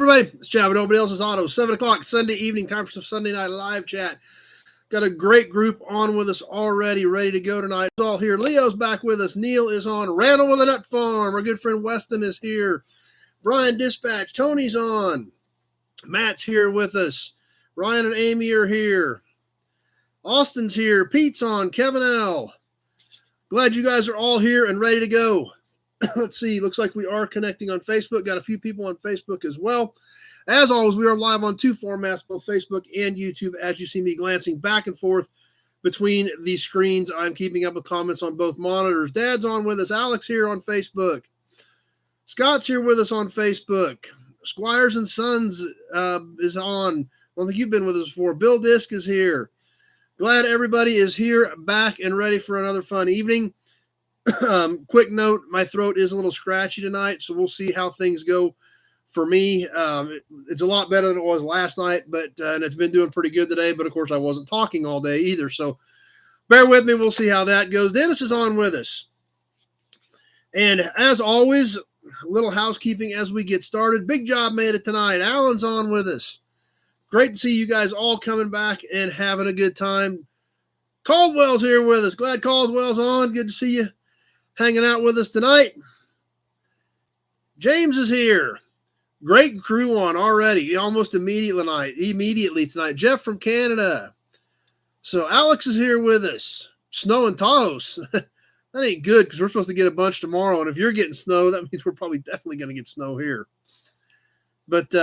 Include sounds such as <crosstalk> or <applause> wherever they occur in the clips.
Everybody, it's Chad with Nobody Else's Auto. 7 o'clock Sunday evening, time for some Sunday night live chat. Got a great group on with us already, ready to go tonight. It's all here. Leo's back with us. Neil is on. Randall with a Nut Farm. Our good friend Weston is here. Brian Dispatch. Tony's on. Matt's here with us. Ryan and Amy are here. Austin's here. Pete's on. Kevin L. Glad you guys are all here and ready to go. Let's see. Looks like we are connecting on Facebook. Got a few people on Facebook as well. As always, we are live on two formats, both Facebook and YouTube, as you see me glancing back and forth between the screens. I'm keeping up with comments on both monitors. Dad's on with us. Alex here on Facebook. Scott's here with us on Facebook. Squires and Sons is on. I don't think you've been with us before. Bill Disk is here. Glad everybody is here, back and ready for another fun evening. Quick note, my throat is a little scratchy tonight, so we'll see how things go for me. It's a lot better than it was last night, but and it's been doing pretty good today, but of course I wasn't talking all day either, so bear with me. We'll see how that goes. Dennis is on with us. And as always, a little housekeeping as we get started. Big Job made it tonight. Alan's on with us. Great to see you guys all coming back and having a good time. Caldwell's here with us. Glad Caldwell's on. Good to see you hanging out with us tonight. James is here. Great crew on already, almost immediately tonight. Jeff from Canada. So Alex is here with us. Snow in Taos. That ain't good because we're supposed to get a bunch tomorrow. And if you're getting snow, that means we're probably definitely going to get snow here. But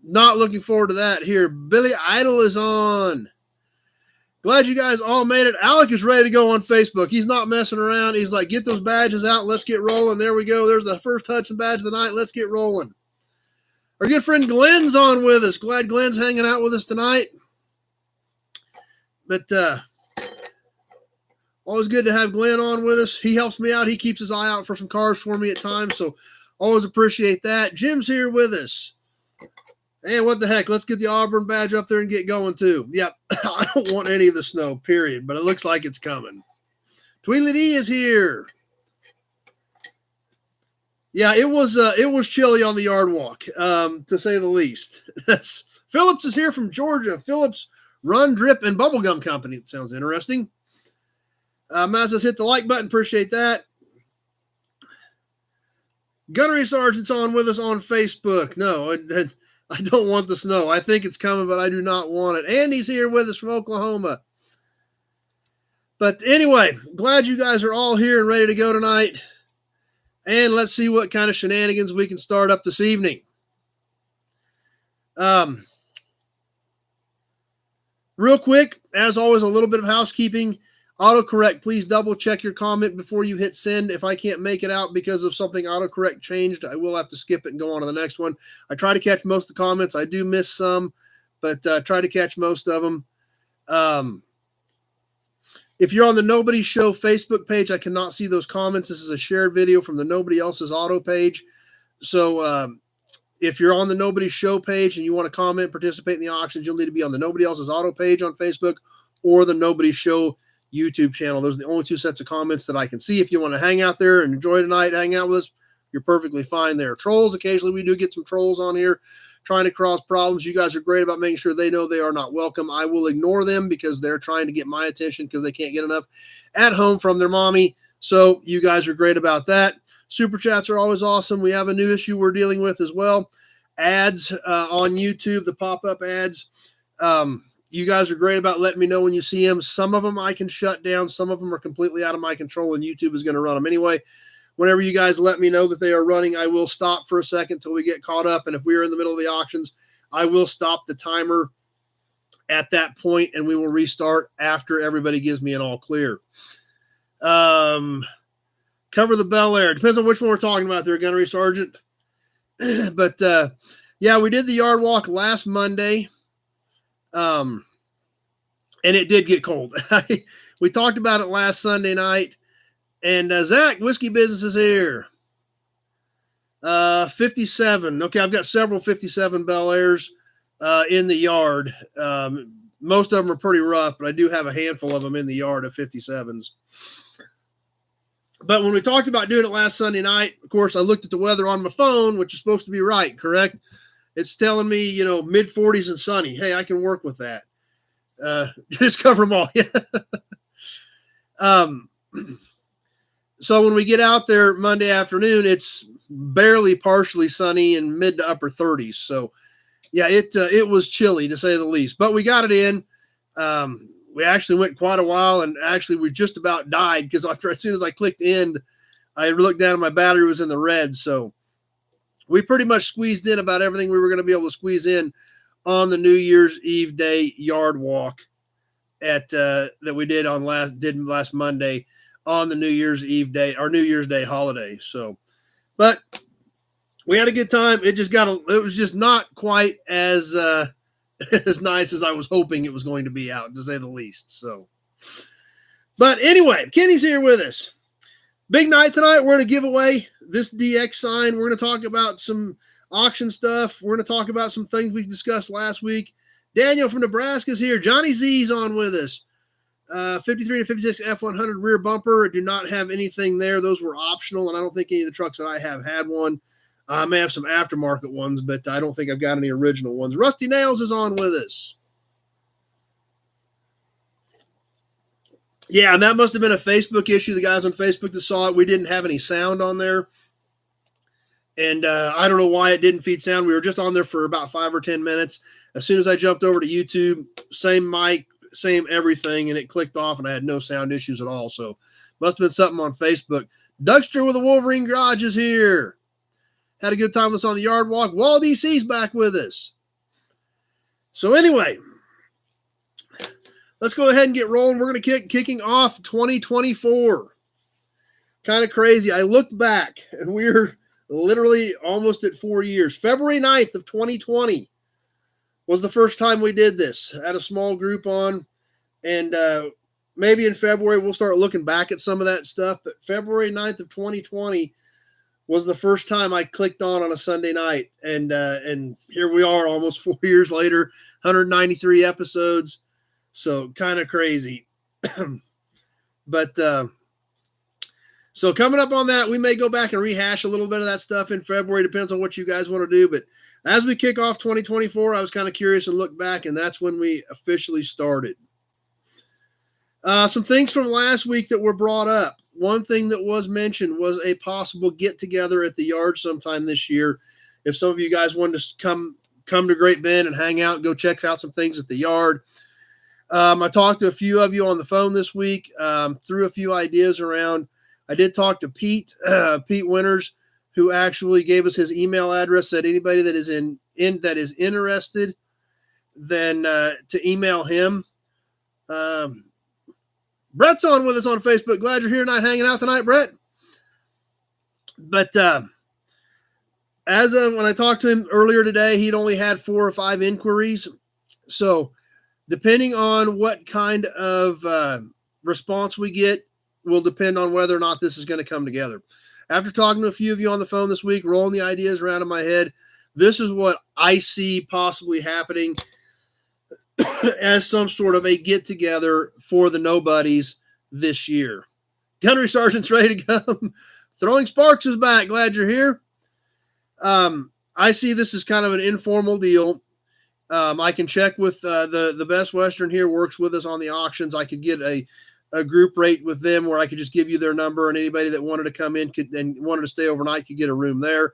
not looking forward to that here. Billy Idol is on. Glad you guys all made it. Alec is ready to go on Facebook. He's not messing around. He's like, get those badges out. Let's get rolling. There we go. There's the first Hudson badge of the night. Let's get rolling. Our good friend Glenn's on with us. Glad Glenn's hanging out with us tonight. But always good to have Glenn on with us. He helps me out. He keeps his eye out for some cars for me at times, so always appreciate that. Jim's here with us. And what the heck, let's get the Auburn badge up there and get going too. Yep, I don't want any of the snow, period, but it looks like it's coming. Tweedledee is here. Yeah, it was chilly on the yard walk, to say the least. Phillips is here from Georgia. Phillips Run, Drip, and Bubblegum Company. It sounds interesting. Matt says hit the like button. Appreciate that. Gunnery Sergeant's on with us on Facebook. No, I don't want the snow. I think it's coming, but I do not want it. Andy's here with us from Oklahoma. But anyway, glad you guys are all here and ready to go tonight. And let's see what kind of shenanigans we can start up this evening. Real quick, as always, a little bit of housekeeping. Autocorrect, please double check your comment before you hit send. If I can't make it out because of something autocorrect changed, I will have to skip it and go on to the next one. I try to catch most of the comments. I do miss some, but try to catch most of them. If you're on the Nobody Show Facebook page, I cannot see those comments. This is a shared video from the Nobody Else's Auto page. So if you're on the Nobody Show page and you want to comment, participate in the auctions, you'll need to be on the Nobody Else's Auto page on Facebook or the Nobody Show YouTube channel. Those are the only two sets of comments that I can see. If you want to hang out there and enjoy tonight, hang out with us, you're perfectly fine there. Trolls, occasionally we do get some trolls on here trying to cause problems. You guys are great about making sure they know they are not welcome. I will ignore them because they're trying to get my attention because they can't get enough at home from their mommy. So you guys are great about that. Super chats are always awesome. We have a new issue we're dealing with as well. Ads on YouTube, the pop-up ads. You guys are great about letting me know when you see them. Some of them I can shut down. Some of them are completely out of my control, and YouTube is going to run them anyway. Whenever you guys let me know that they are running, I will stop for a second until we get caught up. And if we're in the middle of the auctions, I will stop the timer at that point, and we will restart after everybody gives me an all clear. Cover the Bel Air. Depends on which one we're talking about there, Gunnery Sergeant. But, yeah, we did the yard walk last Monday. And it did get cold. We talked about it last Sunday night. And Zach, Whiskey Business is here. 57. Okay, I've got several 57 Bel Airs in the yard. Most of them are pretty rough, but I do have a handful of them in the yard of 57s. But when we talked about doing it last Sunday night, of course, I looked at the weather on my phone, which is supposed to be right, correct? it's telling me, mid 40s and sunny. Hey, I can work with that. Just cover them all. So when we get out there Monday afternoon, it's barely partially sunny and mid to upper 30s. So yeah, it was chilly to say the least, but we got it in. We actually went quite a while, and actually we just about died because as soon as I clicked end, I looked down and my battery was in the red. So we pretty much squeezed in about everything we were going to be able to squeeze in on the New Year's Eve day yard walk that we did last Monday on the New Year's Eve day, our New Year's Day holiday. So, but we had a good time. It was just not quite as as nice as I was hoping it was going to be out, to say the least. So, but anyway, Kenny's here with us. Big night tonight. We're going to give away this DX sign. We're going to talk about some auction stuff. We're going to talk about some things we discussed last week. Daniel from Nebraska is here. Johnny Z's on with us. 53 to 56 F100 rear bumper. I do not have anything there. Those were optional, and I don't think any of the trucks that I have had one. I may have some aftermarket ones, but I don't think I've got any original ones. Rusty Nails is on with us. Yeah, and that must have been a Facebook issue. The guys on Facebook that saw it, we didn't have any sound on there. And I don't know why it didn't feed sound. We were just on there for about 5 or 10 minutes. As soon as I jumped over to YouTube, same mic, same everything, and it clicked off, and I had no sound issues at all. So must have been something on Facebook. Dougster with the Wolverine Garage is here. Had a good time with us on the yard walk. Wall DC's back with us. So anyway, let's go ahead and get rolling. We're going to kicking off 2024. Kind of crazy. I looked back, and we're literally almost at 4 years. February 9th of 2020 was the first time we did this. Had a small group on, and maybe in February we'll start looking back at some of that stuff. But February 9th of 2020 was the first time I clicked on a Sunday night. And here we are almost 4 years later, 193 episodes. So kind of crazy. But so coming up on that, we may go back and rehash a little bit of that stuff in February. Depends on what you guys want to do. But as we kick off 2024, I was kind of curious and looked back, and that's when we officially started. Some things from last week that were brought up. One thing that was mentioned was a possible get-together at the yard sometime this year. If some of you guys wanted to come to Great Bend and hang out and go check out some things at the yard. I talked to a few of you on the phone this week, threw a few ideas around. I did talk to Pete Winters, who actually gave us his email address. Said anybody that is that is interested, then to email him. Brett's on with us on Facebook. Glad you're here tonight, hanging out tonight, Brett. But as of when I talked to him earlier today, he'd only had 4 or 5 inquiries. So depending on what kind of response we get will depend on whether or not this is going to come together. After talking to a few of you on the phone this week, rolling the ideas around in my head, this is what I see possibly happening as some sort of a get-together for the nobodies this year. Gunnery Sergeant's ready to come. Throwing Sparks is back. Glad you're here. I see this as kind of an informal deal. I can check with the Best Western here, works with us on the auctions. I could get a group rate with them where I could just give you their number, and anybody that wanted to come in and wanted to stay overnight could get a room there.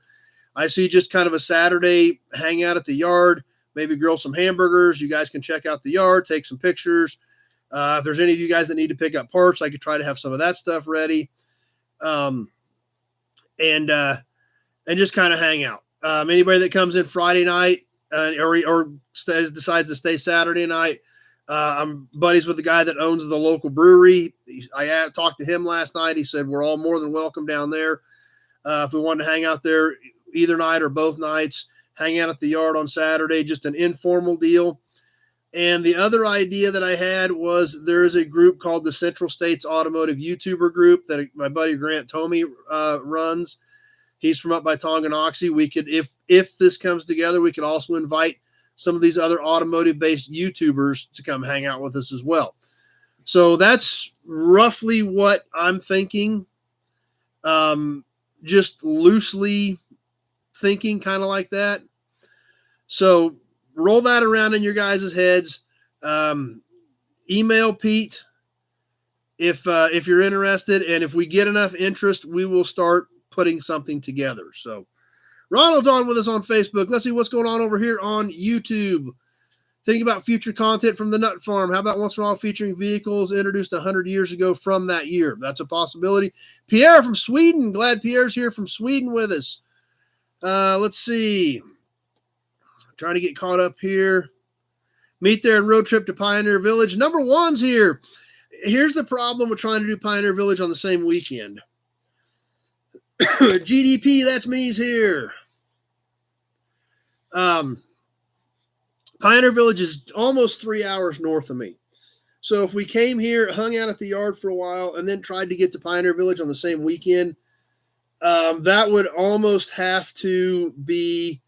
I see just kind of a Saturday hangout at the yard. Maybe grill some hamburgers. You guys can check out the yard, take some pictures. If there's any of you guys that need to pick up parts, I could try to have some of that stuff ready. And just kind of hang out. Anybody that comes in Friday night or decides to stay Saturday night, I'm buddies with the guy that owns the local brewery. I talked to him last night. He said we're all more than welcome down there. If we wanted to hang out there either night or both nights, hang out at the yard on Saturday, just an informal deal. And the other idea that I had was there is a group called the Central States Automotive YouTuber Group that my buddy Grant Tomey runs. He's from up by Tonganoxie. We could, if this comes together, we could also invite some of these other automotive-based YouTubers to come hang out with us as well. So that's roughly what I'm thinking. Just loosely thinking, kind of like that. So roll that around in your guys' heads. Email Pete if you're interested, and if we get enough interest, we will start putting something together. So Ronald's on with us on Facebook. Let's see what's going on over here on YouTube. Think about future content from the Nut Farm. How about once in a while featuring vehicles introduced 100 years ago from that year? That's a possibility. Pierre from Sweden. Glad Pierre's here from Sweden with us. Let's see. Trying to get caught up here. Meet there and road trip to Pioneer Village. Number one's here. Here's the problem with trying to do Pioneer Village on the same weekend. GDP, that's me's here. Pioneer Village is almost 3 hours north of me. So if we came here, hung out at the yard for a while, and then tried to get to Pioneer Village on the same weekend, that would almost have to be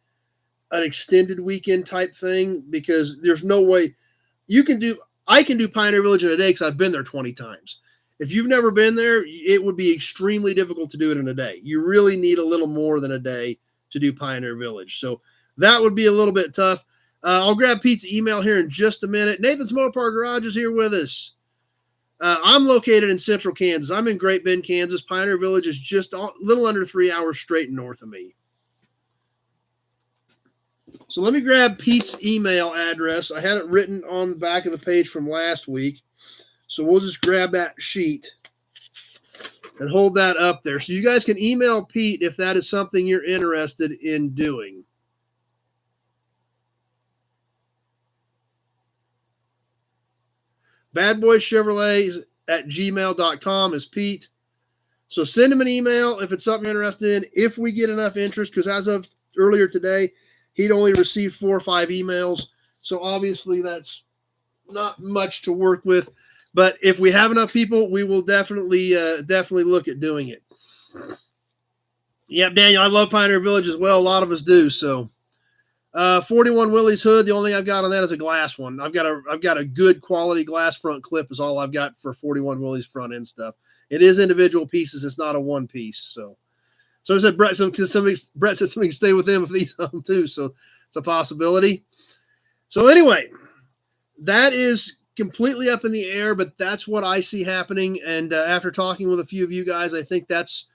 an extended weekend type thing, because there's no way I can do Pioneer Village in a day because I've been there 20 times. If you've never been there, it would be extremely difficult to do it in a day. You really need a little more than a day to do Pioneer Village. So that would be a little bit tough. I'll grab Pete's email here in just a minute. Nathan's Mopar Garage is here with us. I'm located in central Kansas. I'm in Great Bend, Kansas. Pioneer Village is just a little under 3 hours straight north of me. So let me grab Pete's email address. I had it written on the back of the page from last week. So we'll just grab that sheet and hold that up there. So you guys can email Pete if that is something you're interested in doing. badboychevrolet@gmail.com is Pete. So send him an email if it's something you're interested in. If we get enough interest, because as of earlier today, he'd only received 4 or 5 emails. So obviously that's not much to work with. But if we have enough people, we will definitely look at doing it. Yep, Daniel, I love Pioneer Village as well. A lot of us do. So 41 Willie's hood. The only thing I've got on that is a glass one. I've got a good quality glass front clip is all I've got for 41 Willie's front end stuff. It is individual pieces. It's not a one piece. So I said Brett said something can stay with them if these come too. So it's a possibility. So anyway, that is completely up in the air, but that's what I see happening. And after talking with a few of you guys, I think that's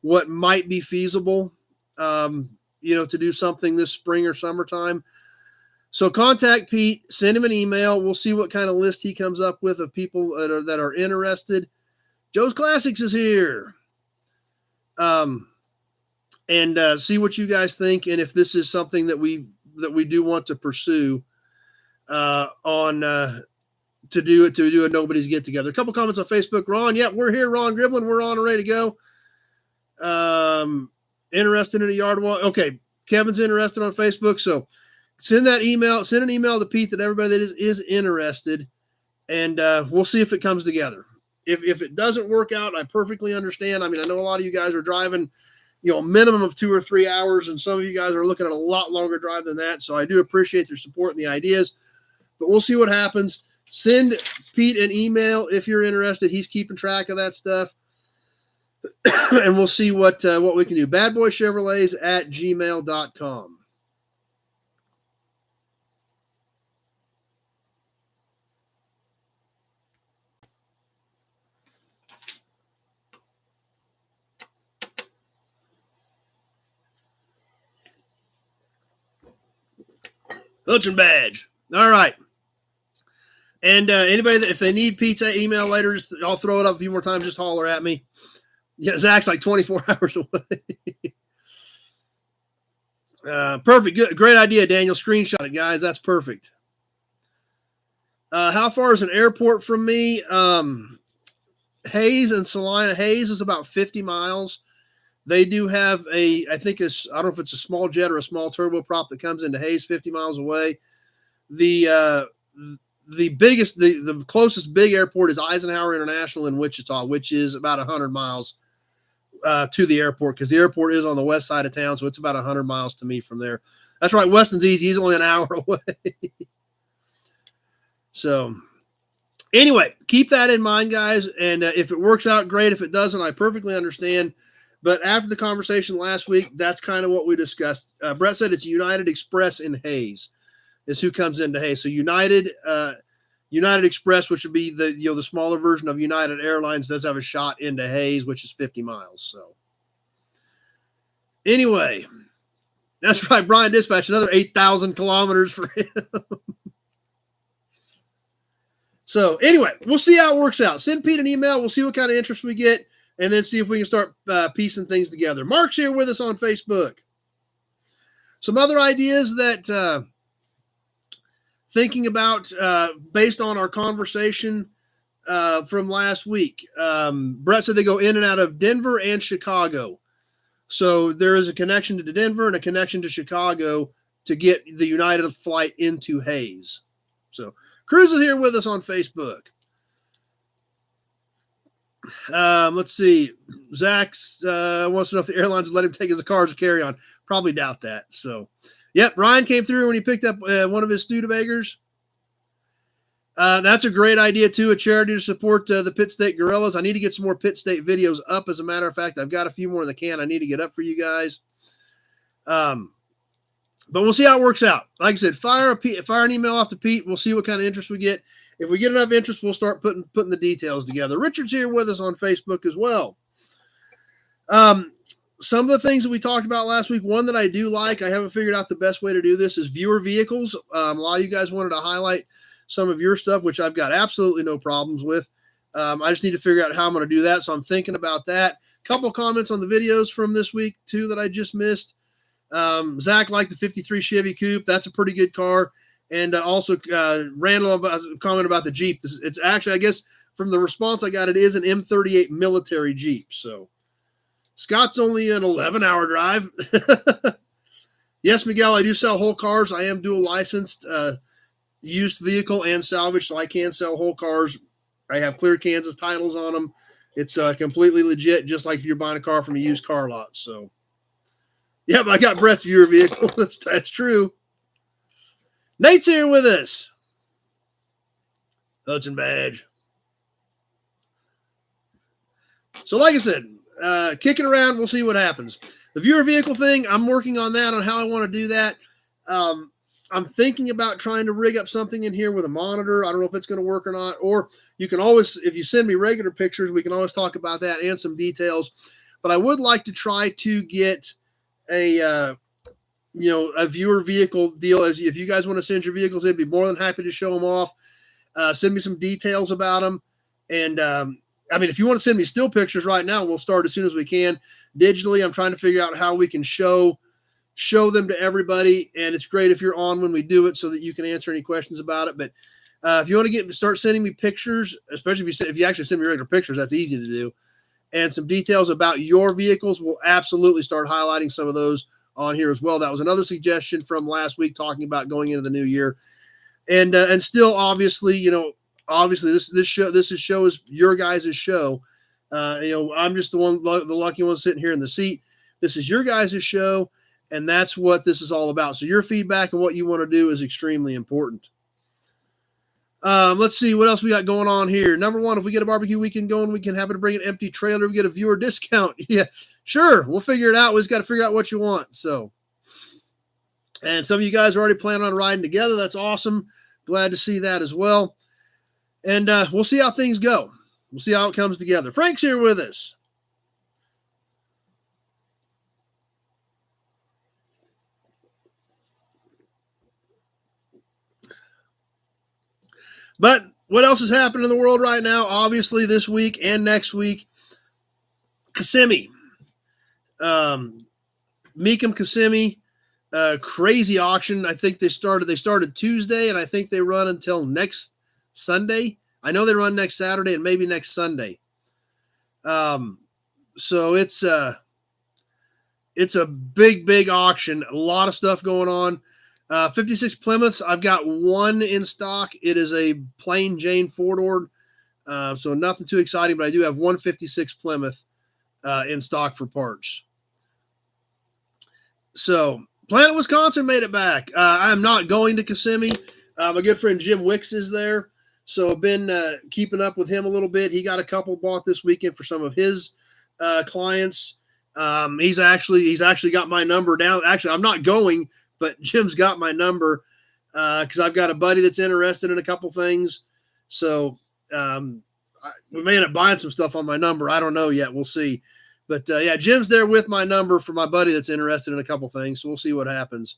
what might be feasible. To do something this spring or summertime. So contact Pete, send him an email. We'll see what kind of list he comes up with of people that are interested. Joe's Classics is here. And see what you guys think, and if this is something that we do want to pursue to do a nobody's get together. A couple comments on Facebook. Ron, we're here. Ron Griblin, we're on and ready to go. Interested in a yard walk. Okay, Kevin's interested on Facebook, so send an email to Pete that everybody that is interested, and we'll see if it comes together. If it doesn't work out, I perfectly understand. I mean, I know a lot of you guys are driving, a minimum of 2 or 3 hours, and some of you guys are looking at a lot longer drive than that. So I do appreciate your support and the ideas, but we'll see what happens. Send Pete an email if you're interested. He's keeping track of that stuff. And we'll see what we can do. badboychevrolets@gmail.com. Hudson badge. All right. And anybody if they need Pete's email later, I'll throw it up a few more times. Just holler at me. Yeah, Zach's like 24 hours away. Perfect. Good. Great idea, Daniel. Screenshot it, guys. That's perfect. How far is an airport from me? Hayes and Salina. Hayes is about 50 miles. They do have I don't know if it's a small jet or a small turboprop that comes into Hayes 50 miles away. The closest big airport is Eisenhower International in Wichita, which is about 100 miles to the airport, because the airport is on the west side of town, so it's about 100 miles to me from there. That's right, Weston's easy. He's only an hour away. So anyway, keep that in mind, guys, and if it works out, great. If it doesn't, I perfectly understand. But after the conversation last week, that's kind of what we discussed. Brett said it's United Express in Hayes is who comes into Hayes. So United Express, which would be the smaller version of United Airlines, does have a shot into Hayes, which is 50 miles. So anyway, that's right. Brian dispatched another 8,000 kilometers for him. So anyway, we'll see how it works out. Send Pete an email. We'll see what kind of interest we get, and then see if we can start piecing things together. Mark's here with us on Facebook. Some other ideas that thinking about based on our conversation from last week. Brett said they go in and out of Denver and Chicago. So there is a connection to Denver and a connection to Chicago to get the United flight into Hayes. So Cruz is here with us on Facebook. Let's see. Zach wants to know if the airlines would let him take his car as a carry-on. Probably doubt that. So, yep, Ryan came through when he picked up one of his Studebagers. That's a great idea, too, a charity to support the Pitt State Gorillas. I need to get some more Pitt State videos up, as a matter of fact. I've got a few more in the can I need to get up for you guys. But we'll see how it works out. Like I said, fire an email off to Pete. We'll see what kind of interest we get. If we get enough interest, we'll start putting the details together. Richard's here with us on Facebook as well. Some of the things that we talked about last week, one that I do like, I haven't figured out the best way to do this, is viewer vehicles. A lot of you guys wanted to highlight some of your stuff, which I've got absolutely no problems with. I just need to figure out how I'm going to do that, so I'm thinking about that. A couple comments on the videos from this week, too, that I just missed. Zach liked the 53 Chevy Coupe. That's a pretty good car. And also Randall comment about the Jeep. It's actually, I guess, from the response I got, it is an M38 military Jeep. So Scott's only an 11-hour drive. Yes, Miguel, I do sell whole cars. I am dual licensed, used vehicle and salvage, so I can sell whole cars. I have clear Kansas titles on them. It's completely legit, just like if you're buying a car from a used car lot. So, yep, I got Brett's viewer vehicle. That's true. Nate's here with us. Hudson badge. So, like I said, kicking around, we'll see what happens. The viewer vehicle thing, I'm working on that, on how I want to do that. I'm thinking about trying to rig up something in here with a monitor. I don't know if it's going to work or not. Or you can always, if you send me regular pictures, we can always talk about that and some details. But I would like to try to get a viewer vehicle deal. If you guys want to send your vehicles in, I'd be more than happy to show them off. Send me some details about them. And, if you want to send me still pictures right now, we'll start as soon as we can. Digitally, I'm trying to figure out how we can show them to everybody. And it's great if you're on when we do it so that you can answer any questions about it. But if you want to start sending me pictures, especially if you actually send me regular pictures, that's easy to do. And some details about your vehicles, we'll absolutely start highlighting some of those on here as well. That was another suggestion from last week, talking about going into the new year. And still, obviously, this show is your guys' show. I'm just the lucky one sitting here in the seat. This is your guys' show, and that's what this is all about. So your feedback and what you want to do is extremely important. Let's see what else we got going on here. Number one, if we get a barbecue weekend going, we can happen to bring an empty trailer. We get a viewer discount. Yeah, sure. We'll figure it out. We just got to figure out what you want. So, and some of you guys are already planning on riding together. That's awesome. Glad to see that as well. And we'll see how things go. We'll see how it comes together. Frank's here with us. But what else is happening in the world right now? Obviously, this week and next week, Kissimmee. Meekum Kissimmee, crazy auction. I think they started Tuesday, and I think they run until next Sunday. I know they run next Saturday and maybe next Sunday. So it's a big auction. A lot of stuff going on. 56 Plymouths. I've got one in stock. It is a plain Jane four-door. So nothing too exciting, but I do have 156 Plymouth in stock for parts. So Planet Wisconsin made it back. I'm not going to Kissimmee. My good friend Jim Wicks is there. So I've been keeping up with him a little bit. He got a couple bought this weekend for some of his clients. He's actually got my number down. Actually, I'm not going, but Jim's got my number because I've got a buddy that's interested in a couple things. So we may end up buying some stuff on my number. I don't know yet. We'll see. But yeah, Jim's there with my number for my buddy that's interested in a couple things. So we'll see what happens.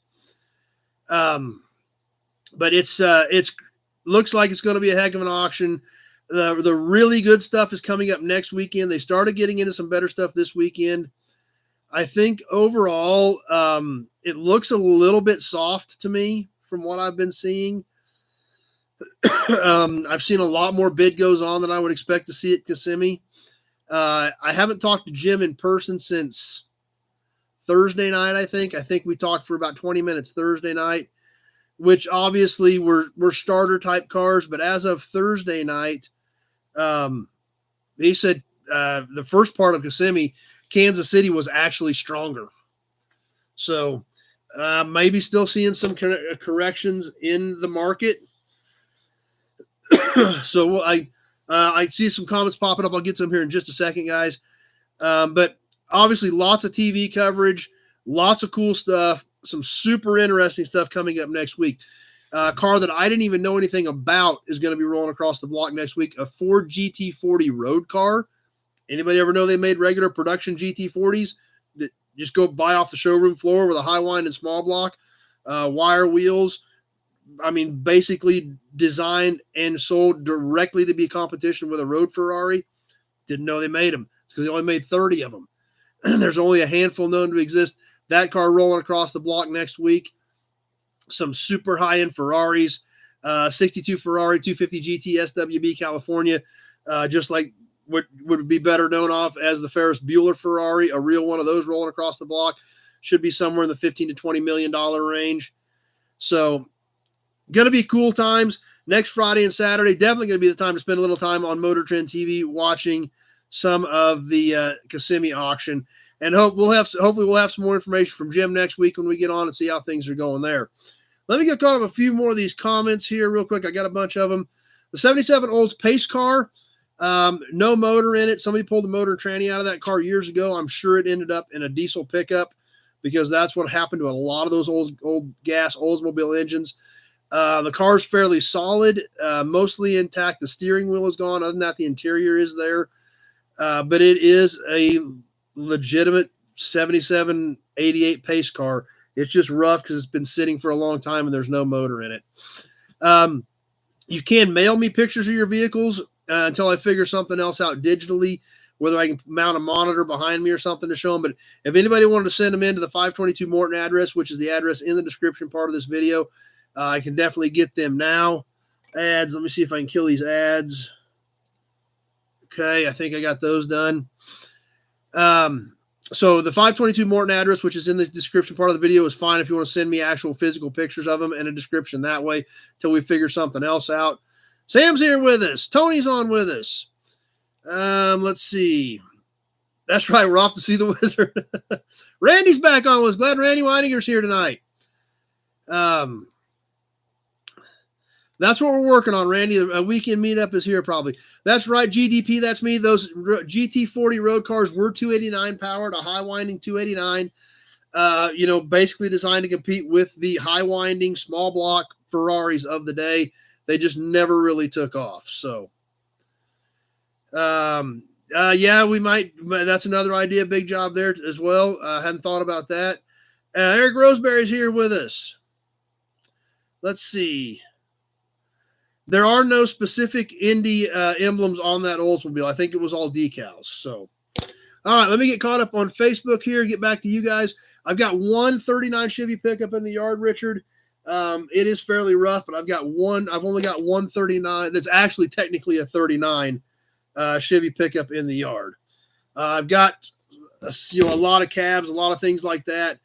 But it's looks like it's going to be a heck of an auction. The really good stuff is coming up next weekend. They started getting into some better stuff this weekend. I think overall, it looks a little bit soft to me from what I've been seeing. I've seen a lot more bid goes on than I would expect to see at Kissimmee. I haven't talked to Jim in person since Thursday night, I think. I think we talked for about 20 minutes Thursday night, which obviously were starter type cars. But as of Thursday night, he said the first part of Kissimmee, Kansas City was actually stronger. So maybe still seeing some corrections in the market. So I see some comments popping up. I'll get some here in just a second, guys. But obviously lots of TV coverage, lots of cool stuff, some super interesting stuff coming up next week. A car that I didn't even know anything about is going to be rolling across the block next week, a Ford GT40 road car. Anybody ever know they made regular production GT40s? Just go buy off the showroom floor with a high wind and small block, wire wheels. I mean, basically designed and sold directly to be competition with a road Ferrari. Didn't know they made them because they only made 30 of them. There's only a handful known to exist. That car rolling across the block next week. Some super high-end Ferraris, 62 Ferrari 250 GT SWB California, just like what would be better known off as the Ferris Bueller Ferrari, a real one of those rolling across the block. Should be somewhere in the $15 to $20 million range. So going to be cool times next Friday and Saturday. Definitely going to be the time to spend a little time on Motor Trend TV watching some of the Kissimmee auction. And hopefully we'll have some more information from Jim next week when we get on and see how things are going there. Let me get caught up a few more of these comments here real quick. I got a bunch of them. The 77 Olds pace car, no motor in it. Somebody pulled the motor and tranny out of that car years ago. I'm sure it ended up in a diesel pickup because that's what happened to a lot of those old gas Oldsmobile engines. The car's fairly solid, mostly intact. The steering wheel is gone. Other than that, the interior is there. But it is a legitimate 77, 88 pace car. It's just rough because it's been sitting for a long time and there's no motor in it. You can mail me pictures of your vehicles until I figure something else out digitally, whether I can mount a monitor behind me or something to show them. But if anybody wanted to send them in to the 522 Morton address, which is the address in the description part of this video, I can definitely get them now. Ads. Let me see if I can kill these ads. Okay, I think I got those done. So the 522 Morton address, which is in the description part of the video, is fine if you want to send me actual physical pictures of them and a description that way till we figure something else out. Sam's here with us. Tony's on with us. Let's see. That's right. We're off to see the Wizard. Randy's back on with us. Glad Randy Weininger's here tonight. That's what we're working on, Randy. A weekend meetup is here probably. That's right, GDP. That's me. Those GT40 road cars were 289 powered, a high winding 289. Basically designed to compete with the high winding small block Ferraris of the day. They just never really took off. So, yeah, we might. That's another idea. Big job there as well. Hadn't thought about that. Eric Roseberry's here with us. Let's see. There are no specific Indy emblems on that Oldsmobile. I think it was all decals. So, all right, let me get caught up on Facebook here. Get back to you guys. I've got one 39 Chevy pickup in the yard, Richard. It is fairly rough, but I've only got one 39. That's actually technically a 39 Chevy pickup in the yard. I've got a lot of cabs, a lot of things like that,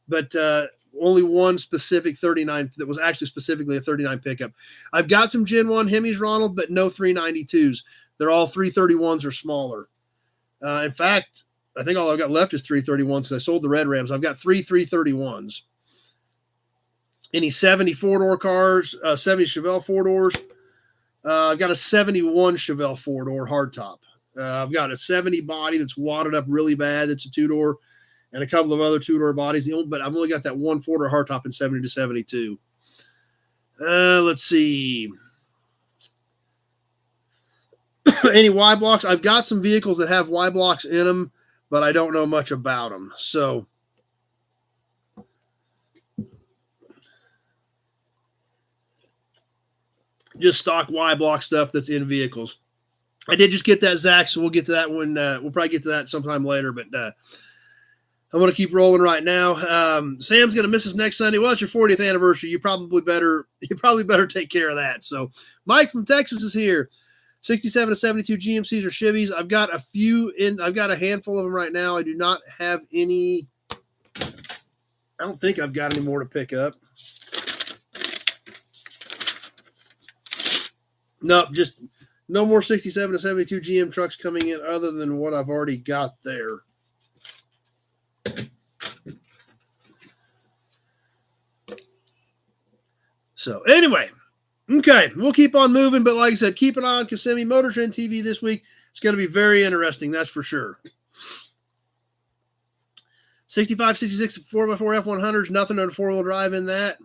but only one specific 39 that was actually specifically a 39 pickup. I've got some Gen 1 Hemis, Ronald, but no 392s. They're all 331s or smaller. In fact, I think all I've got left is 331s because I sold the Red Rams. I've got three 331s. Any 70 four-door cars, 70 Chevelle four-doors. I've got a 71 Chevelle four-door hardtop. I've got a 70 body that's wadded up really bad. It's a two-door, and a couple of other two-door bodies. But I've only got that one four-door hardtop in 70 to 72. Let's see. Any Y blocks? I've got some vehicles that have Y blocks in them, but I don't know much about them. So just stock Y block stuff that's in vehicles. I did just get that, Zach, so we'll get to that when we'll probably get to that sometime later, but I want to keep rolling right now. Sam's going to miss us next Sunday. Well, it's your 40th anniversary. You probably better take care of that. So Mike from Texas is here. 67 to 72 GMCs or Chevys. I've got a handful of them right now. I do not have any. I don't think I've got any more to pick up. Nope, just no more 67 to 72 GM trucks coming in other than what I've already got there. So anyway, okay, we'll keep on moving, but like I said, keep an eye on Kissimmee Motor Trend TV this week. It's going to be very interesting, that's for sure. 65, 66, 4x4 F100s, nothing on four-wheel drive in that.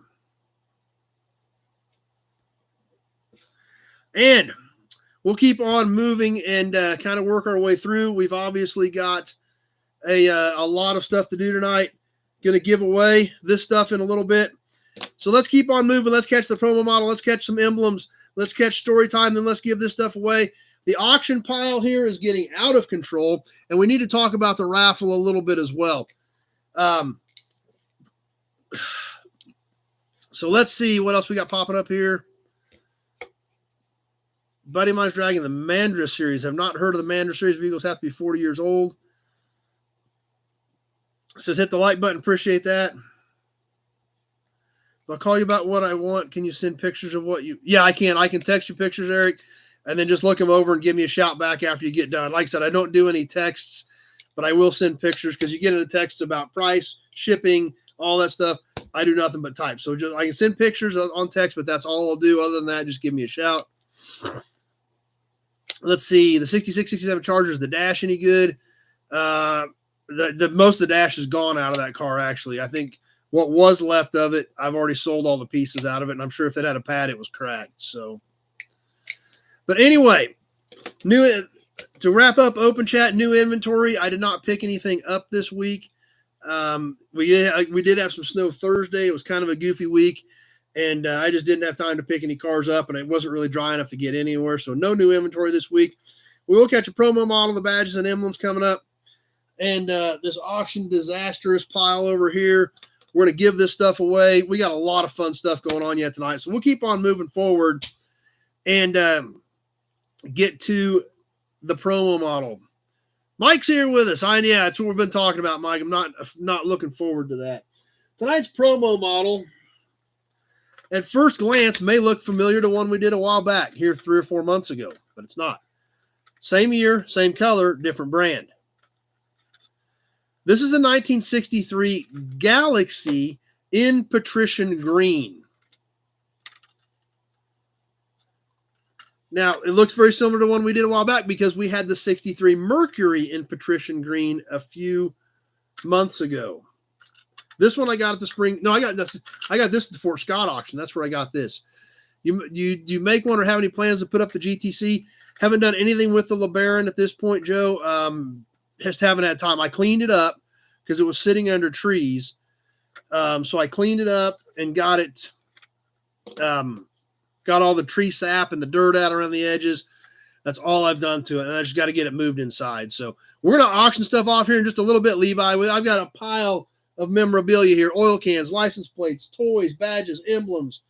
And we'll keep on moving and kind of work our way through. We've obviously got a lot of stuff to do tonight. Going to give away this stuff in a little bit. So let's keep on moving. Let's catch the promo model. Let's catch some emblems. Let's catch story time. Then let's give this stuff away. The auction pile here is getting out of control, and we need to talk about the raffle a little bit as well. So let's see what else we got popping up here. Buddy of mine's dragging the Mandra series. I've not heard of the Mandra series. Vehicles have to be 40 years old. It says hit the like button. Appreciate that. If I call you about what I want, can you send pictures of what you... Yeah, I can. I can text you pictures, Eric, and then just look them over and give me a shout back after you get done. Like I said, I don't do any texts, but I will send pictures because you get into texts about price, shipping, all that stuff. I do nothing but type. So just I can send pictures on text, but that's all I'll do. Other than that, just give me a shout. Let's see. The 66, 67 Charger, is the dash any good? The most of the dash is gone out of that car, actually. I think what was left of it, I've already sold all the pieces out of it, and I'm sure if it had a pad, it was cracked. So, but anyway, to wrap up open chat, new inventory. I did not pick anything up this week. We did have some snow Thursday. It was kind of a goofy week, and I just didn't have time to pick any cars up, and it wasn't really dry enough to get anywhere. So no new inventory this week. We will catch a promo model, the badges and emblems coming up, and this auction disastrous pile over here. We're going to give this stuff away. We got a lot of fun stuff going on yet tonight. So we'll keep on moving forward and get to the promo model. Mike's here with us. Yeah, that's what we've been talking about, Mike. I'm not looking forward to that. Tonight's promo model, at first glance, may look familiar to one we did a while back, here 3 or 4 months ago, but it's not. Same year, same color, different brand. This is a 1963 Galaxy in patrician green. Now, it looks very similar to one we did a while back because we had the 63 Mercury in patrician green a few months ago. This one I got at the spring. No, I got this at the Fort Scott auction. That's where I got this. You make one or have any plans to put up the GTC? Haven't done anything with the LeBaron at this point, Joe. Just haven't had time. I cleaned it up because it was sitting under trees. So I cleaned it up and got it, got all the tree sap and the dirt out around the edges. That's all I've done to it. And I just got to get it moved inside. So we're going to auction stuff off here in just a little bit, Levi. I've got a pile of memorabilia here, oil cans, license plates, toys, badges, emblems.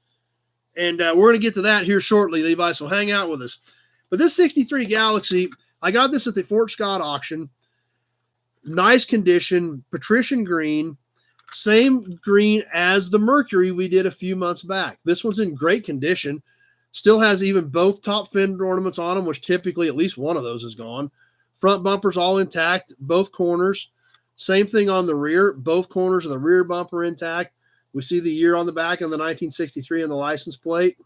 And we're going to get to that here shortly, Levi. So hang out with us. But this 63 Galaxy, I got this at the Fort Scott auction. Nice condition, patrician green, same green as the Mercury we did a few months back. This one's in great condition. Still has even both top fender ornaments on them, which typically at least one of those is gone. Front bumper's all intact, both corners. Same thing on the rear. Both corners of the rear bumper intact. We see the year on the back of the 1963 on the license plate.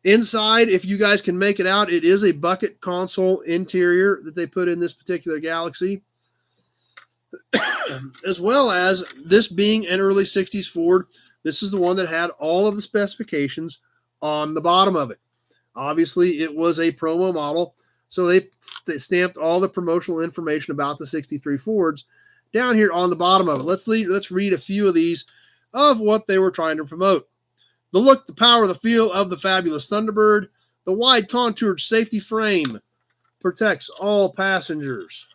Inside, if you guys can make it out, it is a bucket console interior that they put in this particular Galaxy. As well as this being an early 60s Ford, this is the one that had all of the specifications on the bottom of it. Obviously, it was a promo model, so they stamped all the promotional information about the 63 Fords down here on the bottom of it. Let's read a few of these of what they were trying to promote. The look, the power, the feel of the fabulous Thunderbird. The wide contoured safety frame protects all passengers.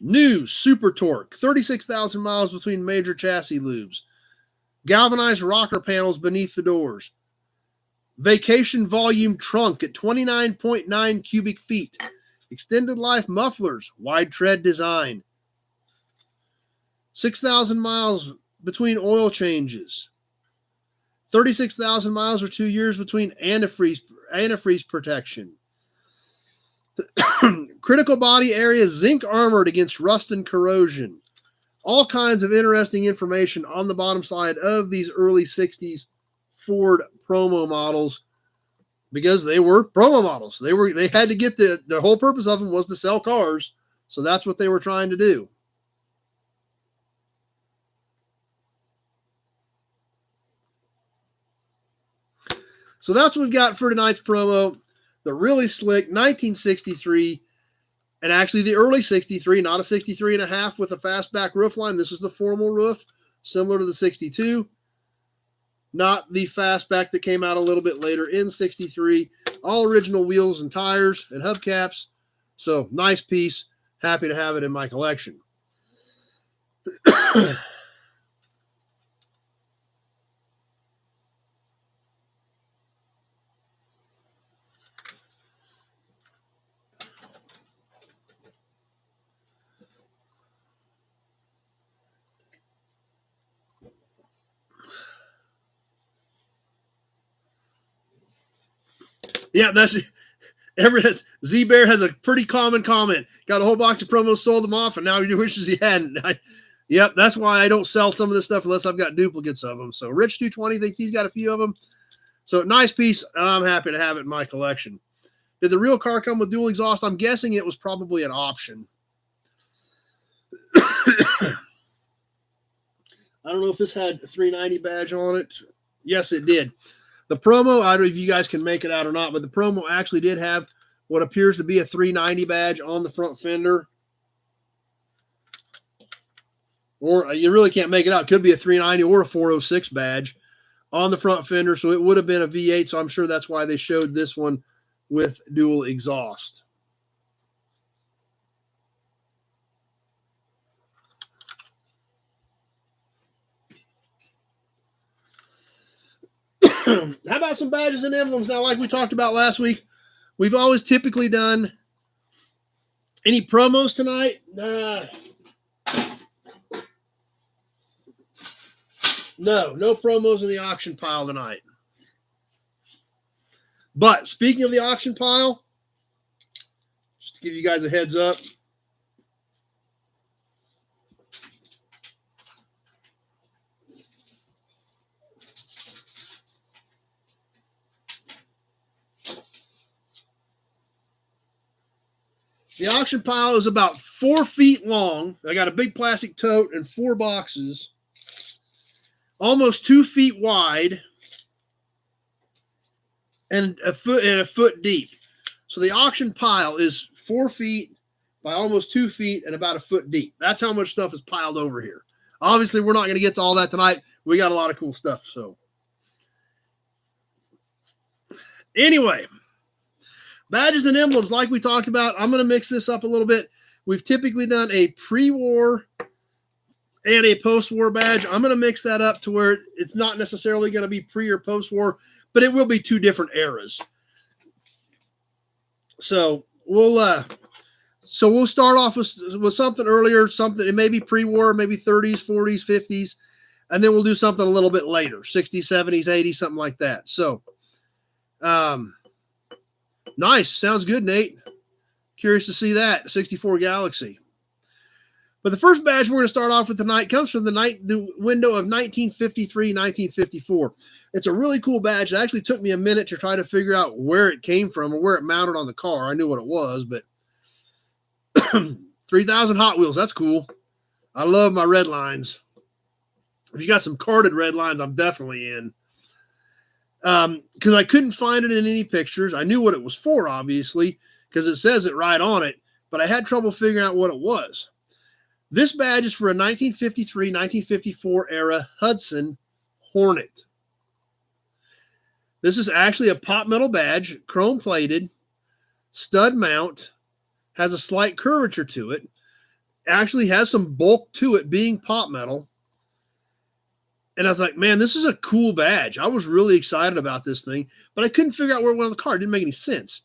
New Super Torque, 36,000 miles between major chassis lubes. Galvanized rocker panels beneath the doors. Vacation volume trunk at 29.9 cubic feet. Extended life mufflers, wide tread design. 6,000 miles between oil changes. 36,000 miles or 2 years between antifreeze protection. Critical body area zinc armored against rust and corrosion. All kinds of interesting information on the bottom side of these early 60s Ford promo models, because they were promo models. They had to get the whole purpose of them was to sell cars. So that's what they were trying to do. So that's what we've got for tonight's promo. The really slick 1963, and actually the early 63, not a 63 and a half with a fastback roof line. This is the formal roof, similar to the 62. Not the fastback that came out a little bit later in 63. All original wheels and tires and hubcaps. So nice piece. Happy to have it in my collection. Yeah, that's Z-Bear has a pretty common comment. Got a whole box of promos, sold them off, and now he wishes he hadn't. Yep, that's why I don't sell some of this stuff unless I've got duplicates of them. So Rich 220 thinks he's got a few of them. So nice piece, and I'm happy to have it in my collection. Did the real car come with dual exhaust? I'm guessing it was probably an option. I don't know if this had a 390 badge on it. Yes, it did. The promo, I don't know if you guys can make it out or not, but the promo actually did have what appears to be a 390 badge on the front fender. Or you really can't make it out. It could be a 390 or a 406 badge on the front fender. So it would have been a V8. So I'm sure that's why they showed this one with dual exhaust. How about some badges and emblems now? Like we talked about last week, we've always typically done any promos tonight. No promos in the auction pile tonight. But speaking of the auction pile, just to give you guys a heads up, the auction pile is about 4 feet long. I got a big plastic tote and 4 boxes, almost 2 feet wide, and a foot deep. So the auction pile is 4 feet by almost 2 feet and about a foot deep. That's how much stuff is piled over here. Obviously, we're not going to get to all that tonight. We got a lot of cool stuff. So anyway, badges and emblems, like we talked about, I'm going to mix this up a little bit. We've typically done a pre-war and a post-war badge. I'm going to mix that up to where it's not necessarily going to be pre or post-war, but it will be 2 different eras. So we'll start off with something earlier, something it may be pre-war, maybe 30s, 40s, 50s, and then we'll do something a little bit later, 60s, 70s, 80s, something like that. So, nice. Sounds good, Nate. Curious to see that 64 Galaxy. But the first badge we're going to start off with tonight comes from the window of 1953, 1954. It's a really cool badge. It actually took me a minute to try to figure out where it came from or where it mounted on the car. I knew what it was, but 3,000 Hot Wheels. That's cool. I love my red lines. If you got some carded red lines, I'm definitely in. Because I couldn't find it in any pictures. I knew what it was for, obviously, because it says it right on it, but I had trouble figuring out what it was. This badge is for a 1953, 1954 era Hudson Hornet. This is actually a pot metal badge, chrome plated, stud mount, has a slight curvature to it, actually has some bulk to it being pot metal. And I was like, man, this is a cool badge. I was really excited about this thing, but I couldn't figure out where it went on the car. It didn't make any sense.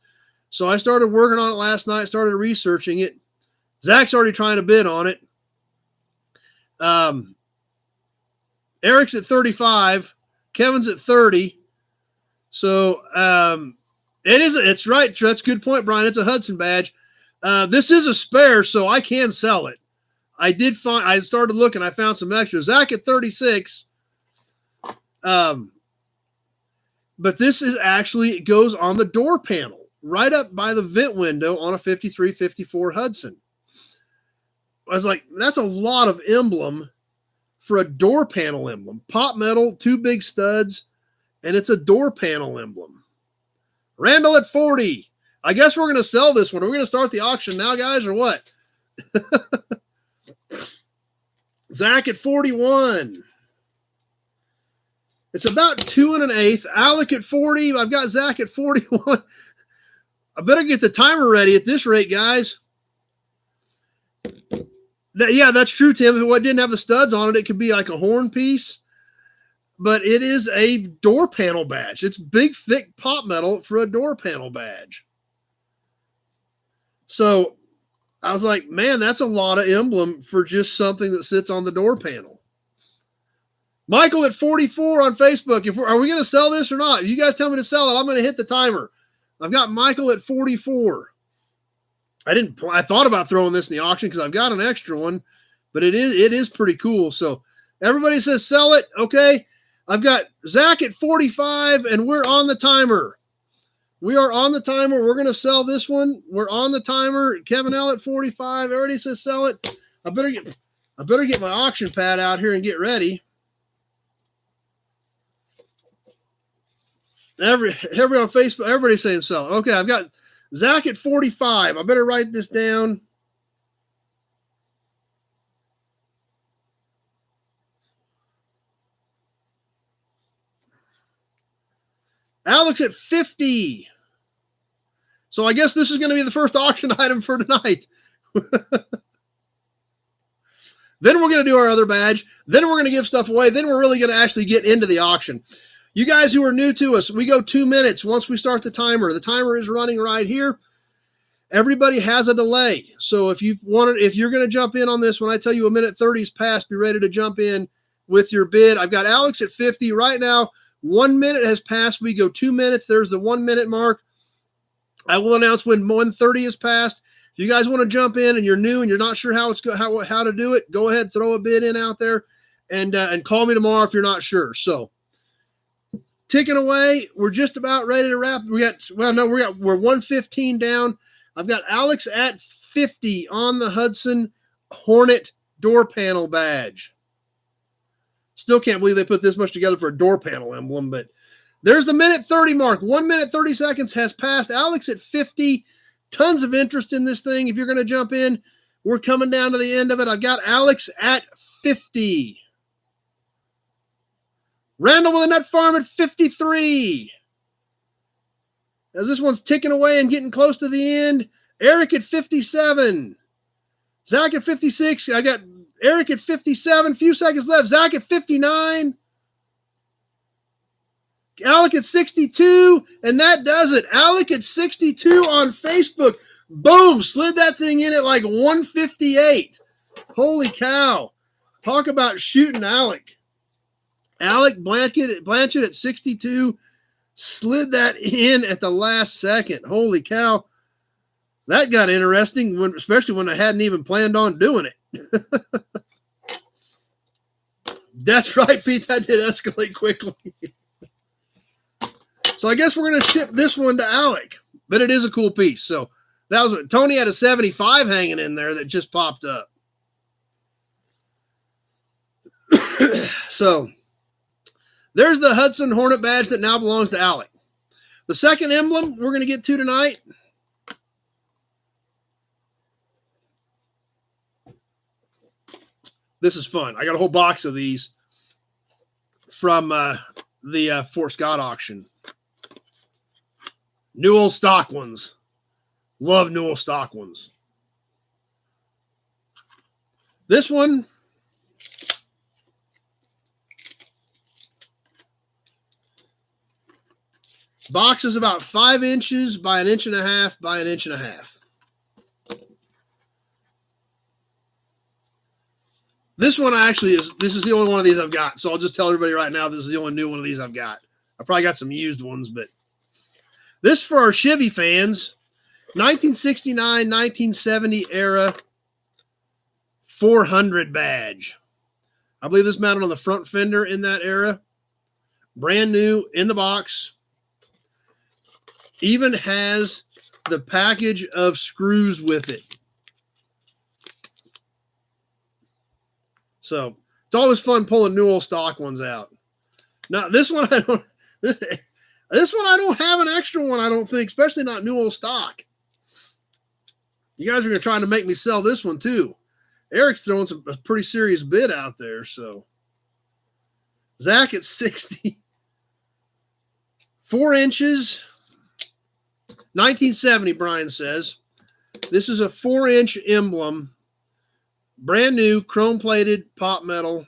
So I started working on it last night, started researching it. Zach's already trying to bid on it. Eric's at 35, Kevin's at 30. So it's right. That's a good point, Brian. It's a Hudson badge. This is a spare, so I can sell it. I started looking, I found some extras. Zach at 36. But this is actually, it goes on the door panel, right up by the vent window on a 53, 54 Hudson. I was like, that's a lot of emblem for a door panel emblem. Pot metal, 2 big studs, and it's a door panel emblem. Randall at 40. I guess we're going to sell this one. Are we going to start the auction now, guys, or what? Zach at 41. It's about 2 1/8. Alec at 40. I've got Zach at 41. I better get the timer ready at this rate, guys. Yeah, that's true, Tim. If it didn't have the studs on it, it could be like a horn piece. But it is a door panel badge. It's big, thick pot metal for a door panel badge. So I was like, man, that's a lot of emblem for just something that sits on the door panel. Michael at 44 on Facebook. Are we going to sell this or not? If you guys tell me to sell it, I'm going to hit the timer. I've got Michael at 44. I thought about throwing this in the auction because I've got an extra one, but it is pretty cool. So everybody says sell it. Okay. I've got Zach at 45 and we're on the timer. We are on the timer. We're going to sell this one. We're on the timer. Kevin L at 45. Everybody says sell it. I better get my auction pad out here and get ready. Everybody on Facebook, everybody's saying sell it. Okay, I've got Zach at 45. I better write this down. Alex at 50. So I guess this is going to be the first auction item for tonight. Then we're going to do our other badge. Then we're going to give stuff away. Then we're really going to actually get into the auction. You guys who are new to us, we go 2 minutes once we start the timer. The timer is running right here. Everybody has a delay. So if you're going to jump in on this, when I tell you 1:30 is past, be ready to jump in with your bid. I've got Alex at 50 right now. 1 minute has passed. We go 2 minutes. There's the 1 minute mark. I will announce when 1:30 is passed. If you guys want to jump in and you're new and you're not sure how to do it, go ahead, throw a bid in out there, and call me tomorrow if you're not sure. So ticking away, we're just about ready to wrap. We're 1:15 down. I've got Alex at 50 on the Hudson Hornet door panel badge. Still can't believe they put this much together for a door panel emblem, but there's the 1:30 mark. 1 minute, 30 seconds has passed. Alex at 50. Tons of interest in this thing. If you're going to jump in, we're coming down to the end of it. I've got Alex at 50. Randall with a nut farm at 53. As this one's ticking away and getting close to the end. Eric at 57. Zach at 56. I got Eric at 57. Few seconds left. Zach at 59. Alec at 62. And that does it. Alec at 62 on Facebook. Boom. Slid that thing in at like 158. Holy cow. Talk about shooting Alec. Alec Blanchett at 62. Slid that in at the last second. Holy cow. That got interesting, especially when I hadn't even planned on doing it. That's right, Pete. That did escalate quickly. So I guess we're going to ship this one to Alec. But it is a cool piece. So that was what Tony had, a 75 hanging in there that just popped up. So there's the Hudson Hornet badge that now belongs to Alec. The second emblem we're going to get to tonight. This is fun. I got a whole box of these from the Fort Scott auction. Newell stock ones. Love Newell stock ones. This one, box is about 5 inches by 1.5 inches by 1.5 inches. This one this is the only one of these I've got. So I'll just tell everybody right now, this is the only new one of these I've got. I probably got some used ones, but this for our Chevy fans, 1969, 1970 era 400 badge. I believe this mounted on the front fender in that era. Brand new in the box. Even has the package of screws with it. So it's always fun pulling Newell stock ones out. Now this one I don't. This one I don't have an extra one. I don't think, especially not Newell stock. You guys are going to try to make me sell this one too. Eric's throwing a pretty serious bid out there. So Zach at 60, 4 inches, 1970. Brian says this is a 4-inch emblem. Brand new, chrome-plated, pop metal.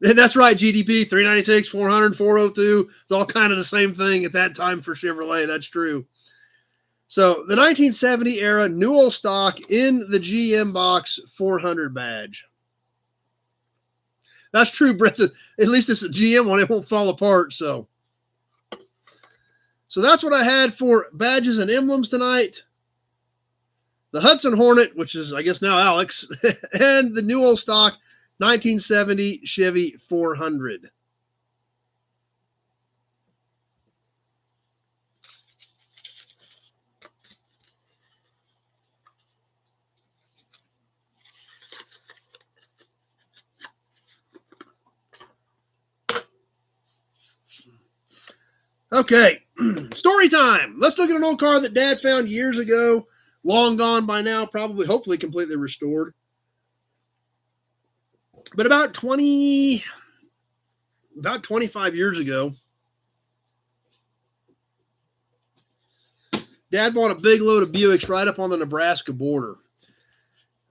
And that's right, GDP, 396, 400, 402. It's all kind of the same thing at that time for Chevrolet. That's true. So the 1970 era Newell stock in the GM box 400 badge. That's true, Brett. At least it's a GM one. It won't fall apart. So that's what I had for badges and emblems tonight. The Hudson Hornet, which is, I guess, now Alex, and the Newell stock 1970 Chevy 400. Okay, story time. Let's look at an old car that Dad found years ago. Long gone by now, probably, hopefully completely restored. But about 25 years ago, Dad bought a big load of Buicks right up on the Nebraska border.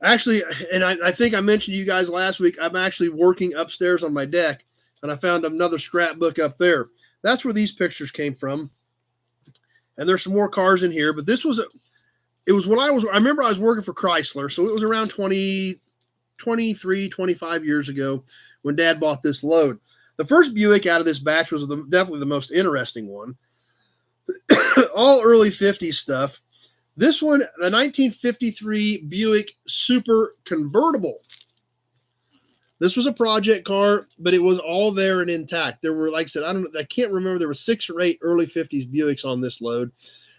Actually, and I think I mentioned to you guys last week, I'm actually working upstairs on my deck, and I found another scrapbook up there. That's where these pictures came from. And there's some more cars in here, but this was it was when I remember I was working for Chrysler, so it was around 23, 25 years ago when Dad bought this load. The first Buick out of this batch was definitely the most interesting one. All early 50s stuff. This one, the 1953 Buick Super Convertible. This was a project car, but it was all there and intact. There were, like I said, I can't remember. There were 6 or 8 early 50s Buicks on this load.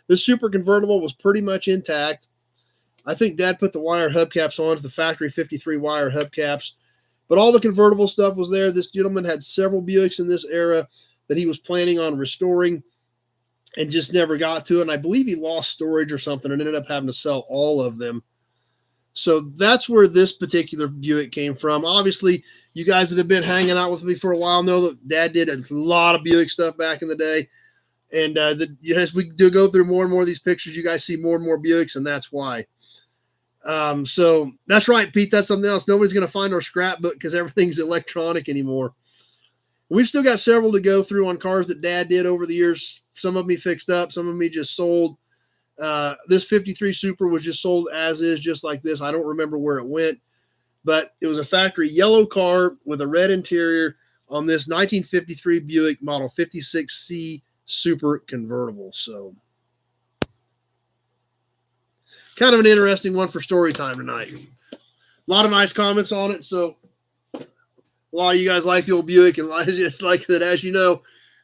This Super Convertible was pretty much intact. I think Dad put the wire hubcaps on, the factory 53 wire hubcaps, but all the convertible stuff was there. This gentleman had several Buicks in this era that he was planning on restoring and just never got to it. And I believe he lost storage or something and ended up having to sell all of them. So that's where this particular Buick came from. Obviously, you guys that have been hanging out with me for a while know that Dad did a lot of Buick stuff back in the day. And as we do go through more and more of these pictures, you guys see more and more Buicks, and that's why. So that's right, Pete. That's something else. Nobody's going to find our scrapbook because everything's electronic anymore. We've still got several to go through on cars that Dad did over the years. Some of me fixed up, some of me just sold. This 53 Super was just sold as is, just like this. I don't remember where it went, but it was a factory yellow car with a red interior on this 1953 Buick model 56C Super Convertible. So kind of an interesting one for story time tonight. A lot of nice comments on it. So a lot of you guys like the old Buick, and just like that, as you know,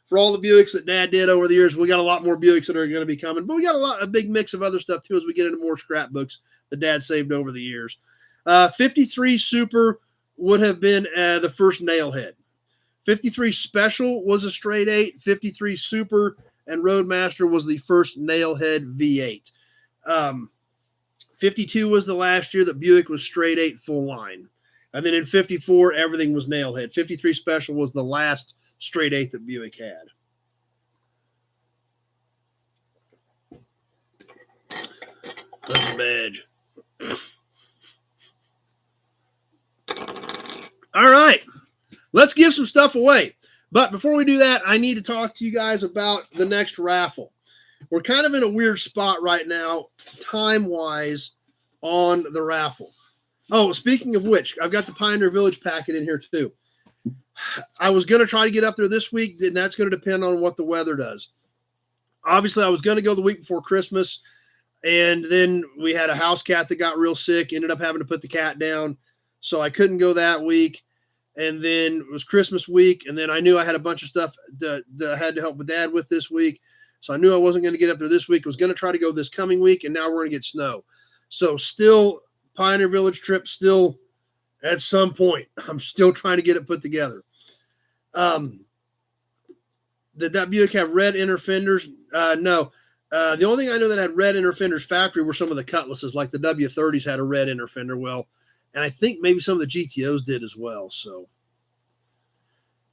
for all the Buicks that Dad did over the years, we got a lot more Buicks that are going to be coming. But we got a big mix of other stuff too as we get into more scrapbooks that Dad saved over the years. 53 Super would have been the first nailhead. 53 Special was a straight 8. 53 Super and Roadmaster was the first nailhead V8. 52 was the last year that Buick was straight 8 full line. And then in 54, everything was nailhead. 53 Special was the last straight 8 that Buick had. That's a badge. All right. Let's give some stuff away. But before we do that, I need to talk to you guys about the next raffle. We're kind of in a weird spot right now, time-wise, on the raffle. Oh, speaking of which, I've got the Pioneer Village packet in here too. I was going to try to get up there this week, and that's going to depend on what the weather does. Obviously, I was going to go the week before Christmas, and then we had a house cat that got real sick, ended up having to put the cat down, so I couldn't go that week. And then it was Christmas week, and then I knew I had a bunch of stuff that I had to help with Dad with this week, so I knew I wasn't going to get up there this week. I was going to try to go this coming week, and now we're going to get snow. So still, Pioneer Village trip still at some point. I'm still trying to get it put together. Did that Buick have red inner fenders? No. The only thing I know that had red inner fenders factory were some of the Cutlasses, like the W30s had a red inner fender well, and I think maybe some of the GTOs did as well. So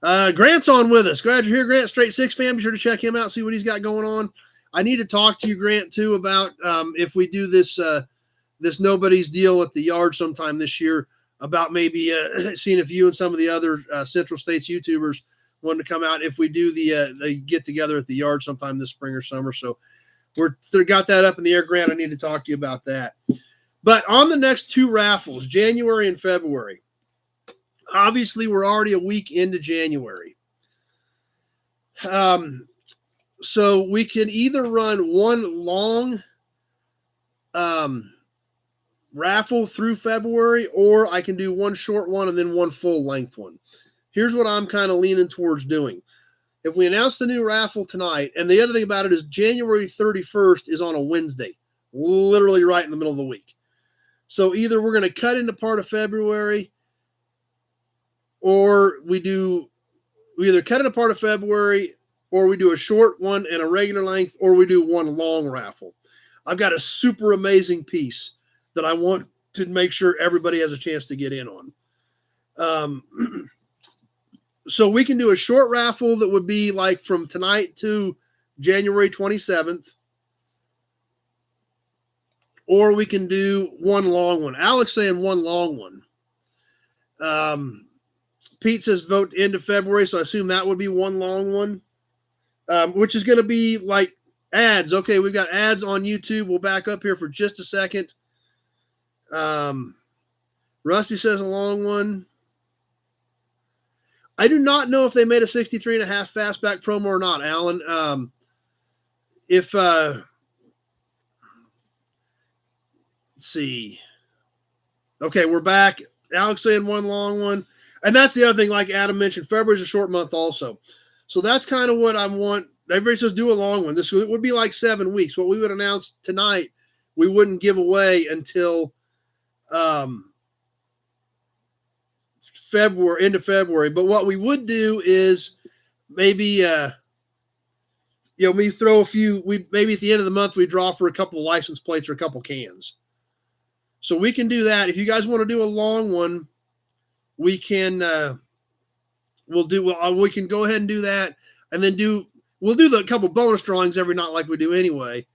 Grant's on with us. Glad you're here, Grant. Straight Six fan. Be sure to check him out, see what he's got going on. I need to talk to you, Grant, too, about if we do this this nobody's deal at the yard sometime this year, about maybe seeing if you and some of the other Central States YouTubers want to come out if we do the get together at the yard sometime this spring or summer. So we're got that up in the air, Grant. I need to talk to you about that. But on the next two raffles, January and February, obviously we're already a week into January. So we can either run one long raffle through February, or I can do one short one and then one full length one. Here's what I'm kind of leaning towards doing. If we announce the new raffle tonight, and the other thing about it is January 31st is on a Wednesday, literally right in the middle of the week. So either we're going to cut into part of February, or we either cut into part of February, or we do a short one and a regular length, or we do one long raffle. I've got a super amazing piece that I want to make sure everybody has a chance to get in on. So we can do a short raffle that would be like from tonight to January 27th. Or we can do one long one. Alex saying one long one. Pete says vote end of February, so I assume that would be one long one, which is going to be like ads. Okay, we've got ads on YouTube. We'll back up here for just a second. Rusty says a long one. I do not know if they made a 63.5 fastback promo or not, Alan. Let's see. Okay, we're back. Alex saying one long one. And that's the other thing, like Adam mentioned, February's a short month also. So that's kind of what I want. Everybody says do a long one. This would be like 7 weeks. What we would announce tonight, we wouldn't give away until February, end of February. But what we would do is maybe we throw a few, maybe at the end of the month we draw for a couple of license plates or a couple cans. So we can do that. If you guys want to do a long one, we can we can go ahead and do that, and then we'll do the couple bonus drawings every night like we do anyway.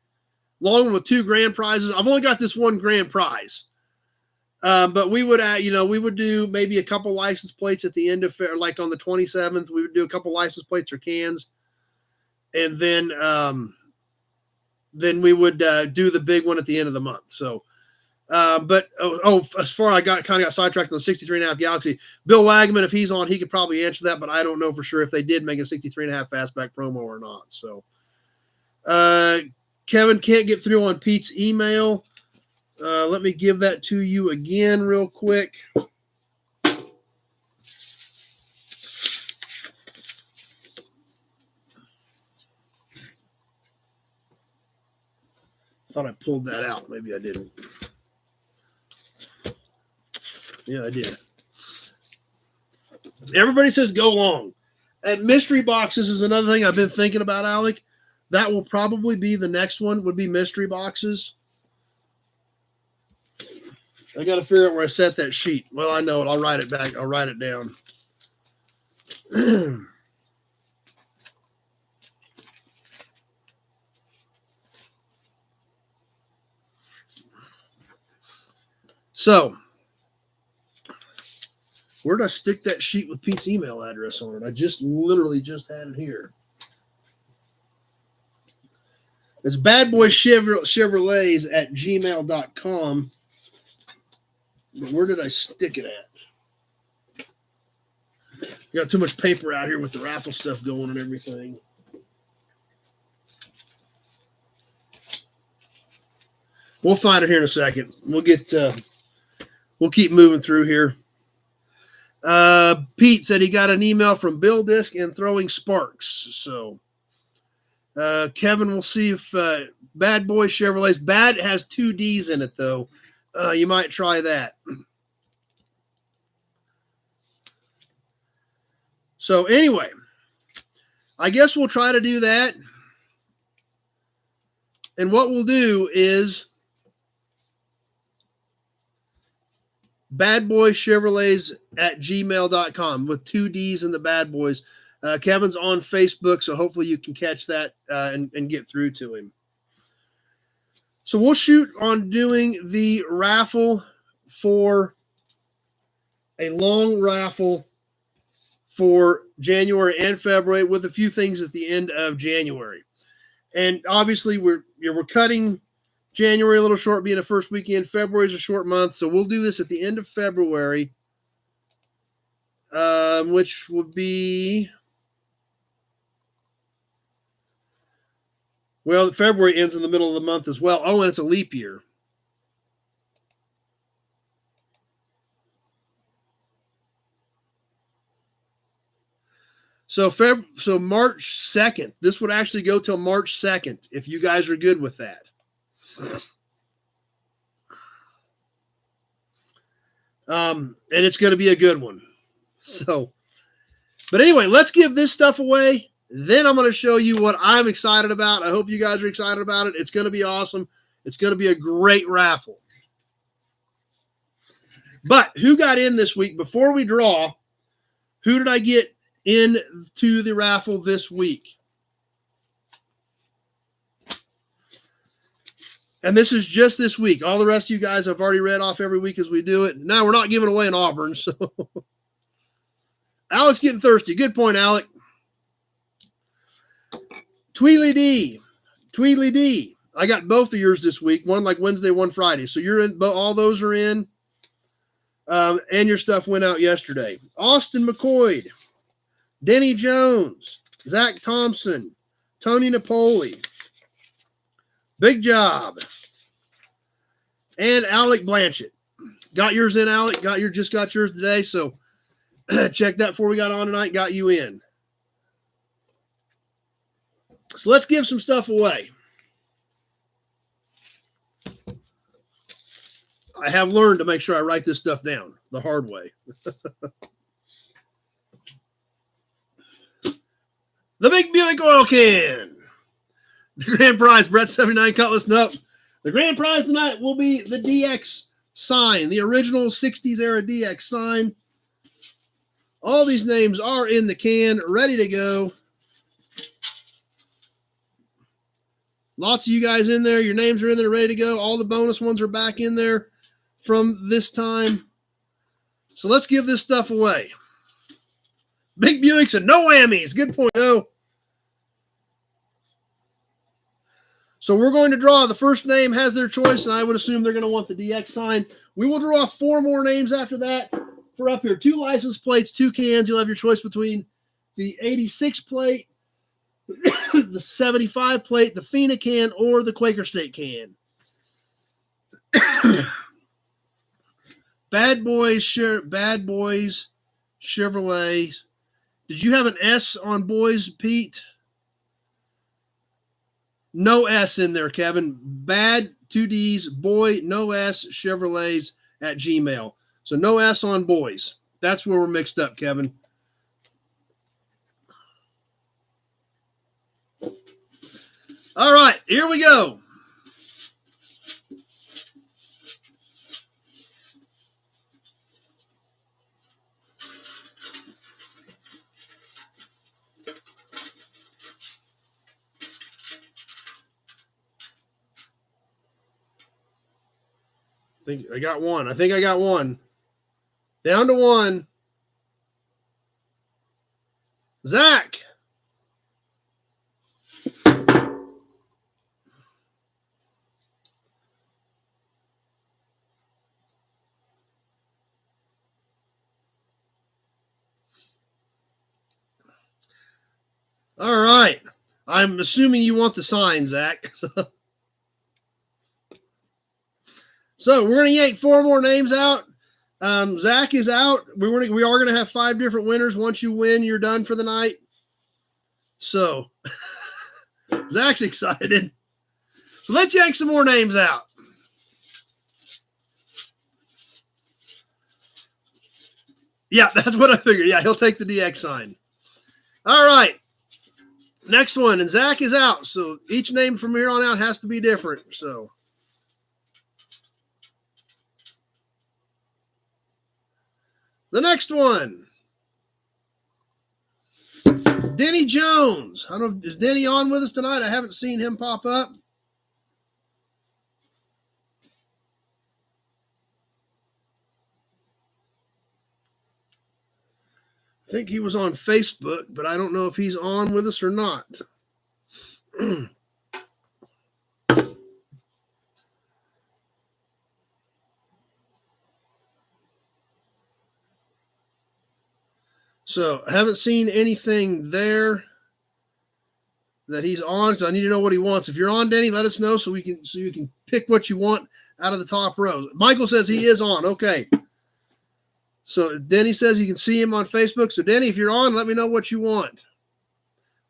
Long one with 2 grand prizes. I've only got this 1 grand prize. But we would we would do maybe a couple license plates at the end of, like on the 27th, we would do a couple license plates or cans. And then we would do the big one at the end of the month. So, as far I kind of got sidetracked on the 63.5 Galaxy, Bill Wagman, if he's on, he could probably answer that, but I don't know for sure if they did make a 63.5 fastback promo or not. So, Kevin can't get through on Pete's email. Let me give that to you again real quick. Thought I pulled that out. Maybe I didn't. Yeah, I did. Everybody says go long. And mystery boxes is another thing I've been thinking about, Alec. That will probably be the next one, would be mystery boxes. I got to figure out where I set that sheet. Well, I know it. I'll write it back. I'll write it down. So, where did I stick that sheet with Pete's email address on it? I just literally just had it here. It's badboychevrolets at gmail.com. But where did I stick it at? I got too much paper out here with the raffle stuff going and everything. We'll find it here in a second. We'll keep moving through here. Pete said he got an email from Bill Disc and Throwing Sparks. So Kevin will see if Bad Boy Chevrolet's bad has 2 D's in it, though. You might try that. So anyway, I guess we'll try to do that. And what we'll do is badboychevrolets at gmail.com with 2 D's in the Bad Boys. Kevin's on Facebook, so hopefully you can catch that and get through to him. So we'll shoot on doing the raffle for a long raffle for January and February with a few things at the end of January. And obviously we're cutting January a little short being the first weekend. February is a short month, so we'll do this at the end of February, which would be, well, February ends in the middle of the month as well. Oh, and it's a leap year. So March 2nd. This would actually go till March 2nd if you guys are good with that. And it's going to be a good one. So, but anyway, let's give this stuff away. Then I'm going to show you what I'm excited about. I hope you guys are excited about it. It's going to be awesome. It's going to be a great raffle. But who got in this week? Before we draw, who did I get into the raffle this week? And this is just this week. All the rest of you guys have already read off every week as we do it. Now we're not giving away in Auburn. So Alec's getting thirsty. Good point, Alec. Tweedly D. I got both of yours this week. One like Wednesday, one Friday. So you're in. All those are in. And your stuff went out yesterday. Austin McCoy, Denny Jones, Zach Thompson, Tony Napoli. Big job. And Alec Blanchett. Got yours in, Alec. Just got yours today. So check that before we got on tonight. Got you in. So let's give some stuff away. I have learned to make sure I write this stuff down the hard way. The big Buick oil can. The grand prize, Brett 79 Cutlass. No, the grand prize tonight will be the DX sign, the original 60s era DX sign. All these names are in the can, ready to go. Lots of you guys in there. Your names are in there, ready to go. All the bonus ones are back in there from this time. So let's give this stuff away. Big Buicks and no whammies. Good point, oh. So we're going to draw. The first name has their choice, and I would assume they're going to want the DX sign. We will draw 4 more names after that for up here. 2 license plates, 2 cans. You'll have your choice between the 86 plate, the 75 plate, the Fina can, or the Quaker State can. Bad Boys Chevrolet. Did you have an S on boys, Pete? No S in there, Kevin. Bad, 2Ds, boy, no S, Chevrolets at Gmail. So no S on boys. That's where we're mixed up, Kevin. All right, here we go. I got one. I think I got one. Down to one. Zach. All right. I'm assuming you want the sign, Zach. So we're going to yank 4 more names out. Zach is out. We are going to have 5 different winners. Once you win, you're done for the night. So Zach's excited. So let's yank some more names out. Yeah, that's what I figured. Yeah, he'll take the DX sign. All right. Next one. And Zach is out. So each name from here on out has to be different. So the next one. Denny Jones. I don't know, is Denny on with us tonight? I haven't seen him pop up. I think he was on Facebook, but I don't know if he's on with us or not. So I haven't seen anything there that he's on. So I need to know what he wants. If you're on, Denny, let us know so you can pick what you want out of the top row. Michael says he is on. Okay. So Denny says you can see him on Facebook. So Denny, if you're on, let me know what you want.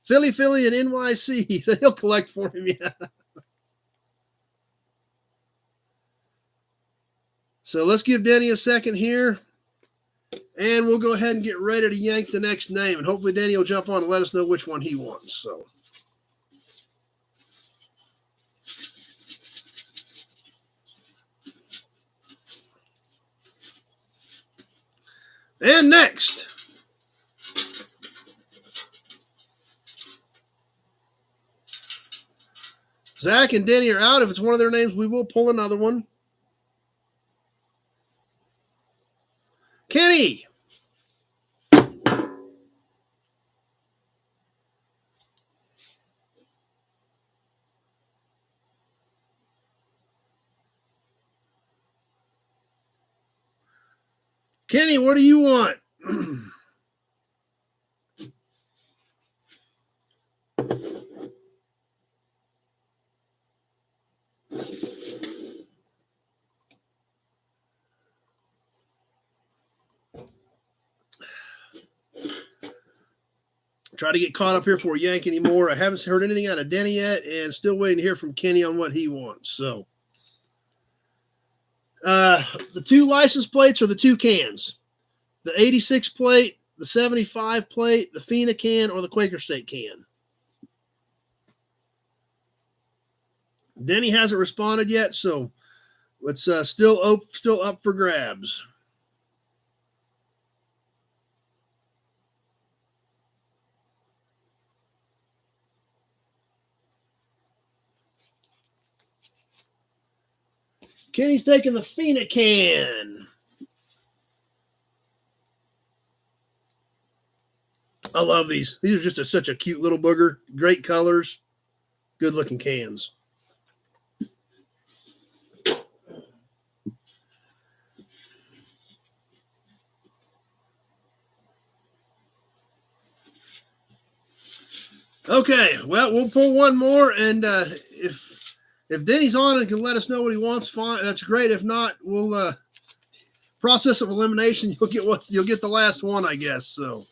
Philly and NYC. He said he'll collect for me. Yeah. So let's give Denny a second here. And we'll go ahead and get ready to yank the next name. And hopefully Denny will jump on and let us know which one he wants. So. And next. Zach and Denny are out. If it's one of their names, we will pull another one. Kenny. Kenny, what do you want? Try to get caught up here before we yank anymore. I haven't heard anything out of Denny yet, and still waiting to hear from Kenny on what he wants. So, the 2 license plates are the 2 cans: the 86 plate, the 75 plate, the FINA can, or the Quaker State can. Denny hasn't responded yet, so it's still up for grabs. Kenny's taking the FINA can. I love these. These are just such a cute little booger. Great colors. Good looking cans. Okay, well, we'll pull one more, and if If Denny's on and can let us know what he wants, fine. That's great. If not, we'll process of elimination. You'll get the last one, I guess. So.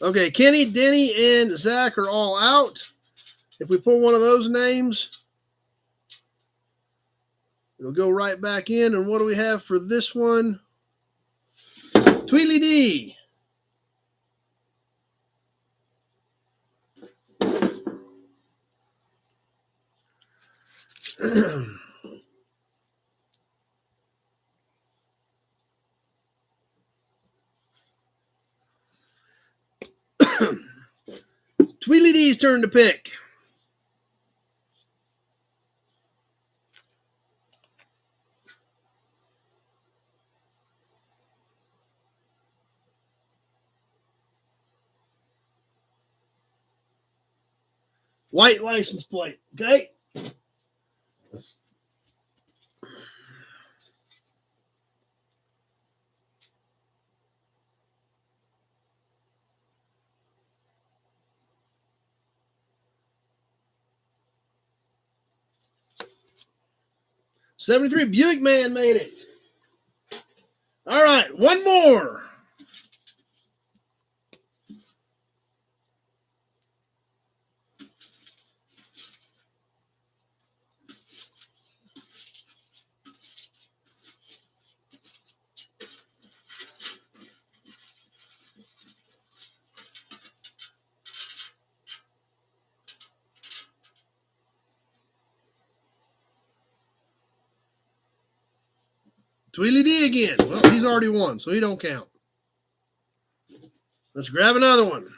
Okay, Kenny, Denny, and Zach are all out. If we pull one of those names, it'll go right back in. And what do we have for this one? Tweedly D. Tweedly D's turn to pick. White license plate. Okay. '73 Buick man made it. All right, one more. Tweedly D again. Well, he's already won, so he don't count. Let's grab another one.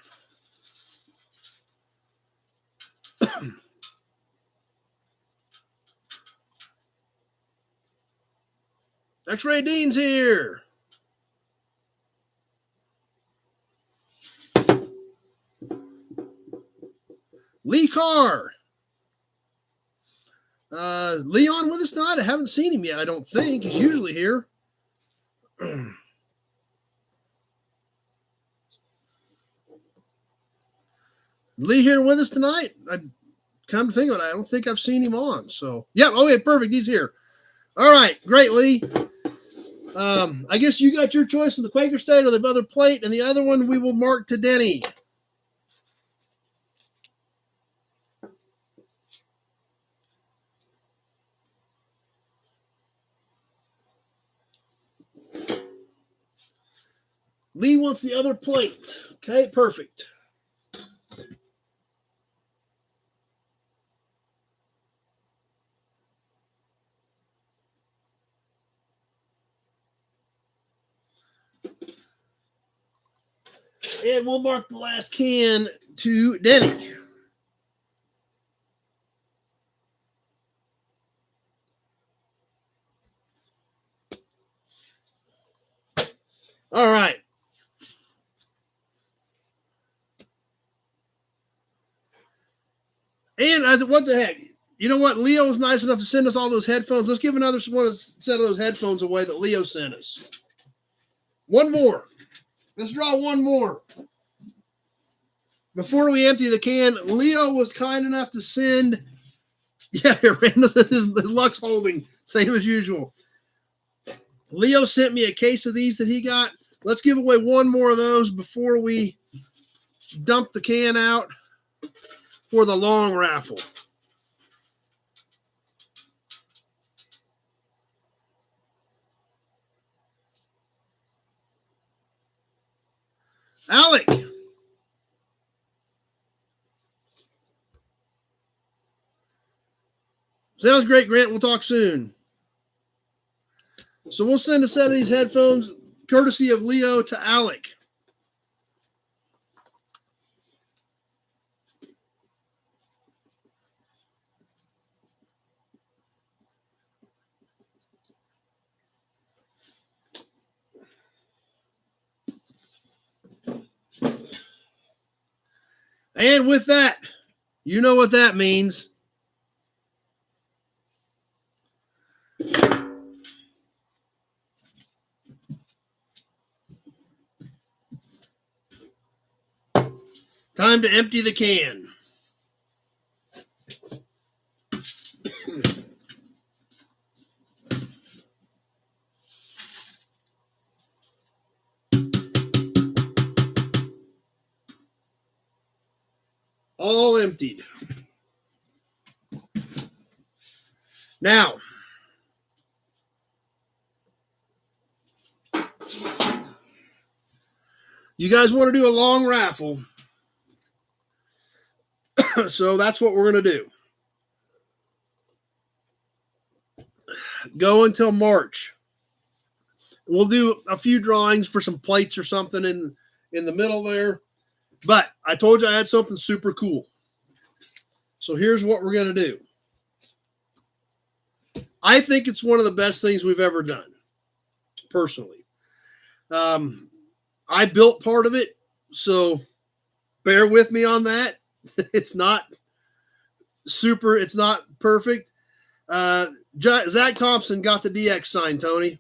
X-Ray Dean's here. Lee Carr. Leon with us tonight? I haven't seen him yet, I don't think. He's usually here. Lee here with us tonight? I come to think of it, I don't think I've seen him on. So, yeah, okay, perfect. He's here. All right, great, Lee. I guess you got your choice in the Quaker State or the other plate, and the other one we will mark to Denny. Lee wants the other plate. Okay, perfect. And we'll mark the last can to Denny. All right. And what the heck? You know what? Leo was nice enough to send us all those headphones. Let's give another set of those headphones away that Leo sent us. One more. Let's draw one more. Before we empty the can, Leo was kind enough to send. Yeah, his luck's holding, same as usual. Leo sent me a case of these that he got. Let's give away one more of those before we dump the can out for the long raffle. Alec. Sounds great, Grant. We'll talk soon. So we'll send a set of these headphones courtesy of Leo to Alec. And with that, you know what that means. Time to empty the can. All emptied. Now, you guys want to do a long raffle. So that's what we're going to do. Go until March. We'll do a few drawings for some plates or something in the middle there. But I told you I had something super cool. So here's what we're going to do. I think it's one of the best things we've ever done, personally. I built part of it, so bear with me on that. It's not super, it's not perfect. Zach Thompson got the DX sign, Tony.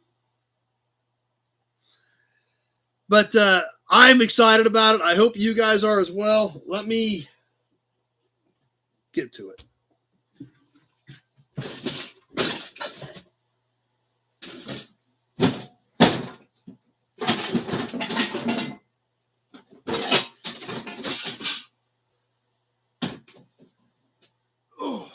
But I'm excited about it. I hope you guys are as well. Let me get to it. Oh.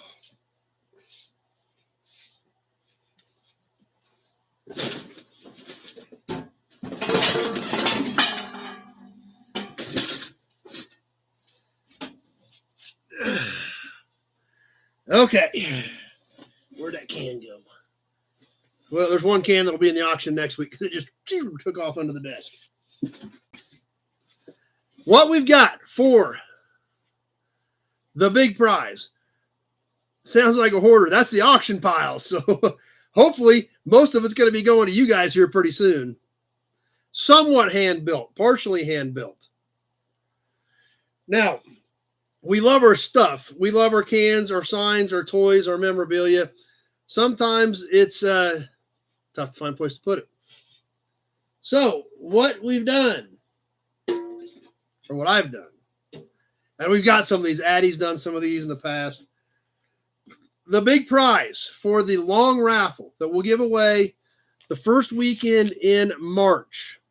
Okay. Where'd that can go? Well, there's one can that'll be in the auction next week because it just took off under the desk. What we've got for the big prize sounds like a hoarder. That's the auction pile. So hopefully most of it's going to be going to you guys here pretty soon. Somewhat hand-built, partially hand-built. Now, we love our stuff. We love our cans, our signs, our toys, our memorabilia. Sometimes it's tough to find a place to put it. So what we've done, or what I've done, and we've got some of these. Addie's done some of these in the past. The big prize for the long raffle that we'll give away the first weekend in March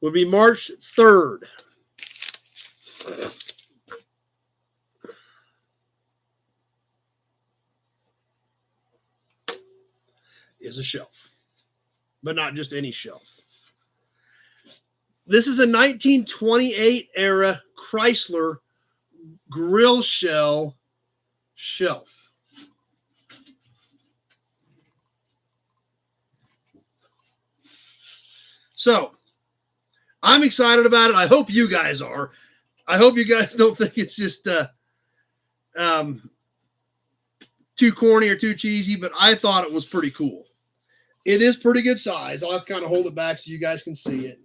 will be March 3rd. Is a shelf, but not just any shelf. This is a 1928 era Chrysler grill shell shelf. So I'm excited about it. I hope you guys are. I hope you guys don't think it's just too corny or too cheesy, but I thought it was pretty cool. It is pretty good size. I'll have to kind of hold it back so you guys can see it.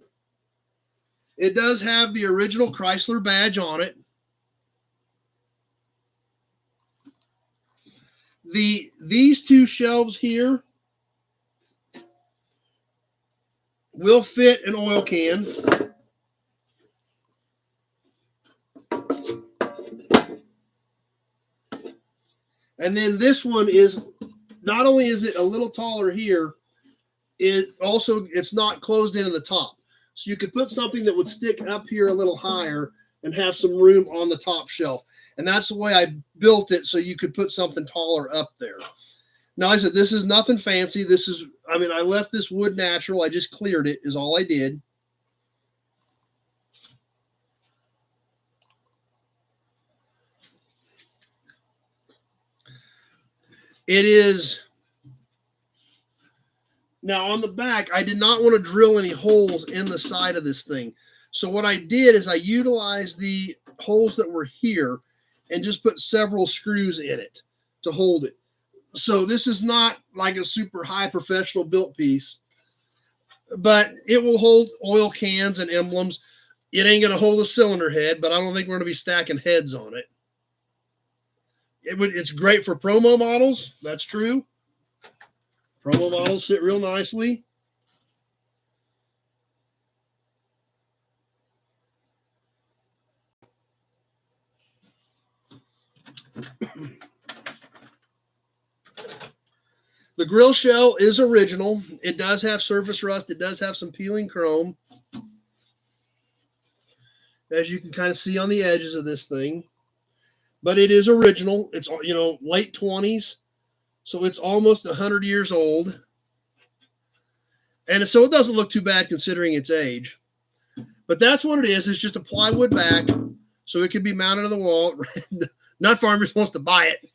It does have the original Chrysler badge on it. These two shelves here will fit an oil can. And then this one is, not only is it a little taller here, it's not closed in the top. So you could put something that would stick up here a little higher and have some room on the top shelf. And that's the way I built it, so you could put something taller up there. Now, I said, this is nothing fancy. This is, I mean, I left this wood natural. I just cleared it is all I did. It is, now on the back, I did not want to drill any holes in the side of this thing. So what I did is I utilized the holes that were here and just put several screws in it to hold it. So this is not like a super high professional built piece, but it will hold oil cans and emblems. It ain't going to hold a cylinder head, but I don't think we're going to be stacking heads on it. It's great for promo models. That's true. Promo models sit real nicely. The grill shell is original. It does have surface rust. It does have some peeling chrome, as you can kind of see on the edges of this thing. But it is original. It's, late 20s, so it's almost 100 years old. And so it doesn't look too bad considering its age. But that's what it is. It's just a plywood back, so it can be mounted on the wall. Nut Farmers wants to buy it.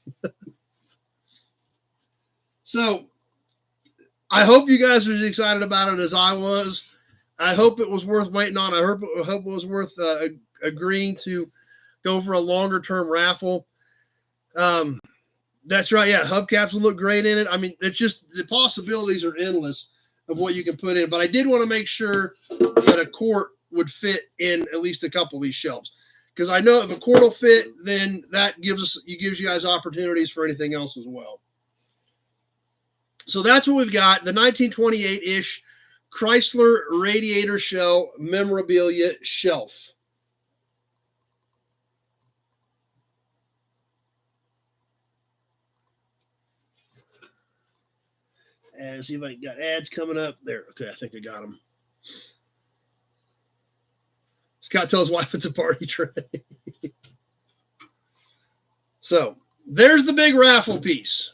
So I hope you guys are as excited about it as I was. I hope it was worth waiting on. I hope it was worth agreeing to go for a longer term raffle. That's right. Yeah, hubcaps will look great in it. I mean, it's just the possibilities are endless of what you can put in. But I did want to make sure that a quart would fit in at least a couple of these shelves, because I know if a quart will fit, then that gives you guys opportunities for anything else as well. So that's what we've got, the 1928-ish Chrysler radiator shell memorabilia shelf. And see if I got ads coming up there. Okay, I think I got them. Scott tells wife it's a party tray. So there's the big raffle piece.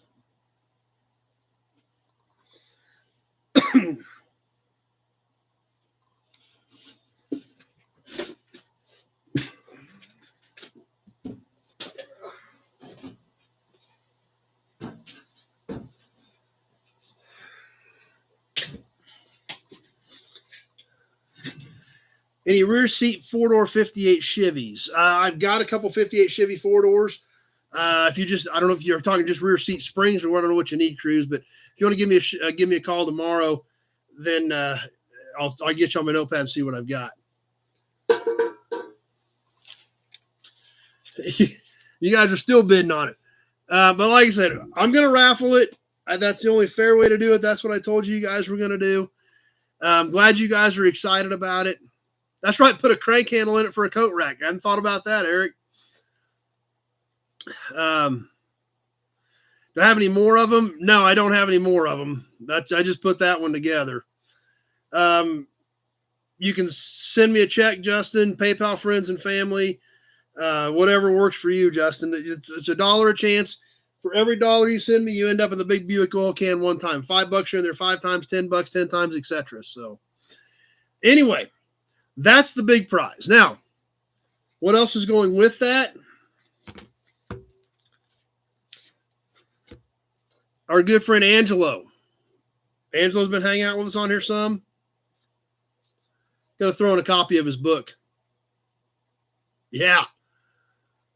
Any rear seat 4-door 58 Chevys? I've got a couple 58 Chevy 4-doors. If you just, I don't know if you're talking just rear seat springs or I don't know what you need, Cruz, but if you want to give me a call tomorrow, then I'll get you on my notepad and see what I've got. You guys are still bidding on it. But like I said, I'm going to raffle it. That's the only fair way to do it. That's what I told you guys were going to do. I'm glad you guys are excited about it. That's right. Put a crank handle in it for a coat rack. I hadn't thought about that, Eric. Do I have any more of them? No, I don't have any more of them. I just put that one together. You can send me a check, Justin, PayPal friends and family, whatever works for you, Justin. It's $1 a chance. For every $1 you send me, you end up in the big Buick oil can one time. $5 you're in there 5 times, $10, 10 times, etc. So anyway, that's the big prize. Now, what else is going with that? Our good friend Angelo. Angelo's been hanging out with us on here some. Going to throw in a copy of his book. Yeah.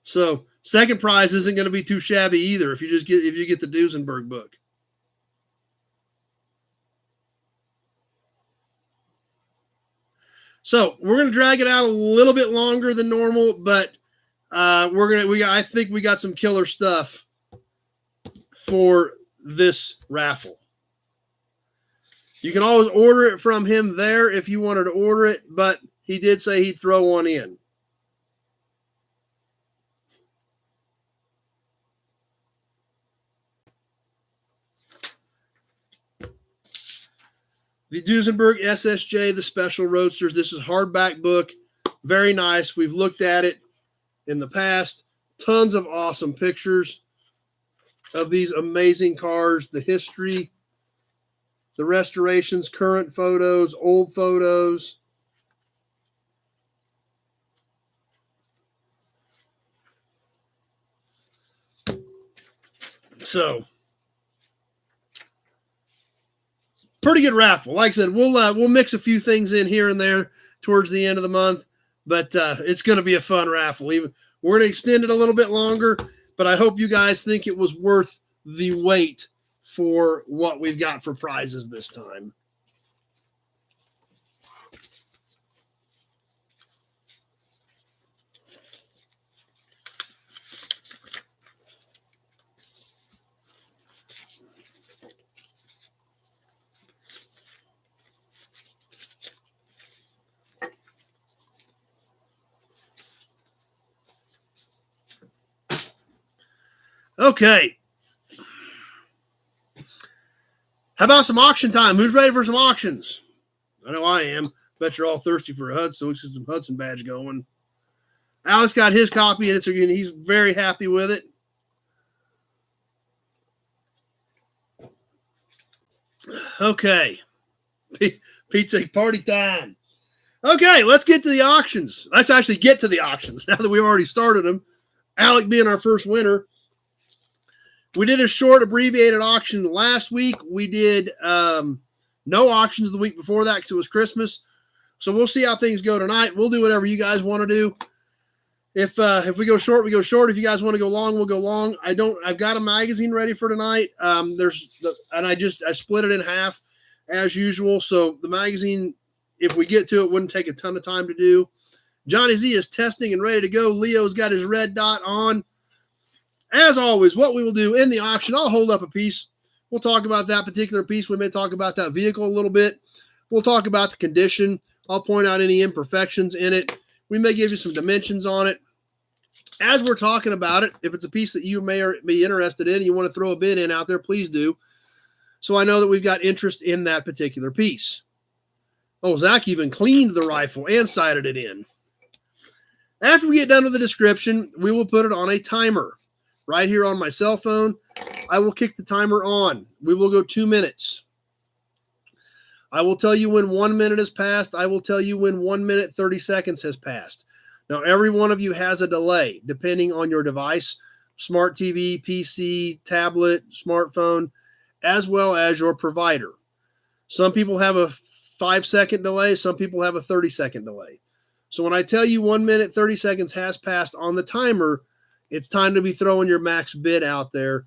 So second prize isn't going to be too shabby either if you get the Duesenberg book. So we're going to drag it out a little bit longer than normal, but I think we got some killer stuff for this raffle. You can always order it from him there if you wanted to order it, but he did say he'd throw one in. The Duesenberg SSJ, the Special Roadsters. This is hardback book. Very nice. We've looked at it in the past. Tons of awesome pictures of these amazing cars, the history, the restorations, current photos, old photos. So, pretty good raffle. Like I said, we'll mix a few things in here and there towards the end of the month, but it's going to be a fun raffle. We're going to extend it a little bit longer, but I hope you guys think it was worth the wait for what we've got for prizes this time. Okay. How about some auction time? Who's ready for some auctions? I know I am. Bet you're all thirsty for a Hudson, so let's get some Hudson badge going. Alex got his copy, and he's very happy with it. Okay. Pizza party time. Okay, let's get to the auctions. Let's actually get to the auctions now that we've already started them. Alec being our first winner. We did a short abbreviated auction last week. We did no auctions the week before that because it was Christmas. So we'll see how things go tonight. We'll do whatever you guys want to do. If we go short, we go short. If you guys want to go long, we'll go long. I've got a magazine ready for tonight. I split it in half as usual. So the magazine, if we get to it, wouldn't take a ton of time to do. Johnny Z is testing and ready to go. Leo's got his red dot on. As always, what we will do in the auction, I'll hold up a piece. We'll talk about that particular piece. We may talk about that vehicle a little bit. We'll talk about the condition. I'll point out any imperfections in it. We may give you some dimensions on it. As we're talking about it, if it's a piece that you may be interested in and you want to throw a bid in out there, please do. So I know that we've got interest in that particular piece. Oh, Zach even cleaned the rifle and sighted it in. After we get done with the description, we will put it on a timer. Right here on my cell phone, I will kick the timer on. We will go 2 minutes. I will tell you when 1 minute has passed. I will tell you when 1 minute, 30 seconds has passed. Now, every one of you has a delay depending on your device, smart TV, PC, tablet, smartphone, as well as your provider. Some people have a 5-second delay. Some people have a 30-second delay. So when I tell you 1 minute, 30 seconds has passed on the timer, it's time to be throwing your max bid out there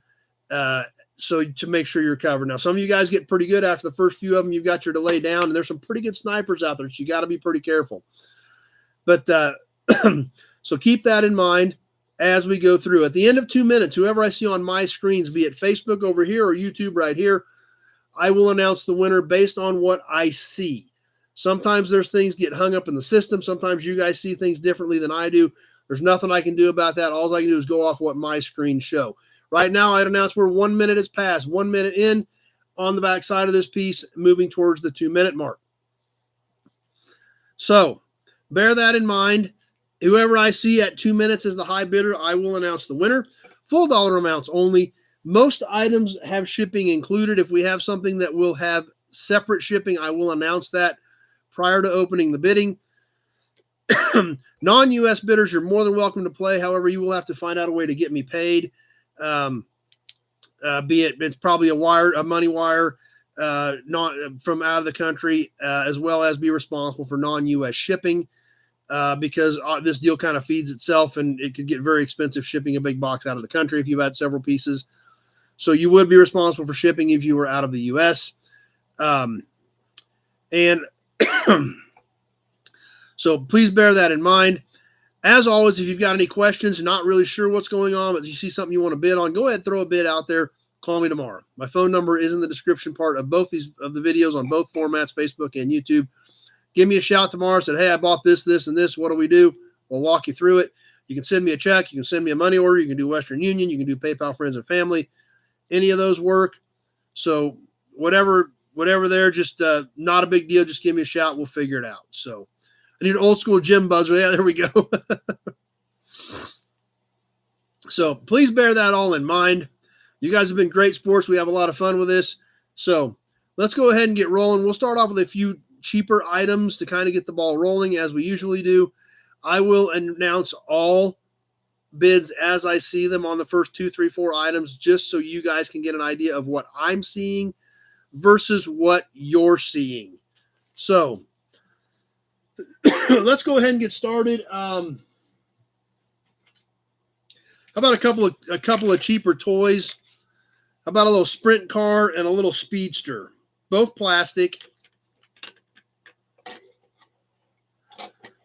so to make sure you're covered. Now, some of you guys get pretty good after the first few of them. You've got your delay down, and there's some pretty good snipers out there, so you got to be pretty careful. But so keep that in mind as we go through. At the end of 2 minutes, whoever I see on my screens, be it Facebook over here or YouTube right here, I will announce the winner based on what I see. Sometimes there's things get hung up in the system. Sometimes you guys see things differently than I do. There's nothing I can do about that. All I can do is go off what my screens show. Right now, I'd announce where 1 minute has passed. 1 minute in on the back side of this piece, moving towards the 2 minute mark. So bear that in mind. Whoever I see at 2 minutes as the high bidder, I will announce the winner. Full dollar amounts only. Most items have shipping included. If we have something that will have separate shipping, I will announce that prior to opening the bidding. Non-U.S. bidders, you're more than welcome to play. However, you will have to find out a way to get me paid. It's probably a money wire, not from out of the country, as well as be responsible for non-U.S. shipping, because this deal kind of feeds itself, and it could get very expensive shipping a big box out of the country if you've had several pieces. So you would be responsible for shipping if you were out of the U.S. So please bear that in mind. As always, if you've got any questions, not really sure what's going on, but you see something you want to bid on, go ahead and throw a bid out there. Call me tomorrow. My phone number is in the description part of both of the videos on both formats, Facebook and YouTube. Give me a shout tomorrow. Said, hey, I bought this, this, and this. What do we do? We'll walk you through it. You can send me a check. You can send me a money order. You can do Western Union. You can do PayPal, friends, and family. Any of those work. So whatever there, just not a big deal. Just give me a shout. We'll figure it out. So I need an old school gym buzzer. Yeah, there we go. So please bear that all in mind. You guys have been great sports. We have a lot of fun with this. So let's go ahead and get rolling. We'll start off with a few cheaper items to kind of get the ball rolling as we usually do. I will announce all bids as I see them on the first 2, 3, 4 items, just so you guys can get an idea of what I'm seeing versus what you're seeing. So let's go ahead and get started. How about a couple of cheaper toys? How about a little sprint car and a little speedster? Both plastic.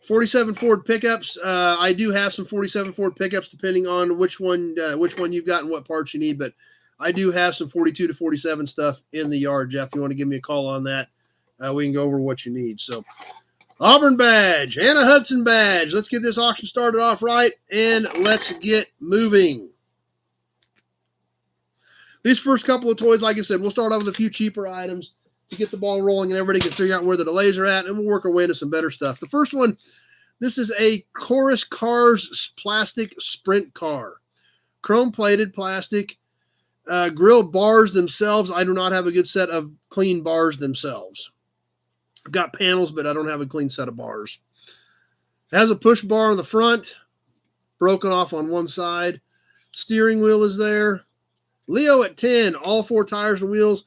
47 Ford pickups. I do have some 47 Ford pickups, depending on which one you've got and what parts you need. But I do have some 42 to 47 stuff in the yard, Jeff. If you want to give me a call on that, we can go over what you need. So Auburn badge and a Hudson badge. Let's get this auction started off right, and let's get moving. These first couple of toys, like I said, we'll start off with a few cheaper items to get the ball rolling and everybody can figure out where the delays are at, and we'll work our way into some better stuff. The first one, this is a Chorus Cars plastic sprint car. Chrome-plated plastic. Grilled bars themselves. I do not have a good set of clean bars themselves. I've got panels, but I don't have a clean set of bars. It has a push bar on the front, broken off on one side. Steering wheel is there. Leo at 10, all 4 tires and wheels.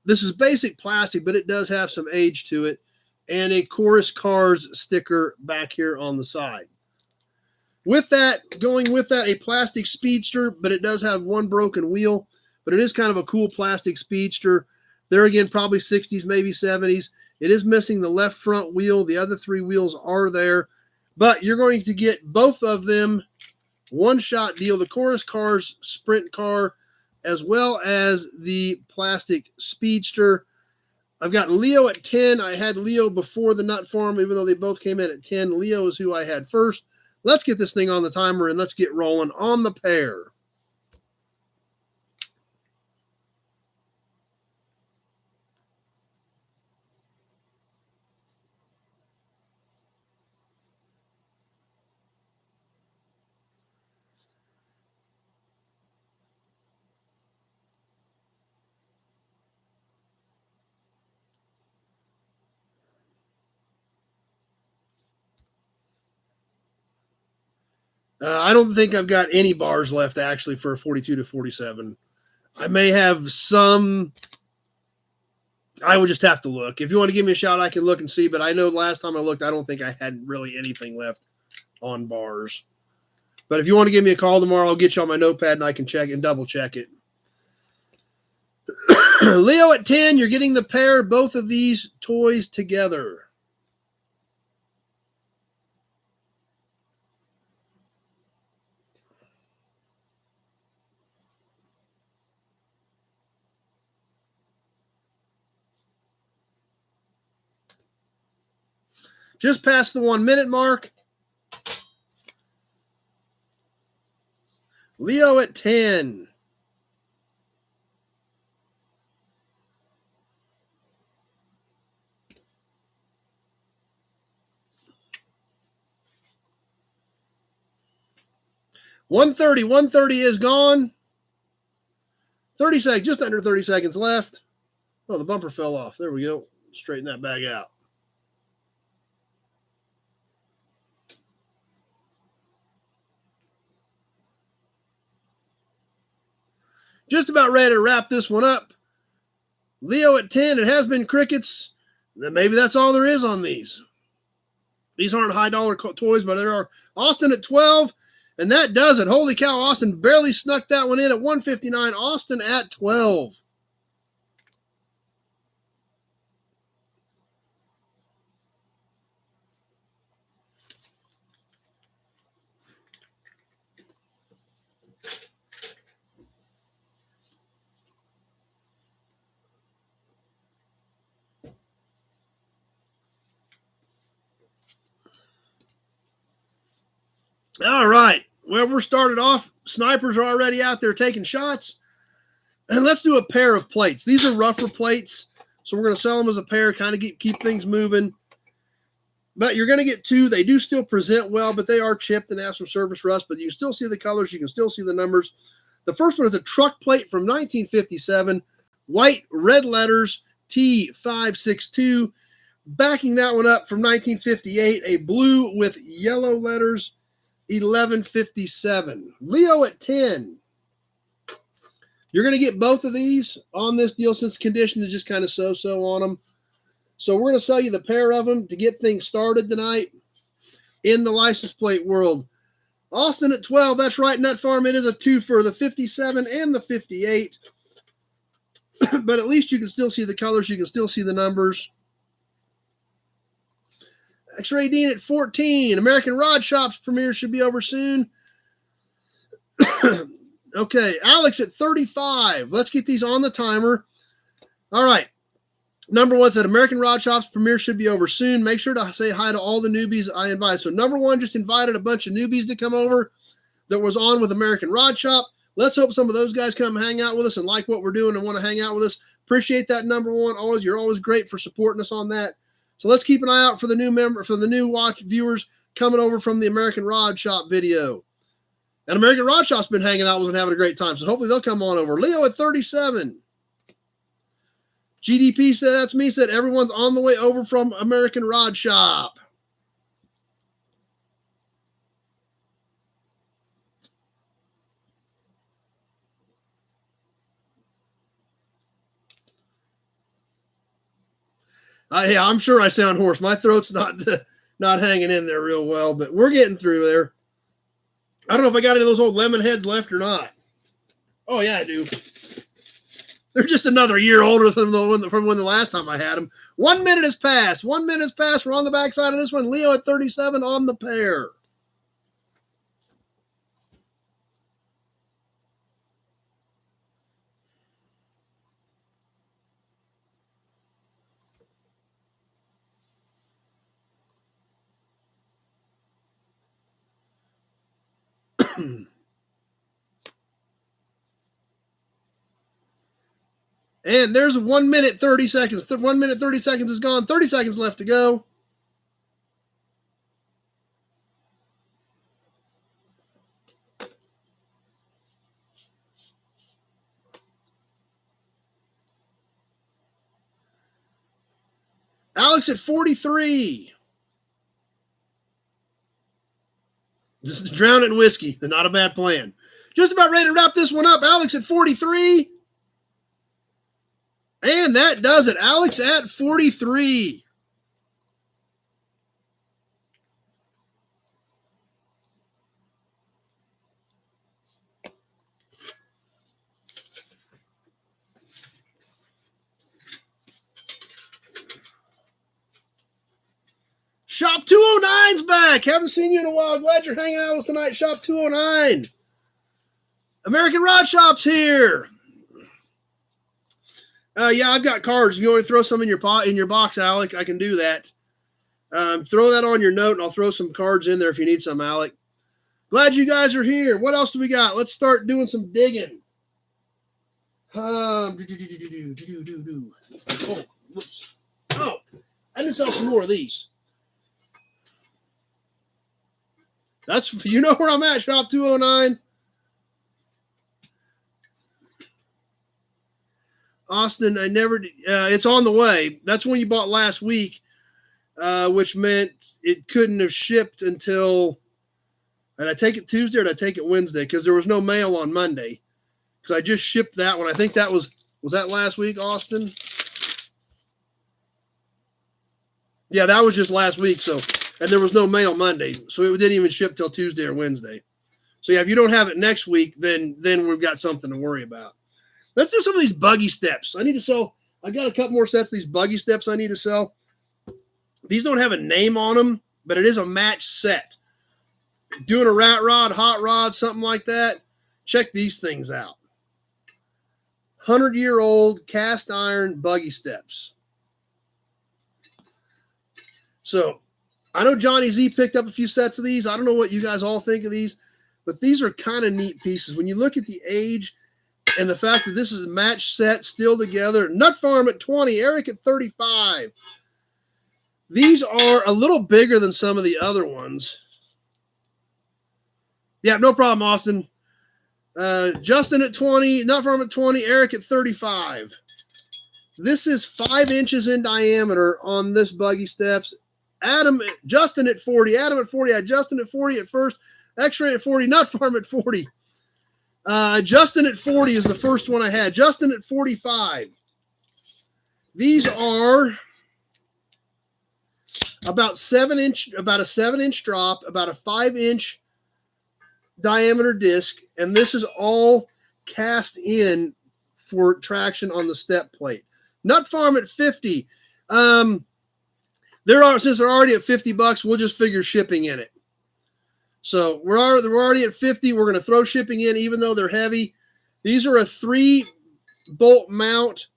This is basic plastic, but it does have some age to it. And a Chorus Cars sticker back here on the side. With that, going with that, a plastic speedster, but it does have one broken wheel. But it is kind of a cool plastic speedster. There again, probably 60s, maybe 70s. It is missing the left front wheel. The other 3 wheels are there. But you're going to get both of them one-shot deal. The Chorus Cars sprint car, as well as the plastic speedster. I've got Leo at 10. I had Leo before the Nut Farm, even though they both came in at 10. Leo is who I had first. Let's get this thing on the timer and let's get rolling on the pair. I don't think I've got any bars left, actually, for 42 to 47. I may have some. I would just have to look. If you want to give me a shout, I can look and see. But I know last time I looked, I don't think I had really anything left on bars. But if you want to give me a call tomorrow, I'll get you on my notepad and I can check and double check it. Leo at 10, you're getting the pair, both of these toys together. Just past the 1 minute mark. Leo at 10. $130 is gone. 30 seconds, just under 30 seconds left. Oh, the bumper fell off. There we go. Straighten that bag out. Just about ready to wrap this one up. Leo at 10. It has been crickets. Then maybe that's all there is on these. These aren't high dollar toys, but there are. Austin at 12. And that does it. Holy cow, Austin barely snuck that one in at 159. Austin at 12. All right. Well, we're started off. Snipers are already out there taking shots. And let's do a pair of plates. These are rougher plates. So we're going to sell them as a pair, kind of keep things moving. But you're going to get 2. They do still present well, but they are chipped and have some surface rust. But you can still see the colors. You can still see the numbers. The first one is a truck plate from 1957. White, red letters, T562. Backing that one up from 1958, a blue with yellow letters, 1157. Leo at 10. You're going to get both of these on this deal since condition is just kind of so-so on them. So we're going to sell you the pair of them to get things started tonight in the license plate world. Austin at 12. That's right, Nut Farm. It is a 2 for the 57 and the 58. But at least you can still see the colors. You can still see the numbers. X-Ray Dean at 14. American Rod Shop's premiere should be over soon. Okay, Alex at 35. Let's get these on the timer. All right. Number 1 said American Rod Shop's premiere should be over soon. Make sure to say hi to all the newbies I invited. So number 1 just invited a bunch of newbies to come over that was on with American Rod Shop. Let's hope some of those guys come hang out with us and like what we're doing and want to hang out with us. Appreciate that, number one. You're always great for supporting us on that. So let's keep an eye out for the new watch viewers coming over from the American Rod Shop video. And American Rod Shop's been hanging out with us and having a great time. So hopefully they'll come on over. Leo at 37. GDP said, that's me, said everyone's on the way over from American Rod Shop. Yeah, I'm sure I sound hoarse. My throat's not hanging in there real well, but we're getting through there. I don't know if I got any of those old lemon heads left or not. Oh, yeah, I do. They're just another year older from when the last time I had them. 1 minute has passed. 1 minute has passed. We're on the backside of this one. Leo at 37 on the pair. And there's 1 minute, 30 seconds. 1 minute, 30 seconds is gone. 30 seconds left to go. Alex at 43. Just drown it in whiskey. Not a bad plan. Just about ready to wrap this one up. Alex at 43. And that does it. Alex at 43. Shop 209's back. Haven't seen you in a while. Glad you're hanging out with us tonight. Shop 209. American Rod Shop's here. Yeah, I've got cards. If you want to throw some in your box, Alec, I can do that. Throw that on your note, and I'll throw some cards in there if you need some, Alec. Glad you guys are here. What else do we got? Let's start doing some digging. Oh, whoops. Oh, I need to sell some more of these. That's, you know where I'm at, Shop 209. Austin, I never, it's on the way. That's when you bought last week, which meant it couldn't have shipped until, did I take it Tuesday or did I take it Wednesday? Because there was no mail on Monday. Because I just shipped that one. I think that was that last week, Austin? Yeah, that was just last week. So, and there was no mail Monday. So it didn't even ship till Tuesday or Wednesday. So yeah, if you don't have it next week, then we've got something to worry about. Let's do some of these buggy steps. I need to sell. I got a couple more sets of these buggy steps I need to sell. These don't have a name on them, but it is a match set. Doing a rat rod, hot rod, something like that. Check these things out. 100-year-old cast iron buggy steps. So I know Johnny Z picked up a few sets of these. I don't know what you guys all think of these, but these are kind of neat pieces. When you look at the age and the fact that this is a match set still together. Nut Farm at 20, Eric at 35. These are a little bigger than some of the other ones. Yeah, no problem, Austin. Justin at 20, Nut Farm at 20, Eric at 35. This is 5 inches in diameter on this buggy steps. Justin at 40, Adam at 40, I had Justin at 40 at first, X-Ray at 40, Nut Farm at 40. Justin at 40 is the first one I had. Justin at 45. These are about a 7-inch drop, about a 5-inch diameter disc, and this is all cast in for traction on the step plate. Nut Farm at 50. Since they're already at $50, we'll just figure shipping in it. So we're already at 50. We're going to throw shipping in, even though they're heavy. These are a 3-bolt mount.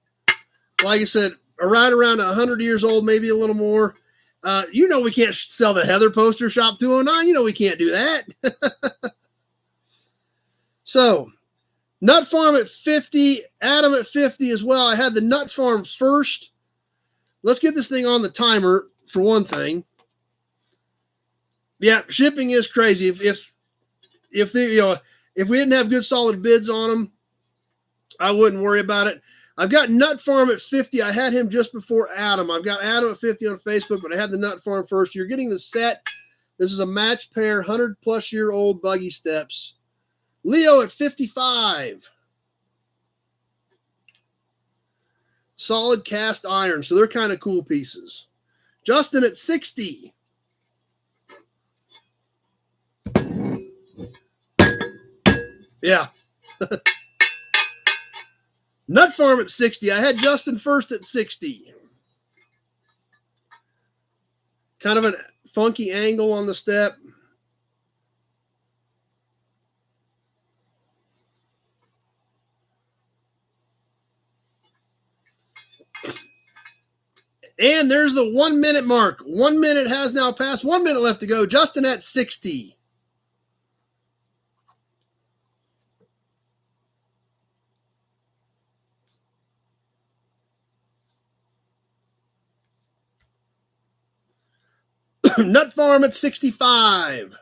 Like I said, right around 100 years old, maybe a little more. We can't sell the Heather poster, Shop 209. We can't do that. So Nut Farm at 50, Adam at 50 as well. I had the Nut Farm first. Let's get this thing on the timer for one thing. Yeah, shipping is crazy. If we didn't have good solid bids on them, I wouldn't worry about it. I've got Nut Farm at 50. I had him just before Adam. I've got Adam at 50 on Facebook, but I had the Nut Farm first. You're getting the set. This is a match pair, 100-plus-year-old buggy steps. Leo at 55. Solid cast iron, so they're kind of cool pieces. Justin at 60. Yeah. Nut Farm at 60. I had Justin first at 60. Kind of a funky angle on the step. And there's the 1 minute mark. 1 minute has now passed. 1 minute left to go. Justin at 60. Nut Farm at 65.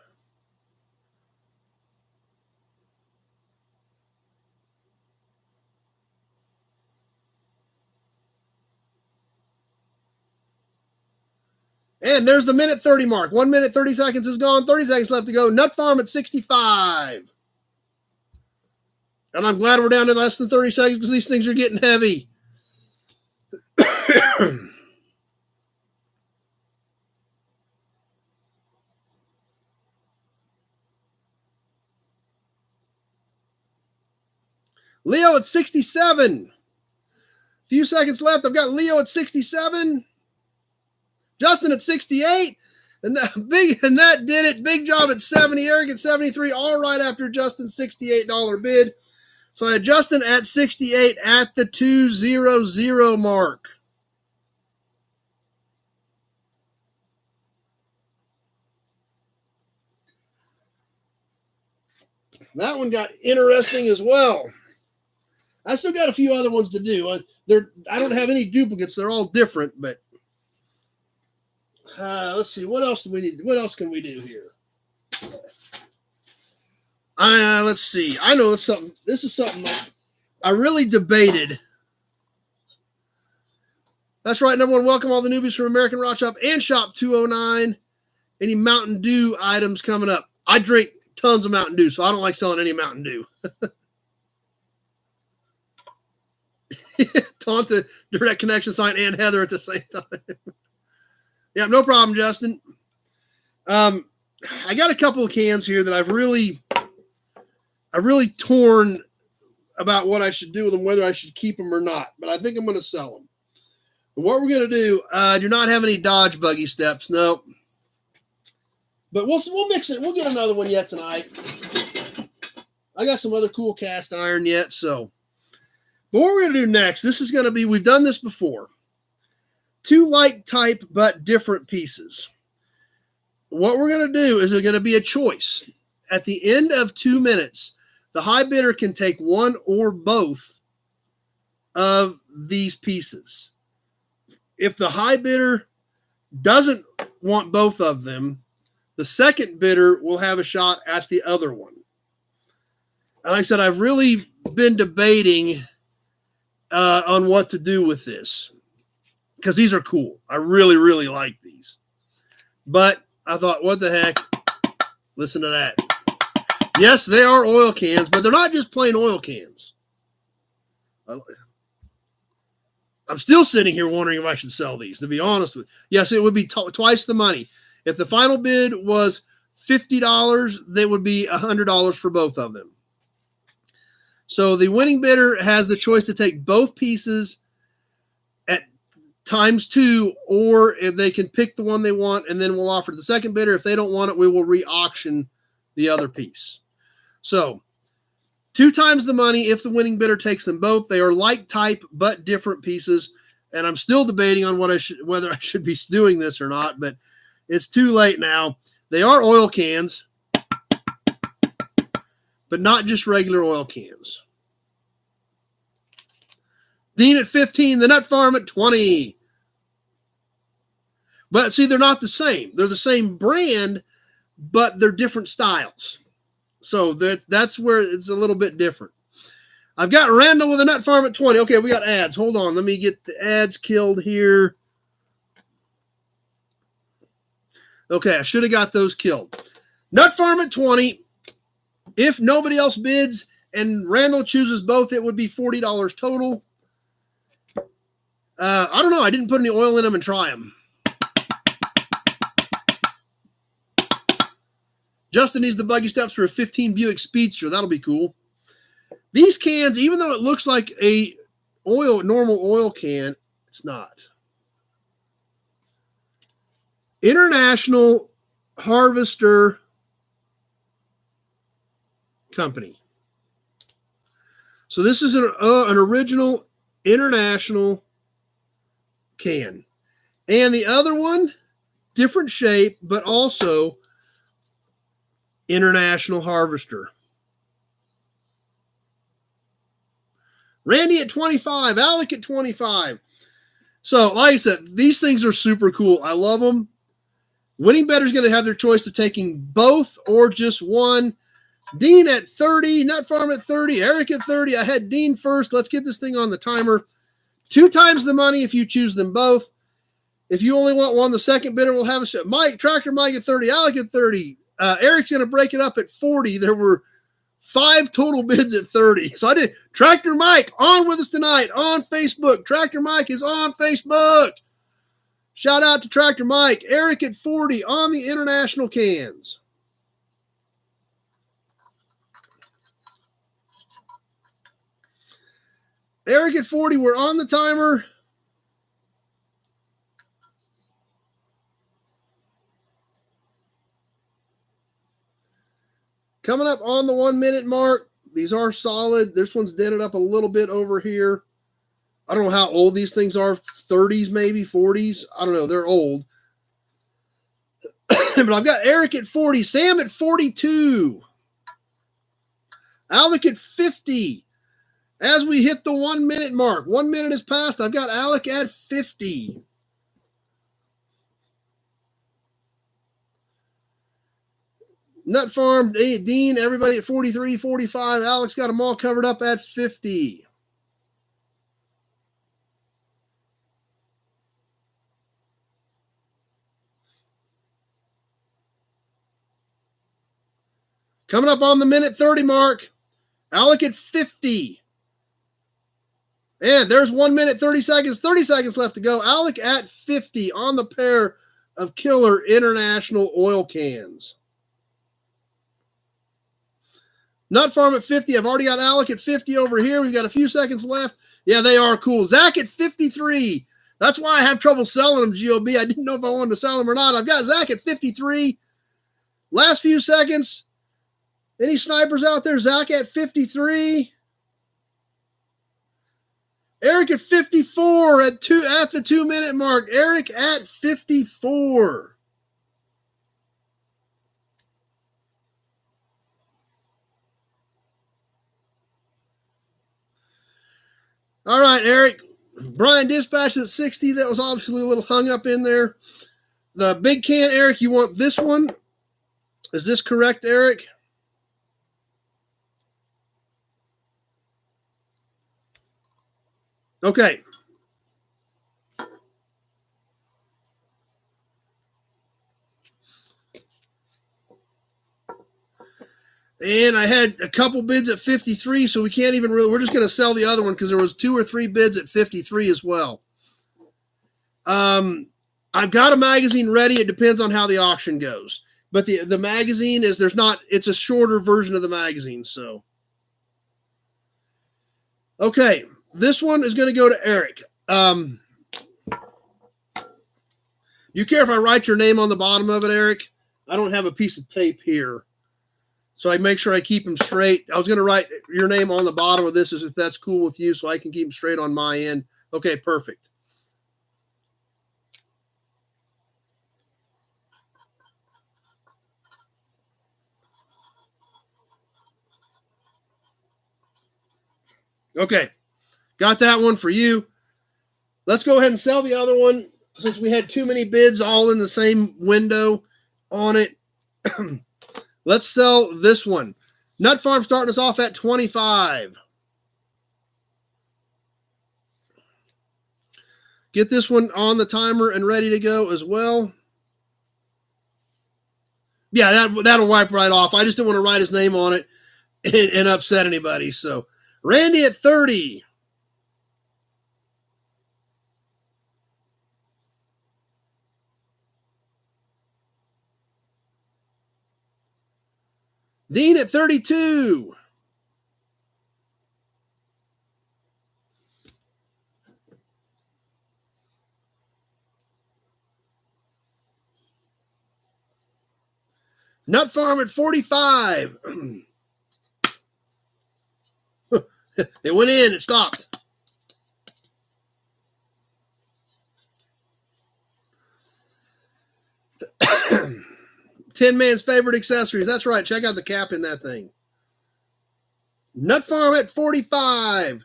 And there's the minute 30 mark. 1 minute, 30 seconds is gone. 30 seconds left to go. Nut Farm at 65. And I'm glad we're down to less than 30 seconds because these things are getting heavy. Leo at 67. Few seconds left. I've got Leo at 67. Justin at 68. And that did it. Big job at 70. Eric at 73. All right after Justin's $68 bid. So I had Justin at 68 at the 200 mark. That one got interesting as well. I still got a few other ones to do. I don't have any duplicates. They're all different, but let's see. What else do we need? What else can we do here? Let's see. I know it's something. This is something I really debated. That's right. Number one, welcome all the newbies from American Rock Shop and Shop 209. Any Mountain Dew items coming up? I drink tons of Mountain Dew, so I don't like selling any Mountain Dew. Taunt the direct connection sign and Heather at the same time. Yeah, no problem, Justin. I got a couple of cans here that I've really torn about what I should do with them, whether I should keep them or not. But I think I'm going to sell them. But what we're going to do, I do not have any Dodge buggy steps, no. But we'll mix it. We'll get another one yet tonight. I got some other cool cast iron yet, so. But what we're going to do next, this is going to be, we've done this before. 2 like type but different pieces. What we're going to do is there's going to be a choice. At the end of 2 minutes, the high bidder can take one or both of these pieces. If the high bidder doesn't want both of them, the second bidder will have a shot at the other one. And like I said, I've really been debating on what to do with this because these are cool. I really, really like these. But I thought, what the heck? Listen to that. Yes, they are oil cans, but they're not just plain oil cans. I'm still sitting here wondering if I should sell these, to be honest with you. Yes, it would be twice the money. If the final bid was $50, they would be $100 for both of them. So the winning bidder has the choice to take both pieces at ×2, or if they can pick the one they want, and then we'll offer the second bidder. If they don't want it, we will re-auction the other piece. So 2 times the money if the winning bidder takes them both. They are like type but different pieces, and I'm still debating on whether I should be doing this or not, but it's too late now. They are oil cans, but not just regular oil cans. Dean at 15, the Nut Farm at 20. But see, they're not the same. They're the same brand, but they're different styles. So that's where it's a little bit different. I've got Randall with a Nut Farm at 20. Okay, we got ads. Hold on. Let me get the ads killed here. Okay, I should have got those killed. Nut Farm at 20. If nobody else bids and Randall chooses both, it would be $40 total. I don't know. I didn't put any oil in them and try them. Justin needs the buggy steps for a 15 Buick Speedster. That'll be cool. These cans, even though it looks like a normal oil can, it's not. International Harvester Company. So this is an original international can. And the other one, different shape, but also International Harvester. Randy at 25, Alec at 25. So, like I said, these things are super cool. I love them. Winning Bettor's going to have their choice of taking both or just one. Dean at 30, Nut Farm at 30, Eric at 30. I had Dean first. Let's get this thing on the timer. 2 times the money if you choose them both. If you only want one, the second bidder will have a shot. Tractor Mike at 30, Alec at 30. Eric's going to break it up at 40. There were 5 total bids at 30. So I did. Tractor Mike on with us tonight on Facebook. Tractor Mike is on Facebook. Shout out to Tractor Mike. Eric at 40 on the international cans. Eric at 40, we're on the timer. Coming up on the 1 minute mark. These are solid. This one's dented up a little bit over here. I don't know how old these things are. 30s, maybe 40s. I don't know. They're old. But I've got Eric at 40. Sam at 42. Alec at 50. As we hit the 1 minute mark. 1 minute has passed. I've got Alec at 50. Nut Farm, Dean, everybody at 43, 45. Alex got them all covered up at 50. Coming up on the minute 30 mark. Alec at 50. And there's 1 minute, 30 seconds. 30 seconds left to go. Alec at 50 on the pair of killer international oil cans. Nut Farm at 50. I've already got Alec at 50 over here. We've got a few seconds left. Yeah, they are cool. Zach at 53. That's why I have trouble selling them, GOB. I didn't know if I wanted to sell them or not. I've got Zach at 53. Last few seconds. Any snipers out there? Zach at 53. Eric at 54 at the 2 minute mark. Eric at 54. All right, Eric. Brian dispatched at 60. That was obviously a little hung up in there. The big can, Eric, you want this one? Is this correct, Eric? Okay. And I had a couple bids at 53, so we can't even really, we're just going to sell the other one because there was 2 or 3 bids at 53 as well. I've got a magazine ready. It depends on how the auction goes. But the magazine is, it's a shorter version of the magazine, so. Okay, this one is going to go to Eric. You care if I write your name on the bottom of it, Eric? I don't have a piece of tape here. So I make sure I keep them straight. I was going to write your name on the bottom of this, as if that's cool with you, so I can keep them straight on my end. Okay, perfect. Okay, Got that one for you. Let's go ahead and sell the other one since we had too many bids all in the same window on it. Let's sell this one. Nut Farm starting us off at $25. Get this one on the timer and ready to go as well. Yeah, that'll wipe right off. I just didn't want to write his name on it and upset anybody. So, Randy at 30. Dean at 32. Nut Farm at 45. It went in. It stopped. Tin Man's favorite accessories. That's right. Check out the cap in that thing. Nut Farm at 45.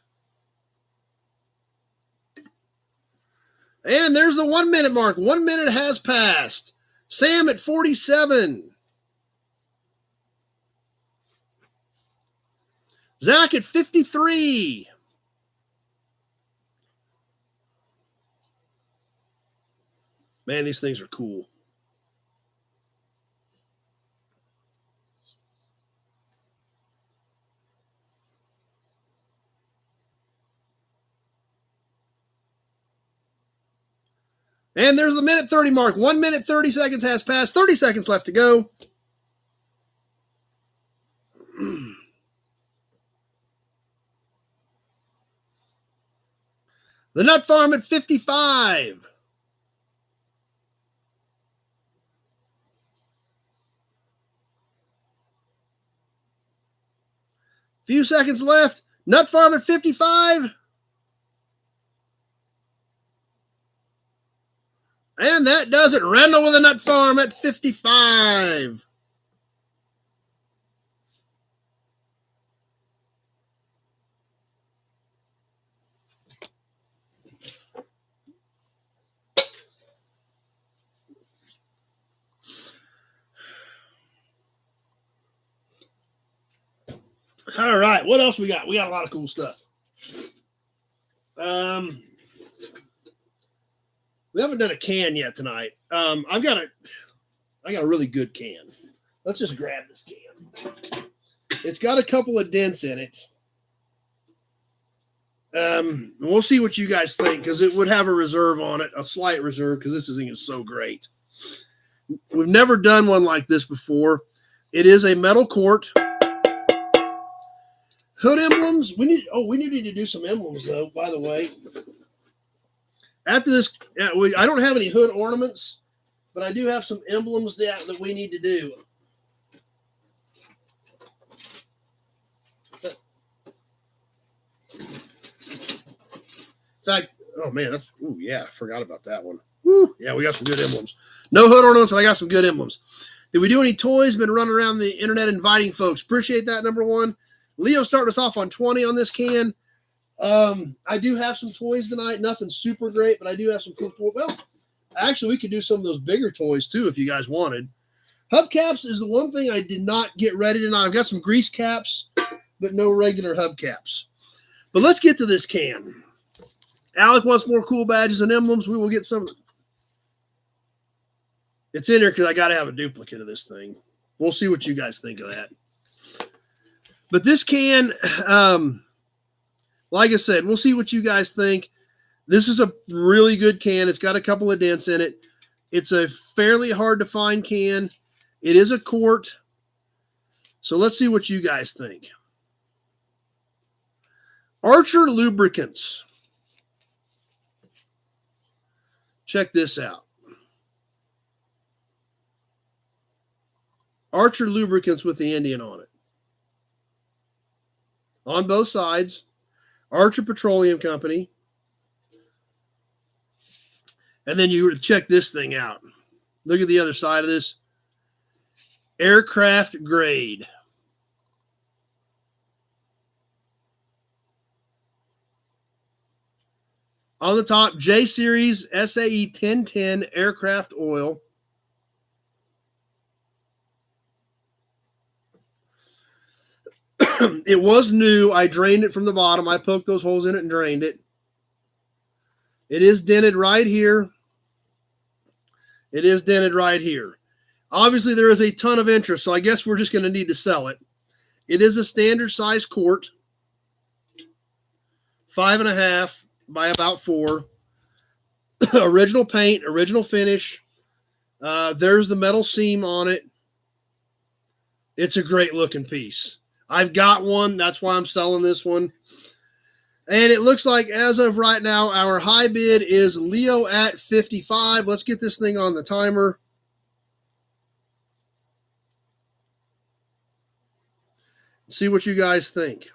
And there's the 1 minute mark. 1 minute has passed. Sam at 47. Zach at 53. Man, these things are cool. And there's the minute 30 mark. 1 minute, 30 seconds has passed. 30 seconds left to go. The Nut Farm at 55. Few seconds left. Nut Farm at 55. And that does it. Randall with a Nut Farm at 55. All right, what else we got? We got a lot of cool stuff. We haven't done a can yet tonight. I got a really good can. Let's just grab this can. It's got a couple of dents in it. We'll see what you guys think because it would have a reserve on it, a slight reserve because this thing is so great. We've never done one like this before. It is a metal quart. Hood emblems. We need to do some emblems though. By the way, after this, I don't have any hood ornaments, but I do have some emblems that we need to do. In fact, oh man, I forgot about that one. Woo, yeah, we got some good emblems. No hood ornaments, but I got some good emblems. Did we do any toys? Been running around the internet inviting folks. Appreciate that, number one. Leo starting us off on 20 on this can. I do have some toys tonight. Nothing super great, but I do have some cool toys. Well, actually, we could do some of those bigger toys too if you guys wanted. Hubcaps is the one thing I did not get ready tonight. I've got some grease caps, but no regular hubcaps. But let's get to this can. Alec wants more cool badges and emblems. We will get some of them. It's in here because I got to have a duplicate of this thing. We'll see what you guys think of that. But this can, like I said, we'll see what you guys think. This is a really good can. It's got a couple of dents in it. It's a fairly hard to find can. It is a quart. So let's see what you guys think. Archer Lubricants. Check this out. Archer Lubricants with the Indian on it. On both sides. Archer Petroleum Company. And then you check this thing out. Look at the other side of this. Aircraft grade. <clears throat> On the top, J Series SAE 1010 aircraft oil. It was new. I drained it from the bottom. I poked those holes in it and drained it. It is dented right here. It is dented right here. Obviously, there is a ton of interest, so I guess we're just going to need to sell it. It is a standard size quart, 5.5 by about 4. Original paint, original finish. There's the metal seam on it. It's a great looking piece. I've got one. That's why I'm selling this one. And it looks like as of right now, our high bid is Leo at 55. Let's get this thing on the timer. See what you guys think.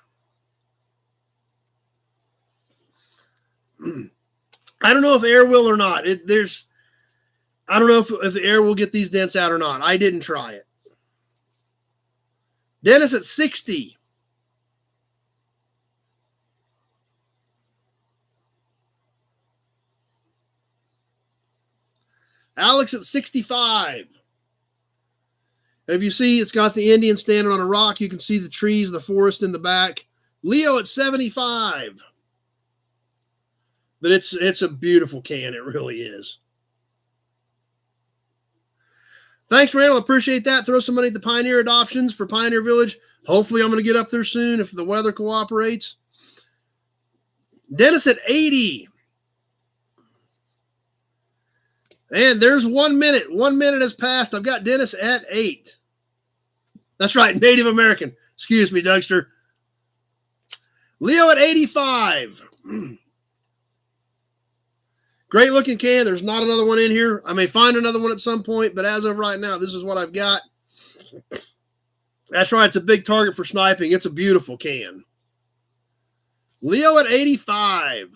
I don't know if air will or not. I don't know if the air will get these dents out or not. I didn't try it. Dennis at 60. Alex at 65. And if you see, it's got the Indian standing on a rock. You can see the trees, the forest in the back. Leo at 75. But it's a beautiful can. It really is. Thanks, Randall. Appreciate that. Throw some money at the Pioneer Adoptions for Pioneer Village. Hopefully, I'm going to get up there soon if the weather cooperates. Dennis at 80. And there's 1 minute. 1 minute has passed. I've got Dennis at 8. That's right, Native American. Excuse me, Dougster. Leo at 85. Great looking can. There's not another one in here. I may find another one at some point, but as of right now, this is what I've got. That's right. It's a big target for sniping. It's a beautiful can. Leo at 85.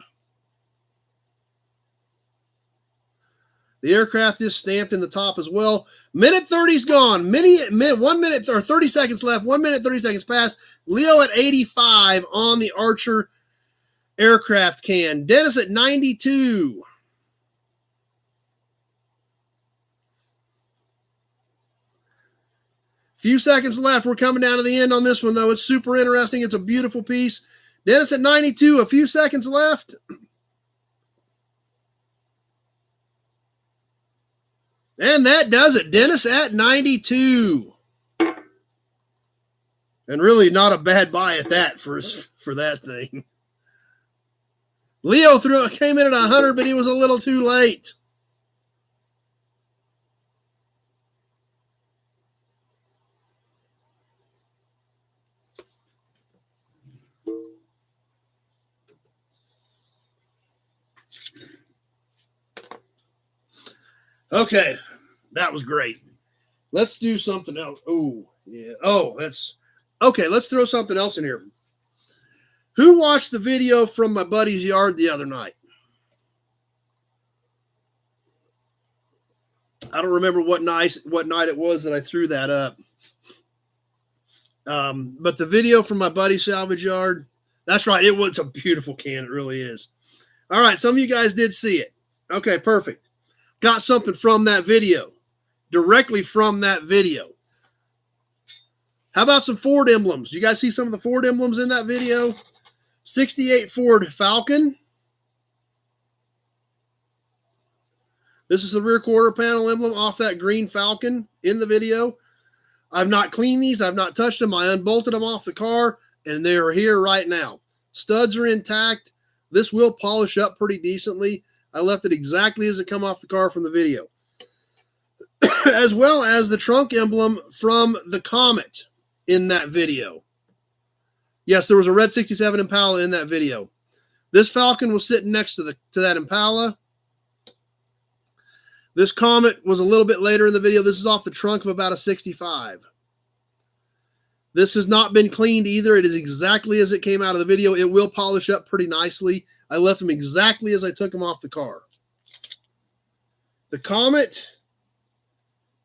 The aircraft is stamped in the top as well. Minute 30's gone. 1 minute or 30 seconds left. 1 minute, 30 seconds past. Leo at 85 on the Archer aircraft can. Dennis at 92. Few seconds left. We're coming down to the end on this one, though. It's super interesting. It's a beautiful piece. Dennis at 92. A few seconds left. And that does it. Dennis at 92. And really not a bad buy at that for that thing. Leo came in at 100, but he was a little too late. Okay, that was great. Let's do something else. Oh, yeah. Oh, okay. Let's throw something else in here. Who watched the video from my buddy's yard the other night? I don't remember what night it was that I threw that up. But the video from my buddy's salvage yard, that's right. It's a beautiful can. It really is. All right. Some of you guys did see it. Okay, perfect. Got something from that video, directly from that video. How about some Ford emblems? You guys see some of the Ford emblems in that video? 68 Ford Falcon. This is the rear quarter panel emblem off that green Falcon in the video. I've not cleaned these. I've not touched them. I unbolted them off the car, and they are here right now. Studs are intact. This will polish up pretty decently. I left it exactly as it come off the car from the video. As well as the trunk emblem from the Comet in that video. Yes, there was a red 67 Impala in that video. This Falcon was sitting next to that Impala. This Comet was a little bit later in the video. This is off the trunk of about a 65. This has not been cleaned either. It is exactly as it came out of the video. It will polish up pretty nicely. I left them exactly as I took them off the car. The Comet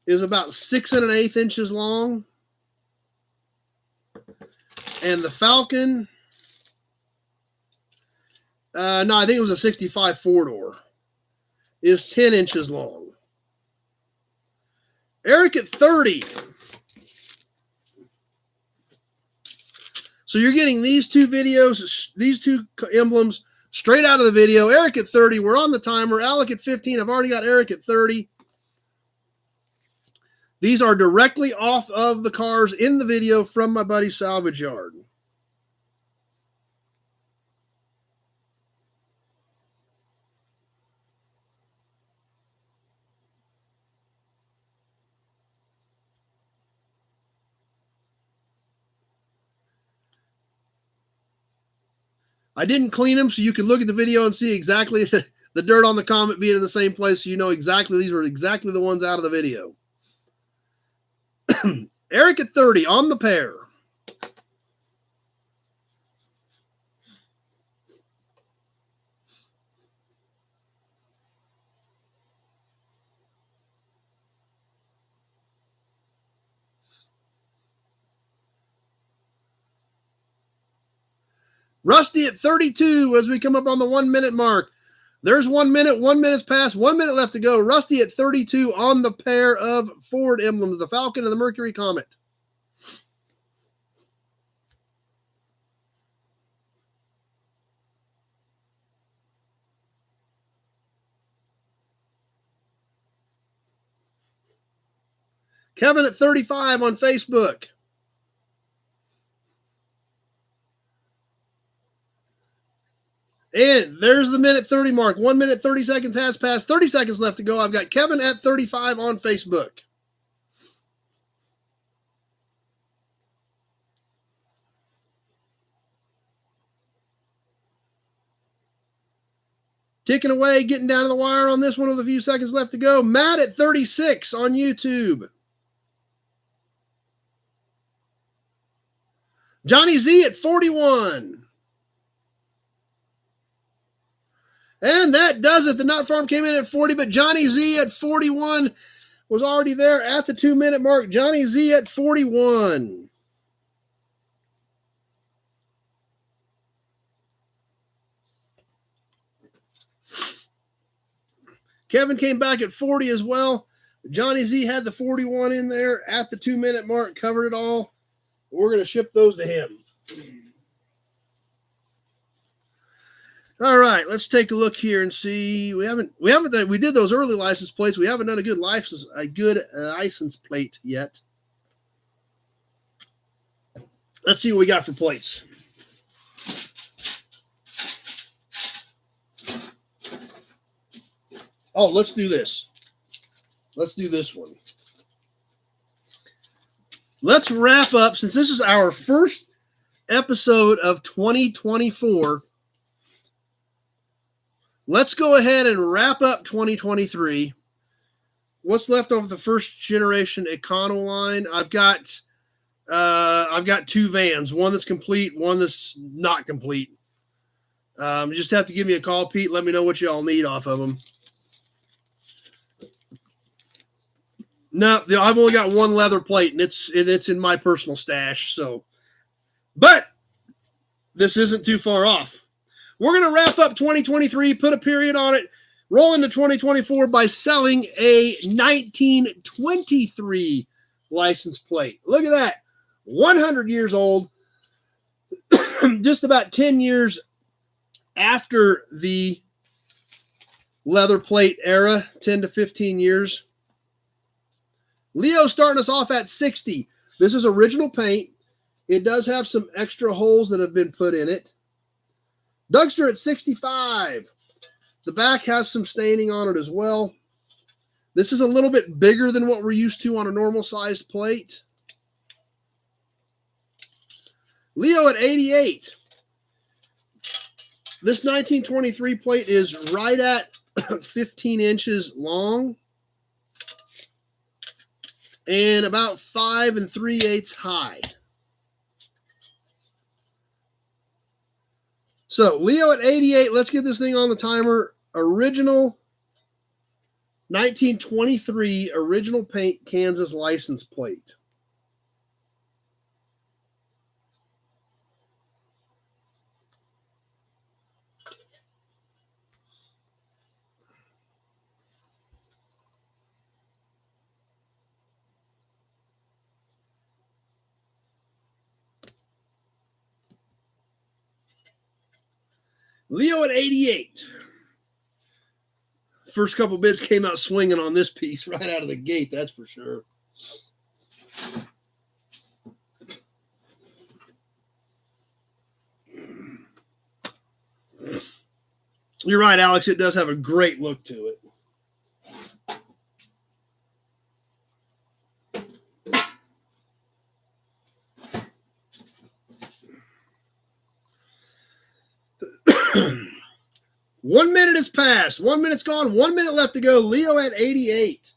is about 6 1/8 inches long. And the Falcon No, I think it was a 65 four-door. Is 10 inches long. Eric at 30. So you're getting these two videos, these two emblems straight out of the video. Eric at 30. We're on the timer. Alec at 15. I've already got Eric at 30. These are directly off of the cars in the video from my buddy Salvage Yard. I didn't clean them, so you can look at the video and see exactly the dirt on the comment being in the same place, so you know exactly these were exactly the ones out of the video. Eric at 30 on the pair. Rusty at 32 as we come up on the 1 minute mark. There's 1 minute. 1 minute's passed. 1 minute left to go. Rusty at 32 on the pair of Ford emblems, the Falcon and the Mercury Comet. Kevin at 35 on Facebook. And there's the minute 30 mark. 1 minute, 30 seconds has passed. 30 seconds left to go. I've got Kevin at 35 on Facebook. Ticking away, getting down to the wire on this one with a few seconds left to go. Matt at 36 on YouTube. Johnny Z at 41. And that does it. The Nut Farm came in at 40, but Johnny Z at 41 was already there at the 2 minute mark. Johnny Z at 41. Kevin came back at 40 as well. Johnny Z had the 41 in there at the 2 minute mark, covered it all. We're going to ship those to him. All right, let's take a look here and see. We did those early license plates. We haven't done a good license plate yet. Let's see what we got for plates. Oh, let's do this. Let's do this one. Let's wrap up, since this is our first episode of 2024. Let's go ahead and wrap up 2023. What's left of the first generation Econo line? I've got two vans, one that's complete, one that's not complete. You just have to give me a call, Pete. Let me know what y'all need off of them. No, I've only got one leather plate, and it's in my personal stash. So, but this isn't too far off. We're going to wrap up 2023, put a period on it, roll into 2024 by selling a 1923 license plate. Look at that. 100 years old, just about 10 years after the leather plate era, 10 to 15 years. Leo starting us off at 60. This is original paint. It does have some extra holes that have been put in it. Dougster at 65. The back has some staining on it as well. This is a little bit bigger than what we're used to on a normal sized plate. Leo at 88. This 1923 plate is right at 15 inches long and about 5 3/8 high. So, Leo at 88, let's get this thing on the timer. Original 1923 original paint Kansas license plate. Leo at 88. First couple bids came out swinging on this piece right out of the gate, that's for sure. You're right, Alex. It does have a great look to it. One minute has passed. 1 minute's gone. 1 minute left to go. Leo at 88.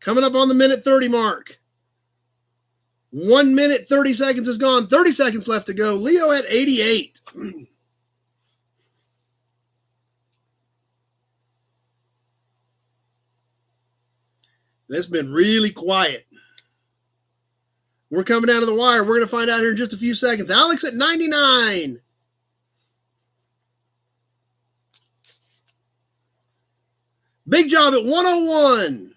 Coming up on the minute 30 mark. 1 minute, 30 seconds is gone. 30 seconds left to go. Leo at 88. It's been really quiet. We're coming down to the wire. We're going to find out here in just a few seconds. Alex at 99. Big Job at 101.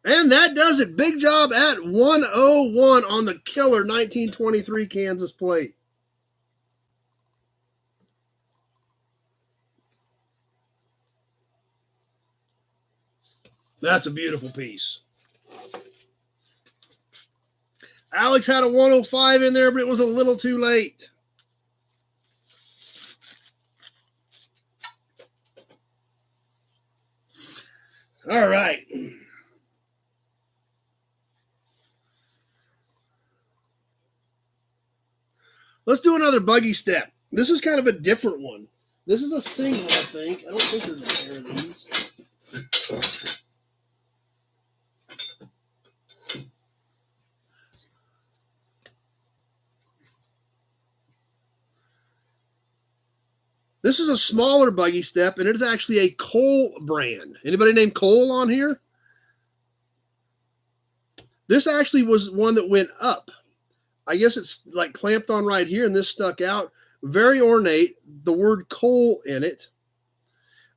And that does it. Big Job at 101 on the killer 1923 Kansas plate. That's a beautiful piece. Alex had a 105 in there, but it was a little too late. All right. Let's do another buggy step. This is kind of a different one. This is a single, I think. I don't think there's a pair of these. This is a smaller buggy step, and it is actually a Cole brand. Anybody named Cole on here? This actually was one that went up. I guess it's like clamped on right here, and this stuck out. Very ornate. The word Cole in it.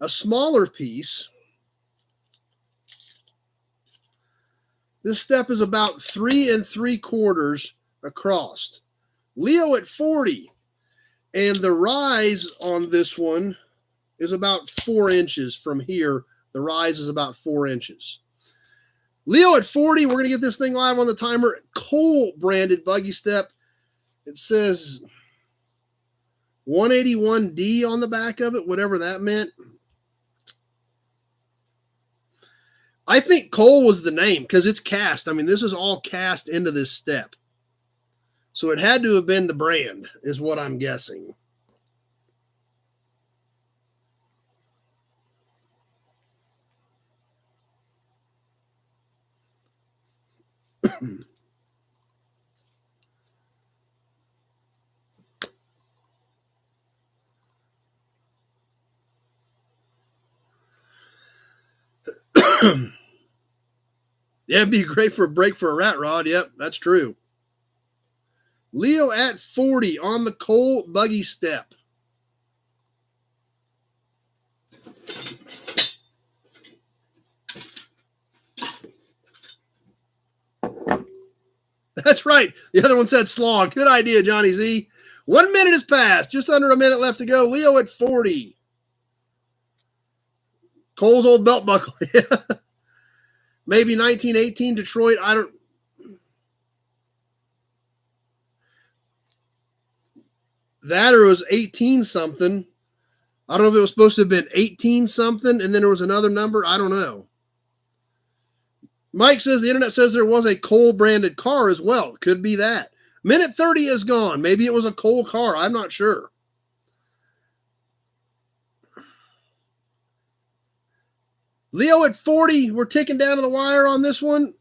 A smaller piece. This step is about 3 3/4 across. Leo at 40. And the rise on this one is about 4 inches from here. The rise is about 4 inches. Leo at 40. We're going to get this thing live on the timer. Cole branded buggy step. It says 181D on the back of it, whatever that meant. I think Cole was the name because it's cast. I mean, this is all cast into this step. So it had to have been the brand, is what I'm guessing. Yeah, it'd be great for a break for a rat rod. Yep, that's true. Leo at 40 on the Cole buggy step. That's right. The other one said slog. Good idea, Johnny Z. 1 minute has passed. Just under a minute left to go. Leo at 40. Cole's old belt buckle. Maybe 1918 Detroit. I don't. That or it was 18 something. I don't know if it was supposed to have been 18 something and then there was another number. I don't know. Mike says the internet says there was a Cole branded car as well. Could be that. Minute 30 is gone. Maybe it was a Cole car. I'm not sure. Leo at 40. We're ticking down to the wire on this one.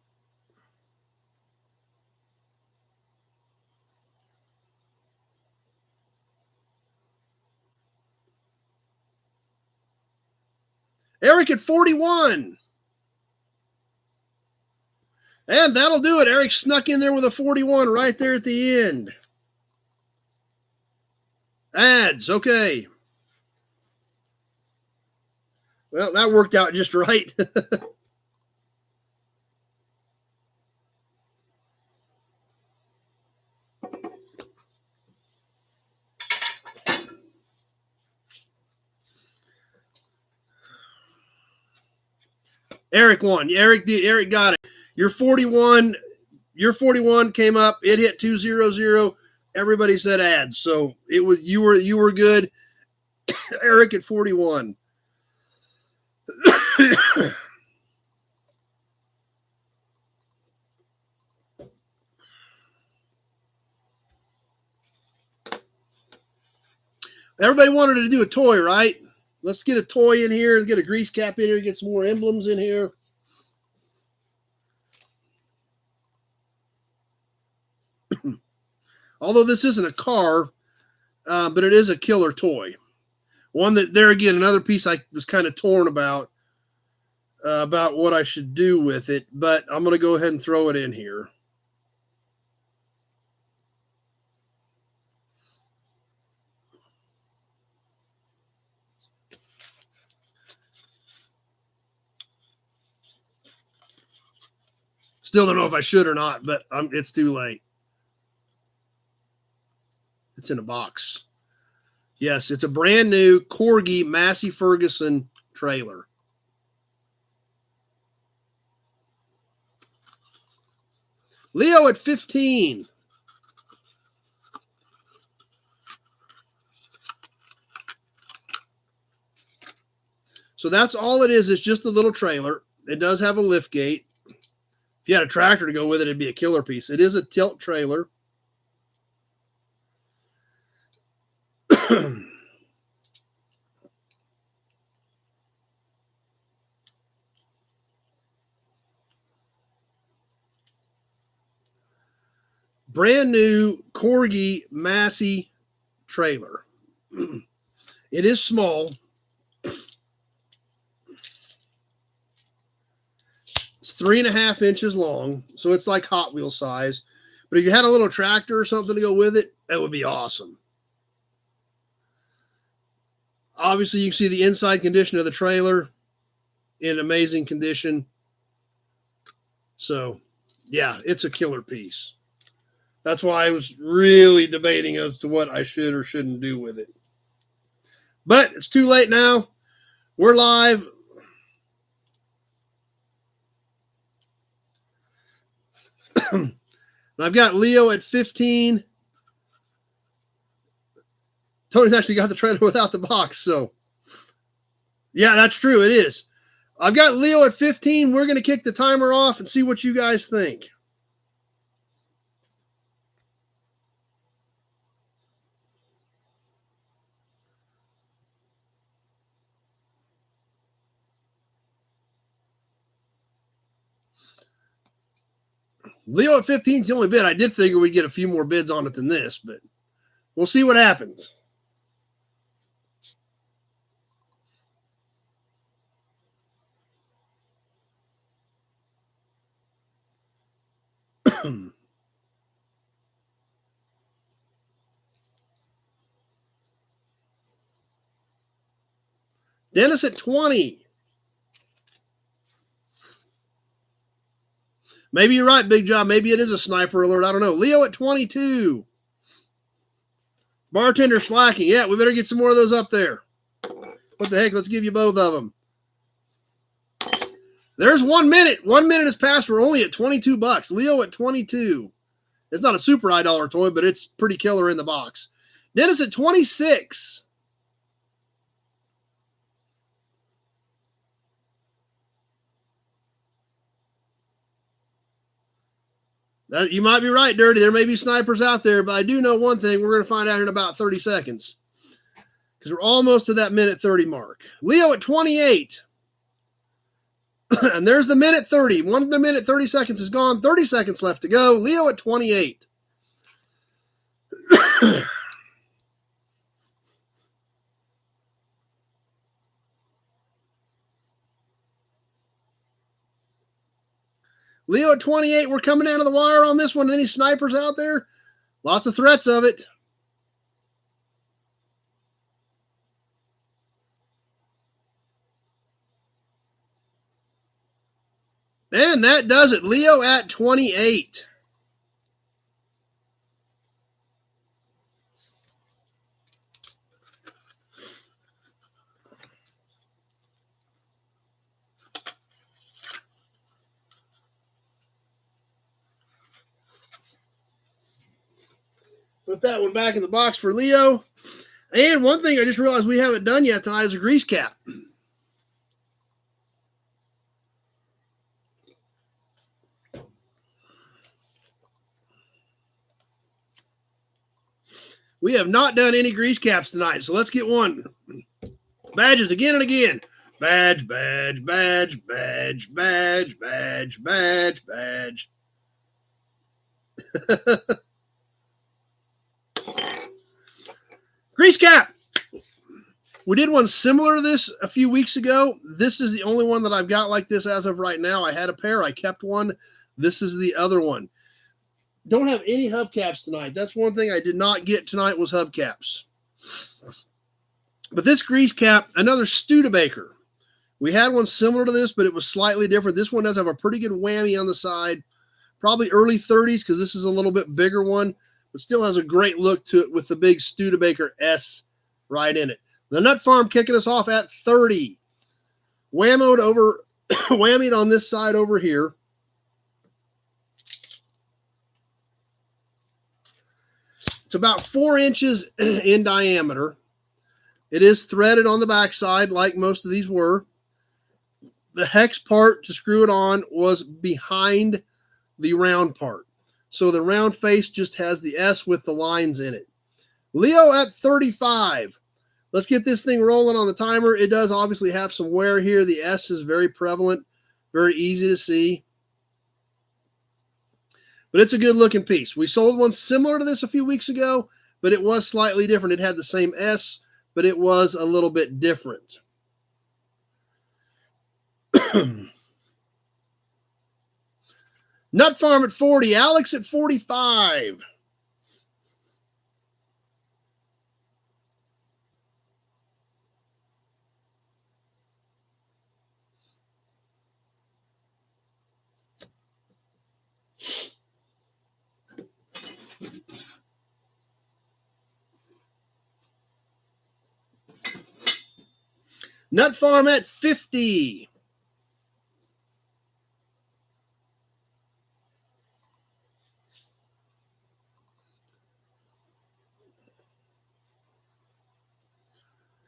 Eric at 41. And that'll do it. Eric snuck in there with a 41 right there at the end. Ads, okay. Well, that worked out just right. Eric won. Eric got it. Your 41 came up. It hit 200. Everybody said ads. So it was you were good. Eric at 41. Everybody wanted to do a toy, right? Let's get a toy in here. Let's get a grease cap in here. Get some more emblems in here. Although this isn't a car, but it is a killer toy. One that, there again, another piece I was kind of torn about what I should do with it, but I'm going to go ahead and throw it in here. Still don't know if I should or not, but it's too late. It's in a box. Yes, it's a brand new Corgi Massey Ferguson trailer. Leo at 15. So that's all it is. It's just a little trailer. It does have a lift gate. If you had a tractor to go with it, it'd be a killer piece. It is a tilt trailer. Brand new Corgi Massey trailer. It is small. It's 3.5 inches long, so it's like Hot Wheels size. But if you had a little tractor or something to go with it, that would be awesome. Obviously, you can see the inside condition of the trailer in amazing condition. So, yeah, it's a killer piece. That's why I was really debating as to what I should or shouldn't do with it. But it's too late now. We're live. I've got Leo at 15. Tony's actually got the trailer without the box. So, yeah, that's true. It is. I've got Leo at 15. We're going to kick the timer off and see what you guys think. Leo at 15 is the only bid. I did figure we'd get a few more bids on it than this, but we'll see what happens. Dennis at 20. Maybe you're right, Big Job. Maybe it is a sniper alert. I don't know. Leo at 22. Bartender slacking. Yeah, we better get some more of those up there. What the heck? Let's give you both of them. There's 1 minute. 1 minute has passed. We're only at $22. Leo at 22. It's not a super high dollar toy, but it's pretty killer in the box. Dennis at 26. You might be right, Dirty. There may be snipers out there, but I do know one thing. We're going to find out in about 30 seconds because we're almost to that minute 30 mark. Leo at 28. And there's the minute 30. 1 minute 30 seconds is gone. 30 seconds left to go. Leo at 28. Leo at 28. We're coming down to the wire on this one. Any snipers out there? Lots of threats of it. And that does it. Leo at 28. Put that one back in the box for Leo. And one thing I just realized we haven't done yet tonight is a grease cap. We have not done any grease caps tonight, so let's get one. Badges again and again. Badge, badge, badge, badge, badge, badge, badge, badge. Grease cap. We did one similar to this a few weeks ago. This is the only one that I've got like this as of right now. I had a pair. I kept one. This is the other one. Don't have any hubcaps tonight. That's one thing I did not get tonight was hubcaps. But this grease cap, another Studebaker. We had one similar to this, but it was slightly different. This one does have a pretty good whammy on the side. Probably early 30s because this is a little bit bigger one, but still has a great look to it with the big Studebaker S right in it. The Nut Farm kicking us off at 30. Whammied on this side over here. It's about 4 inches in diameter. It is threaded on the backside like most of these were. The hex part to screw it on was behind the round part. So the round face just has the S with the lines in it. Leo at 35. Let's get this thing rolling on the timer. It does obviously have some wear here. The S is very prevalent, very easy to see. But it's a good looking piece. We sold one similar to this a few weeks ago, but it was slightly different. It had the same S, but it was a little bit different. Nut Farm at 40. Alex at 45. Nut Farm at 50.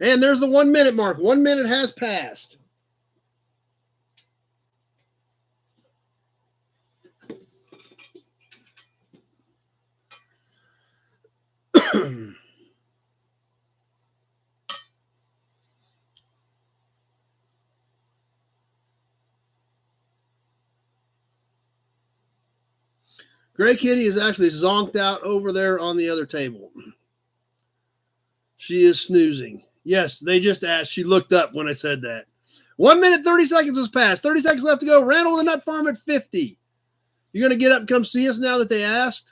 And there's the 1 minute mark. 1 minute has passed. Gray Kitty is actually zonked out over there on the other table. She is snoozing. Yes, they just asked. She looked up when I said that. 1 minute, 30 seconds has passed. 30 seconds left to go. Randall with the Nut Farm at 50. You're going to get up and come see us now that they asked?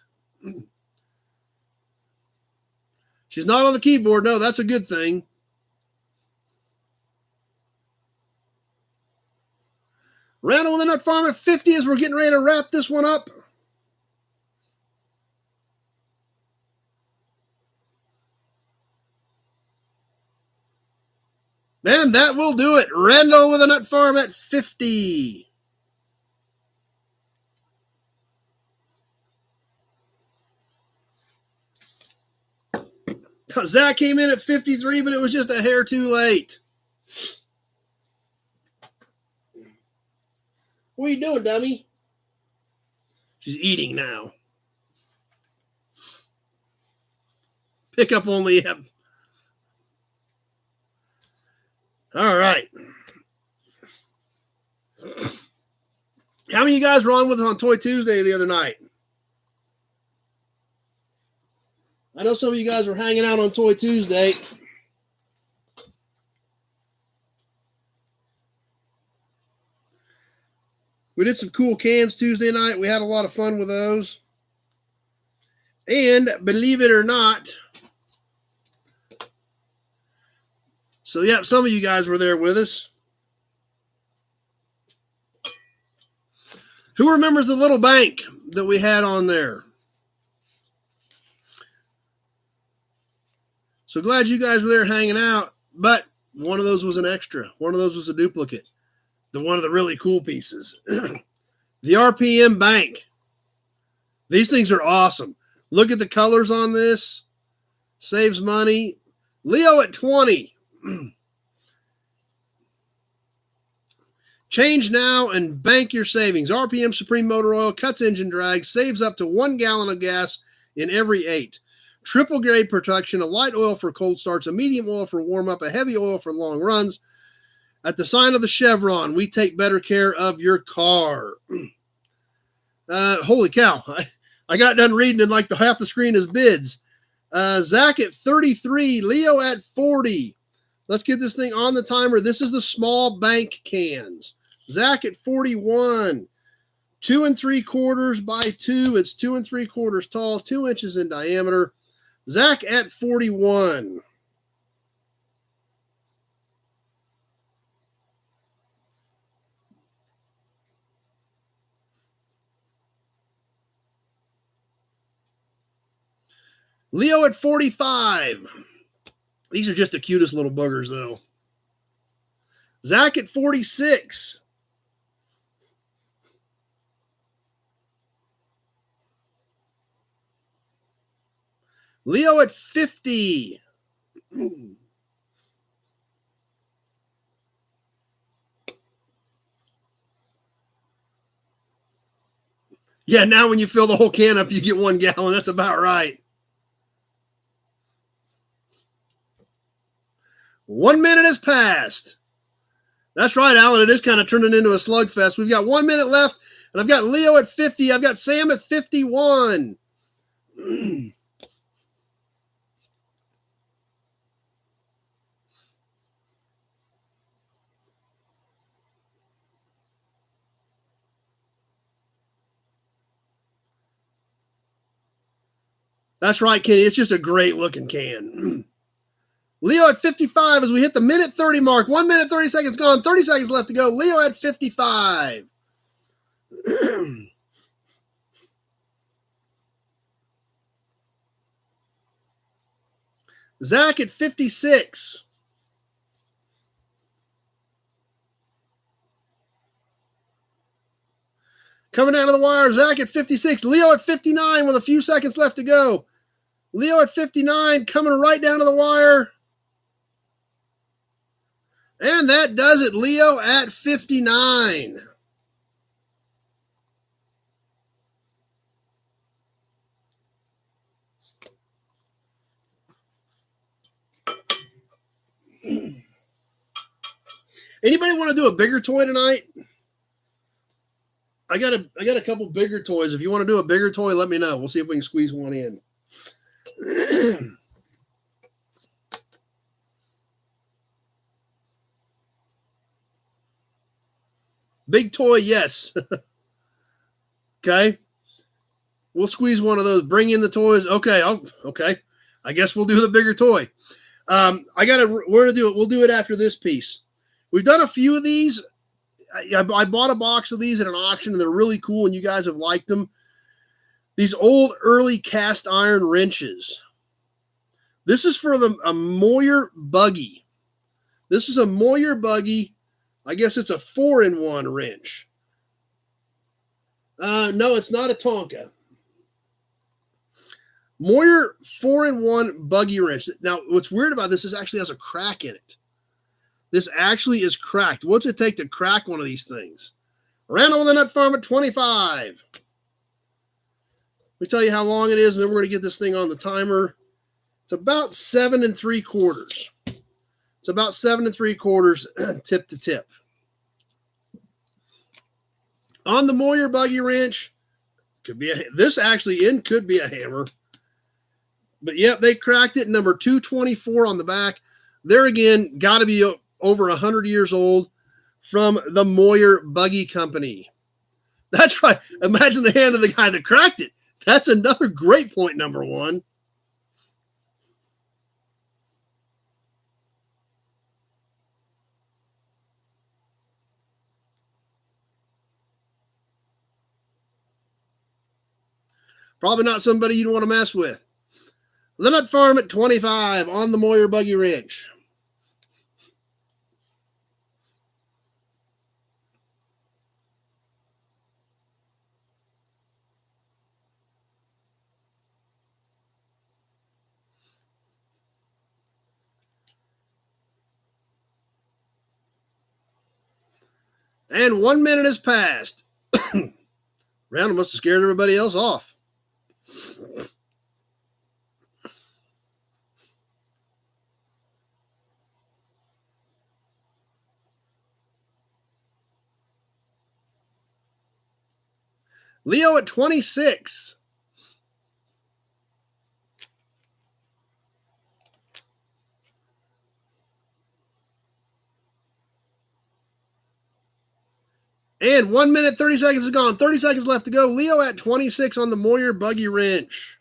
She's not on the keyboard. No, that's a good thing. Randall with the Nut Farm at 50 as we're getting ready to wrap this one up. And that will do it. Randall with a Nut Farm at 50. Zach came in at 53, but it was just a hair too late. What are you doing, dummy? She's eating now. Pickup only. All right. How many of you guys were on with us on Toy Tuesday the other night? I know some of you guys were hanging out on Toy Tuesday. We did some cool cans Tuesday night. We had a lot of fun with those. And believe it or not, so yeah, some of you guys were there with us. Who remembers the little bank that we had on there? So glad you guys were there hanging out, but one of those was an extra. One of those was a duplicate. One of the really cool pieces. The RPM bank. These things are awesome. Look at the colors on this. Saves money. Leo at 20. Change now and bank your savings. RPM Supreme Motor Oil cuts engine drag, saves up to 1 gallon of gas in every 8. Triple grade protection, a light oil for cold starts, a medium oil for warm up, a heavy oil for long runs. At the sign of the Chevron, we take better care of your car. Holy cow. I got done reading and like half the screen is bids. Zach at 33, Leo at 40. Let's get this thing on the timer. This is the small bank cans. Zach at 41. 2 3/4 by 2. It's 2 3/4 tall, 2 inches in diameter. Zach at 41. Leo at 45. These are just the cutest little buggers, though. Zach at 46. Leo at 50. Yeah, now when you fill the whole can up, you get 1 gallon. That's about right. 1 minute has passed. That's right, Alan. It is kind of turning into a slugfest. We've got 1 minute left, and I've got Leo at 50. I've got Sam at 51. That's right, Kenny. It's just a great looking can. Leo at 55 as we hit the minute 30 mark. 1 minute, 30 seconds gone. 30 seconds left to go. Leo at 55. Zach at 56. Coming down to the wire, Zach at 56. Leo at 59 with a few seconds left to go. Leo at 59 coming right down to the wire. And that does it. Leo at 59. Anybody want to do a bigger toy tonight? I got a couple bigger toys. If you want to do a bigger toy, let me know. We'll see if we can squeeze one in. Big toy, yes. Okay. We'll squeeze one of those. Bring in the toys. Okay. Okay. I guess we'll do the bigger toy. We're gonna do it. We'll do it after this piece. We've done a few of these. I bought a box of these at an auction, and they're really cool, and you guys have liked them. These old early cast iron wrenches. This is for a Moyer buggy. This is a Moyer buggy. I guess it's a 4-in-1 wrench. No, it's not a Tonka. Moyer 4-in-1 buggy wrench. Now, what's weird about this is it actually has a crack in it. This actually is cracked. What's it take to crack one of these things? Randall with the Nut Farm at 25. Let me tell you how long it is, and then we're going to get this thing on the timer. It's about 7 3/4. It's about 7 3/4 tip to tip. On the Moyer buggy wrench, could be this actually could be a hammer. But yep, they cracked it. Number 224 on the back. There again, got to be over 100 years old, from the Moyer Buggy Company. That's right. Imagine the hand of the guy that cracked it. That's another great point, number one. Probably not somebody you'd want to mess with. The Nut Farm at 25 on the Moyer Buggy Ridge. And 1 minute has passed. Randall must have scared everybody else off. Leo at 26. And 1 minute, 30 seconds is gone. 30 seconds left to go. Leo at 26 on the Moyer Buggy Wrench.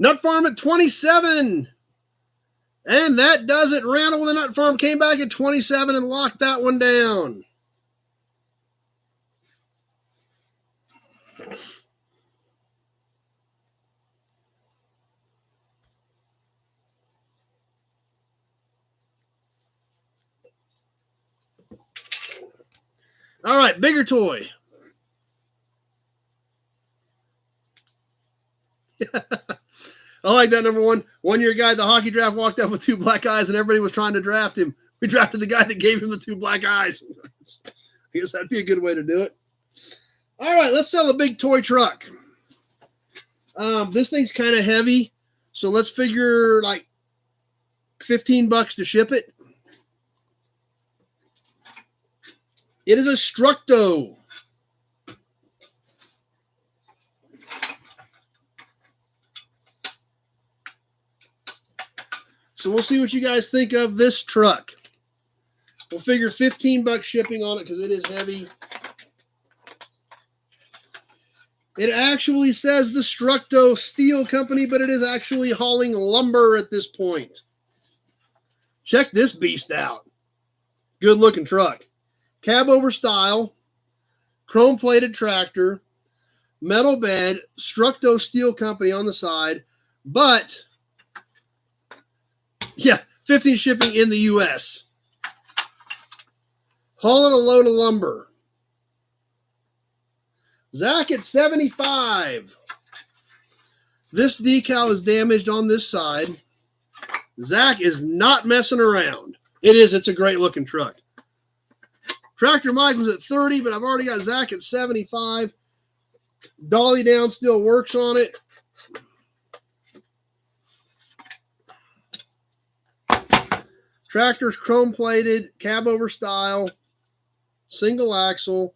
Nut Farm at 27. And that does it. Randall with the Nut Farm came back at 27 and locked that one down. All right, bigger toy. I like that, number one. 1 year guy, the hockey draft, walked up with 2 black eyes and everybody was trying to draft him. We drafted the guy that gave him the 2 black eyes. I guess that'd be a good way to do it. All right, let's sell a big toy truck. This thing's kind of heavy, so let's figure like $15 to ship it. It is a Structo. So we'll see what you guys think of this truck. We'll figure $15 shipping on it because it is heavy. It actually says the Structo Steel Company, but it is actually hauling lumber at this point. Check this beast out. Good looking truck. Cab over style, chrome plated tractor, metal bed, Structo Steel Company on the side, but yeah, 15 shipping in the U.S. Hauling a load of lumber. Zach at 75. This decal is damaged on this side. Zach is not messing around. It's a great looking truck. Tractor Mike was at 30, but I've already got Zach at 75. Dolly down still works on it. Tractor's chrome plated, cab over style, single axle,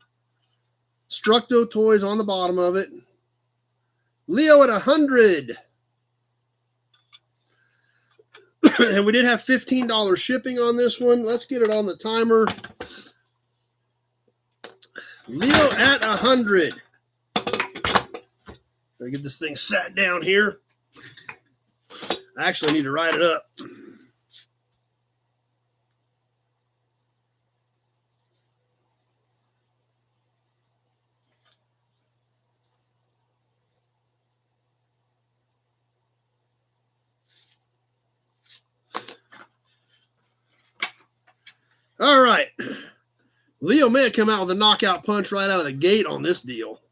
Structo toys on the bottom of it. Leo at 100. And we did have $15 shipping on this one. Let's get it on the timer. Leo at 100. Gotta get this thing sat down here. I actually need to write it up. All right. Leo may have come out with a knockout punch right out of the gate on this deal.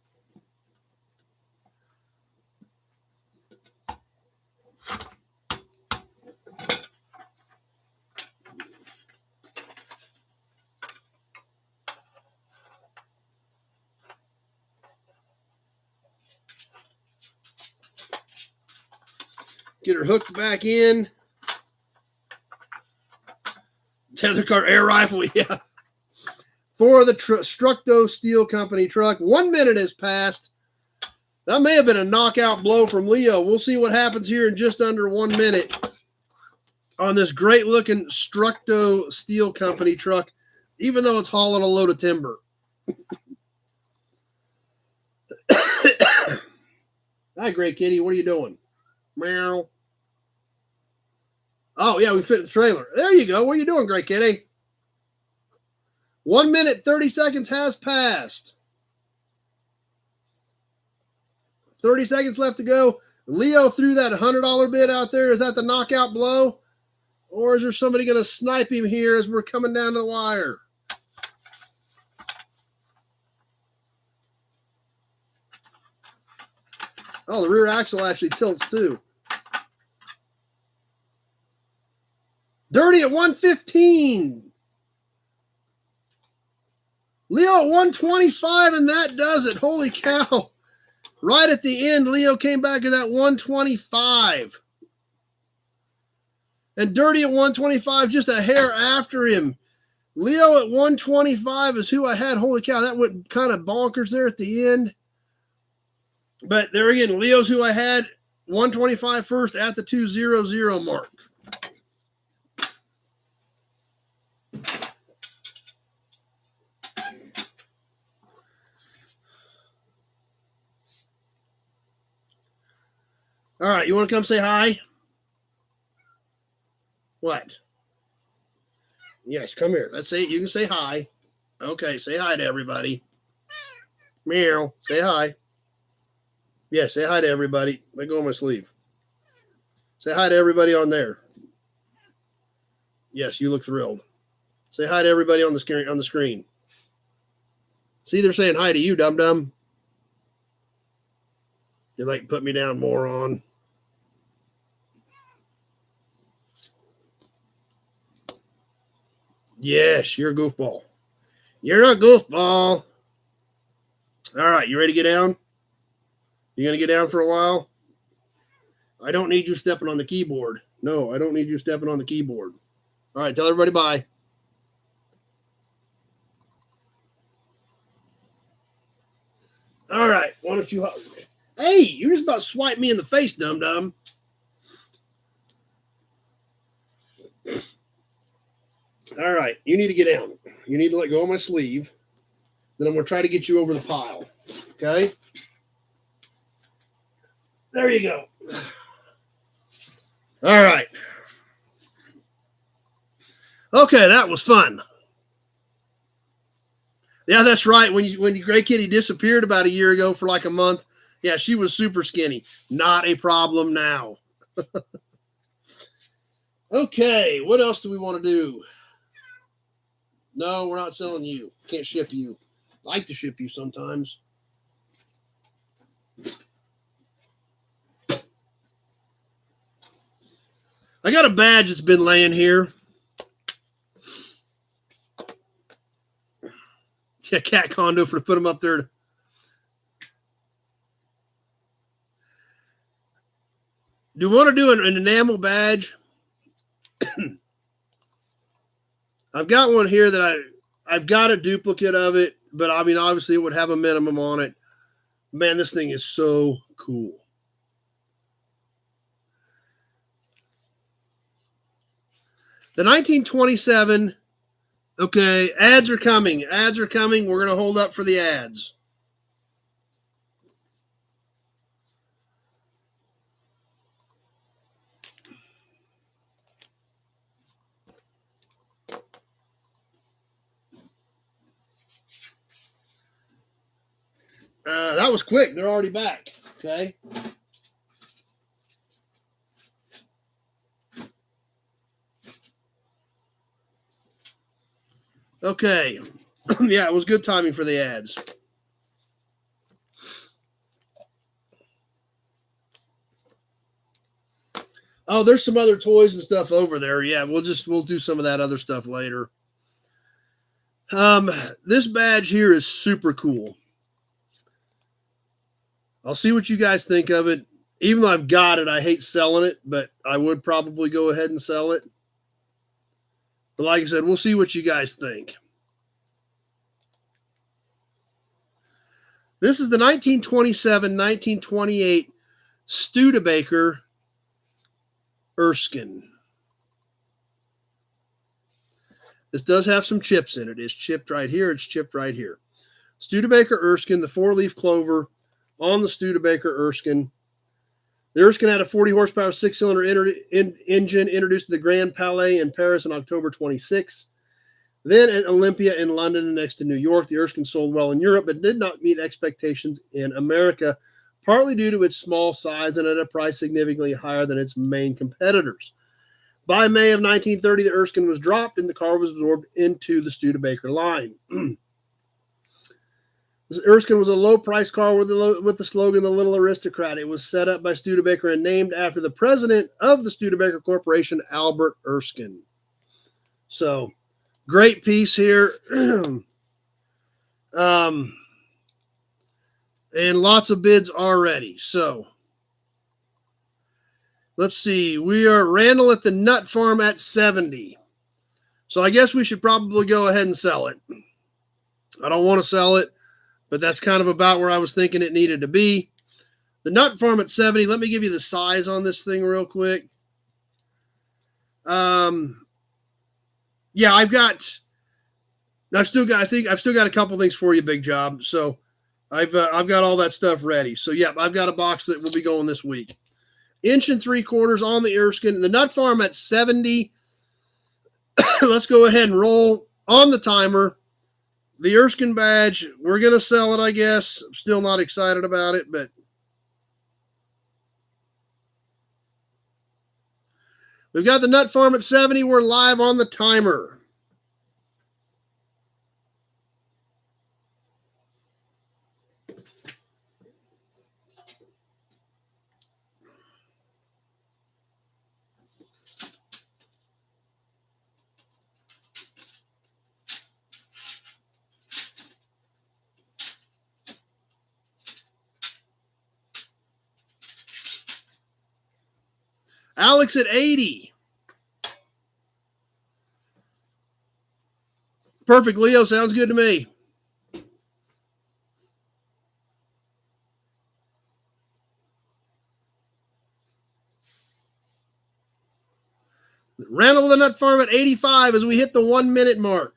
Get her hooked back in. Tether car air rifle, yeah. For the Structo Steel Company truck. 1 minute has passed. That may have been a knockout blow from Leo. We'll see what happens here in just under 1 minute on this great-looking Structo Steel Company truck, even though it's hauling a load of timber. Hi, Great Kitty. What are you doing? Meow. Oh, yeah, we fit the trailer. There you go. What are you doing, Great Kitty? 1 minute, 30 seconds has passed. 30 seconds left to go. Leo threw that $100 bid out there. Is that the knockout blow? Or is there somebody going to snipe him here as we're coming down to the wire? Oh, the rear axle actually tilts too. Dirty at 115. Leo at 125, and that does it. Holy cow. Right at the end, Leo came back to that 125. And Dirty at 125, just a hair after him. Leo at 125 is who I had. Holy cow, that went kind of bonkers there at the end. But there again, Leo's who I had. 125 first at the 200 mark. All right, you want to come say hi? What? Yes, come here. Let's say you can say hi. Okay, say hi to everybody. Meow. Say hi. Yeah, say hi to everybody. Let go of my sleeve. Say hi to everybody on there. Yes, you look thrilled. Say hi to everybody on the screen. See, they're saying hi to you, dum-dum. You like put me down, moron. Yes, you're a goofball. You're a goofball. All right, you ready to get down? You going to get down for a while? I don't need you stepping on the keyboard. No, I don't need you stepping on the keyboard. All right, tell everybody bye. All right, why don't you... Hey, you just about swiped me in the face, dum-dum. All right, you need to get down. You need to let go of my sleeve. Then I'm going to try to get you over the pile. Okay? There you go. All right. Okay, that was fun. Yeah, that's right. When Gray Kitty disappeared about a year ago for like a month, yeah, she was super skinny. Not a problem now. Okay, what else do we want to do? No, we're not selling you. Can't ship you. Like to ship you sometimes. I got a badge that's been laying here. Yeah, cat condo for to put them up there. Do you want to do an enamel badge? I've got one here that I've got a duplicate of it, but I mean, obviously it would have a minimum on it. Man, this thing is so cool. The 1927, okay, ads are coming. Ads are coming. We're going to hold up for the ads. That was quick. They're already back. Okay. Okay. Yeah, it was good timing for the ads. Oh, there's some other toys and stuff over there. Yeah, we'll do some of that other stuff later. This badge here is super cool. I'll see what you guys think of it. Even though I've got it, I hate selling it, but I would probably go ahead and sell it. But like I said, we'll see what you guys think. This is the 1927-1928 Studebaker Erskine. This does have some chips in it. It's chipped right here. It's chipped right here. Studebaker Erskine, the 4-leaf clover on the Studebaker Erskine. The Erskine had a 40 horsepower 6-cylinder engine introduced to the Grand Palais in Paris on October 26. Then at Olympia in London and next to New York, the Erskine sold well in Europe, but did not meet expectations in America, partly due to its small size and at a price significantly higher than its main competitors. By May of 1930, the Erskine was dropped and the car was absorbed into the Studebaker line. The Erskine was a low-priced car with the slogan, "The Little Aristocrat." It was set up by Studebaker and named after the president of the Studebaker Corporation, Albert Erskine. So, great piece here. And lots of bids already. So, let's see. We are Randall at the Nut Farm at 70. So, I guess we should probably go ahead and sell it. I don't want to sell it, but that's kind of about where I was thinking it needed to be. The Nut Farm at 70. Let me give you the size on this thing real quick. Yeah, I've still got a couple things for you, Big Job. So I've got all that stuff ready. So yeah, I've got a box that will be going this week. 1 3/4 on the Erskine. The Nut Farm at 70. Let's go ahead and roll on the timer. The Erskine badge, we're going to sell it, I guess. I'm still not excited about it, but we've got the Nut Farm at 70. We're live on the timer. Alex at 80. Perfect, Leo. Sounds good to me. Randall the Nut Farm at 85 as we hit the 1 minute mark.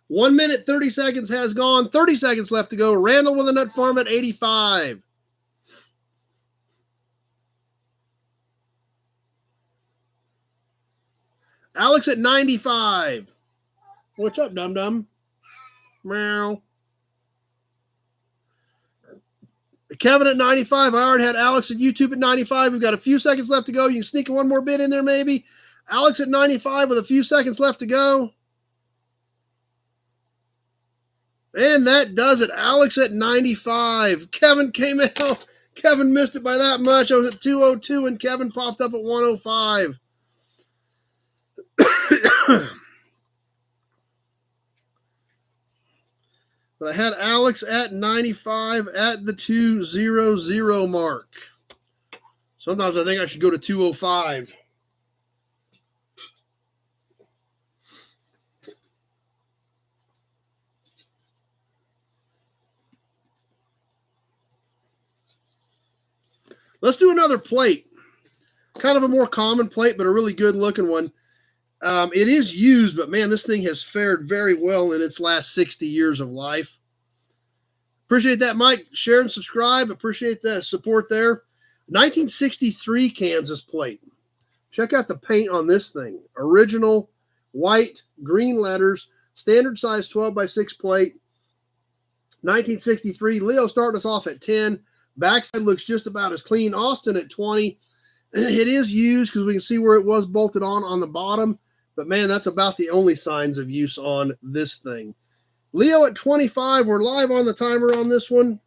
One minute, 30 seconds has gone. 30 seconds left to go. Randall with the Nut Farm at 85. Alex at 95. What's up, dum-dum? Meow. Kevin at 95. I already had Alex at YouTube at 95. We've got a few seconds left to go. You can sneak one more bid in there, maybe. Alex at 95 with a few seconds left to go. And that does it. Alex at 95. Kevin came out. Kevin missed it by that much. I was at 202 and Kevin popped up at 105. But I had Alex at 95 at the 200 mark. Sometimes I think I should go to 205. Let's do another plate. Kind of a more common plate, but a really good looking one. It is used, but man, this thing has fared very well in its last 60 years of life. Appreciate that, Mike. Share and subscribe. Appreciate the support there. 1963 Kansas plate. Check out the paint on this thing. Original, white, green letters, standard size 12x6 plate. 1963. Leo starting us off at 10. Backside looks just about as clean. Austin at 20. It is used because we can see where it was bolted on the bottom. But, man, that's about the only signs of use on this thing. Leo at 25. We're live on the timer on this one.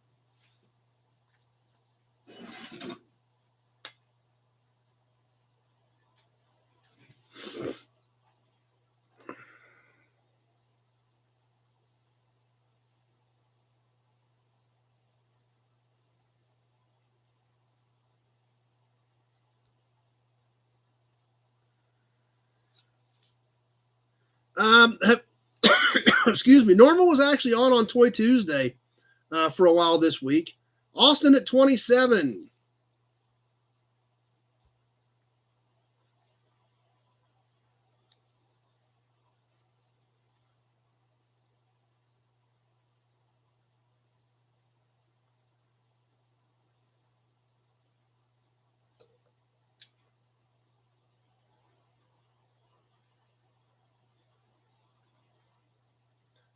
Excuse me. Normal was actually on Toy Tuesday for a while this week. Austin at 27.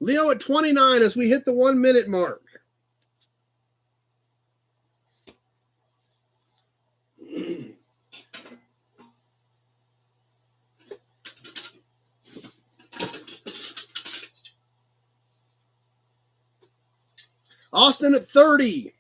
Leo at 29 as we hit the 1 minute mark. Austin at 30.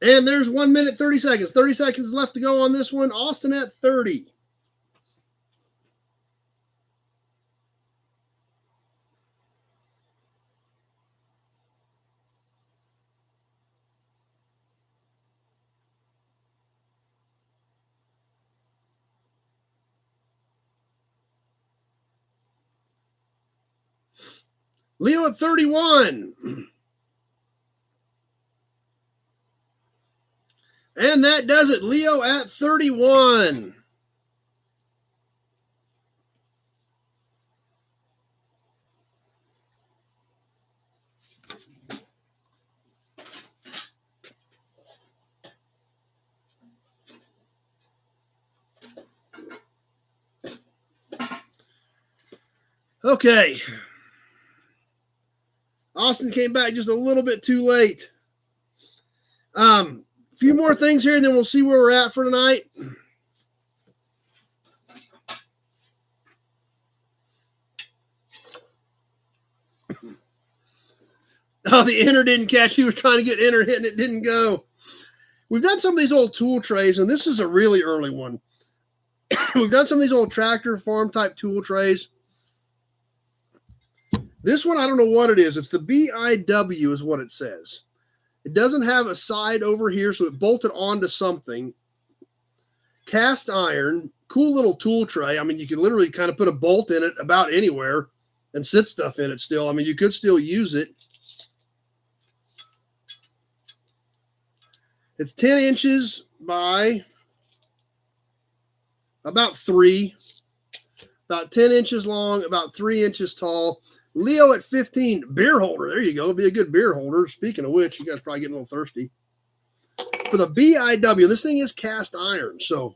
And there's 1 minute, 30 seconds. 30 seconds left to go on this one. Austin at 30. Leo at 31. And that does it. Leo at 31. Okay. Austin came back just a little bit too late. A few more things here, and then we'll see where we're at for tonight. Oh, the enter didn't catch. He was trying to get enter hit, and it didn't go. We've done some of these old tool trays, and this is a really early one. We've done some of these old tractor farm type tool trays. This one, I don't know what it is. It's the BIW is what it says. It doesn't have a side over here, so it bolted onto something. Cast iron, cool little tool tray. I mean, you can literally kind of put a bolt in it about anywhere and sit stuff in it still. I mean, you could still use it. It's 10 inches by about 3. About 10 inches long, about 3 inches tall. Leo at 15, beer holder. There you go. It'll be a good beer holder. Speaking of which, you guys are probably getting a little thirsty. For the BIW, this thing is cast iron, so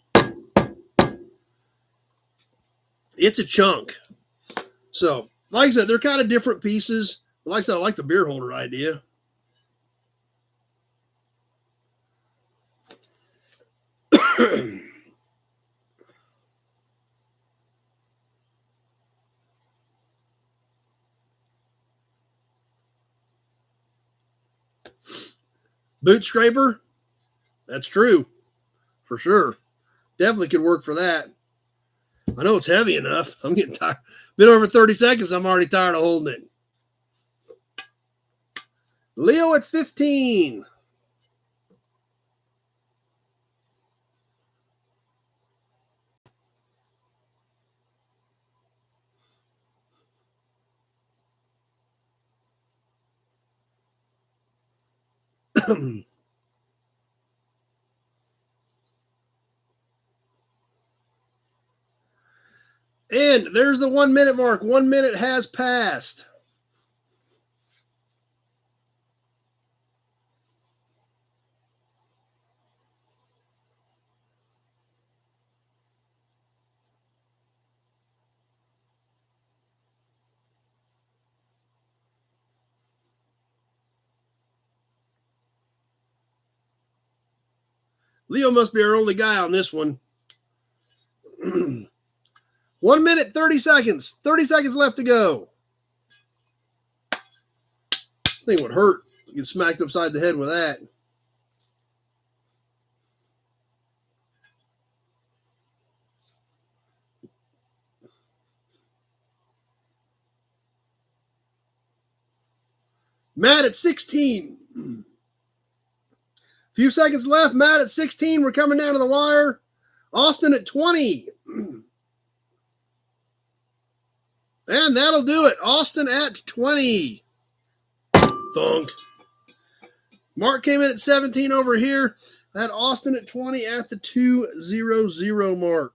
it's a chunk. So, like I said, they're kind of different pieces. Like I said, I like the beer holder idea. Boot scraper, that's true, for sure. Definitely could work for that. I know it's heavy enough. I'm getting tired. Been over 30 seconds. I'm already tired of holding it. Leo at 15. And there's the 1 minute mark. 1 minute has passed. Leo must be our only guy on this one. 1 minute, 30 seconds. 30 seconds left to go. Thing would hurt. You get smacked upside the head with that. Matt at 16. Few seconds left. Matt at 16. We're coming down to the wire. Austin at 20. And that'll do it. Austin at 20. Thunk. Mark came in at 17 over here. I had Austin at 20 at the 200 mark.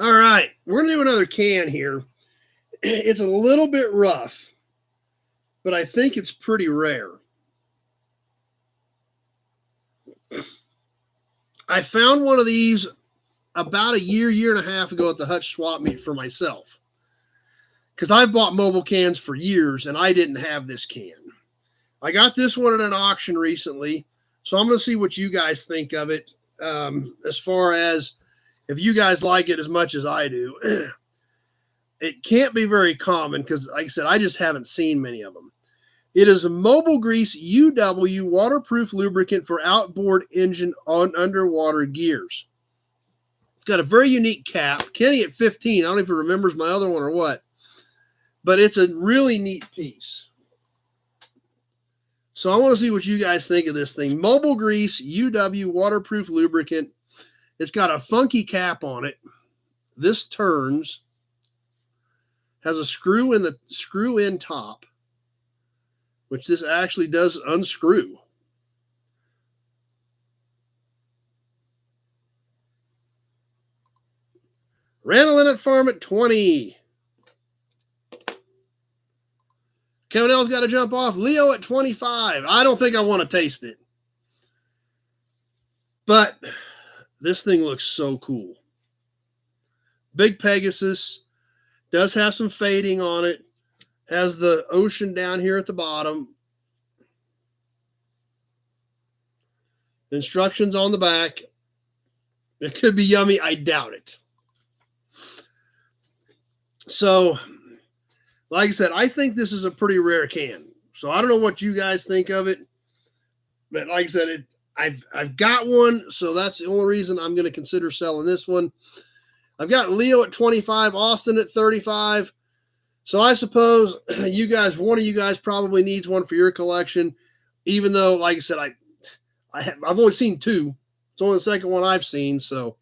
All right, we're going to do another can here. It's a little bit rough, but I think it's pretty rare. I found one of these about a year and a half ago at the Hutch swap meet for myself. Because I've bought mobile cans for years, and I didn't have this can. I got this one at an auction recently, so I'm going to see what you guys think of it as far as if you guys like it as much as I do. It can't be very common because, like I said, I just haven't seen many of them. It is a Mobile Grease UW waterproof lubricant for outboard engine on underwater gears. It's got a very unique cap. Kenny at 15. I don't know if he remembers my other one or what, but it's a really neat piece. So I want to see what you guys think of this thing. Mobile Grease UW waterproof lubricant. It's got a funky cap on it. This turns. Has a screw-in top, which this actually does unscrew. Randall at Farm at 20. Kevin L's got to jump off. Leo at 25. I don't think I want to taste it. But this thing looks so cool. Big Pegasus. Does have some fading on it. Has the ocean down here at the bottom. Instructions on the back. It could be yummy. I doubt it. So, like I said, I think this is a pretty rare can. So I don't know what you guys think of it. But like I said, I've got one. So that's the only reason I'm going to consider selling this one. I've got Leo at 25, Austin at 35. So I suppose you guys, one of you guys probably needs one for your collection, even though, like I said, I've only seen two. It's only the second one I've seen. So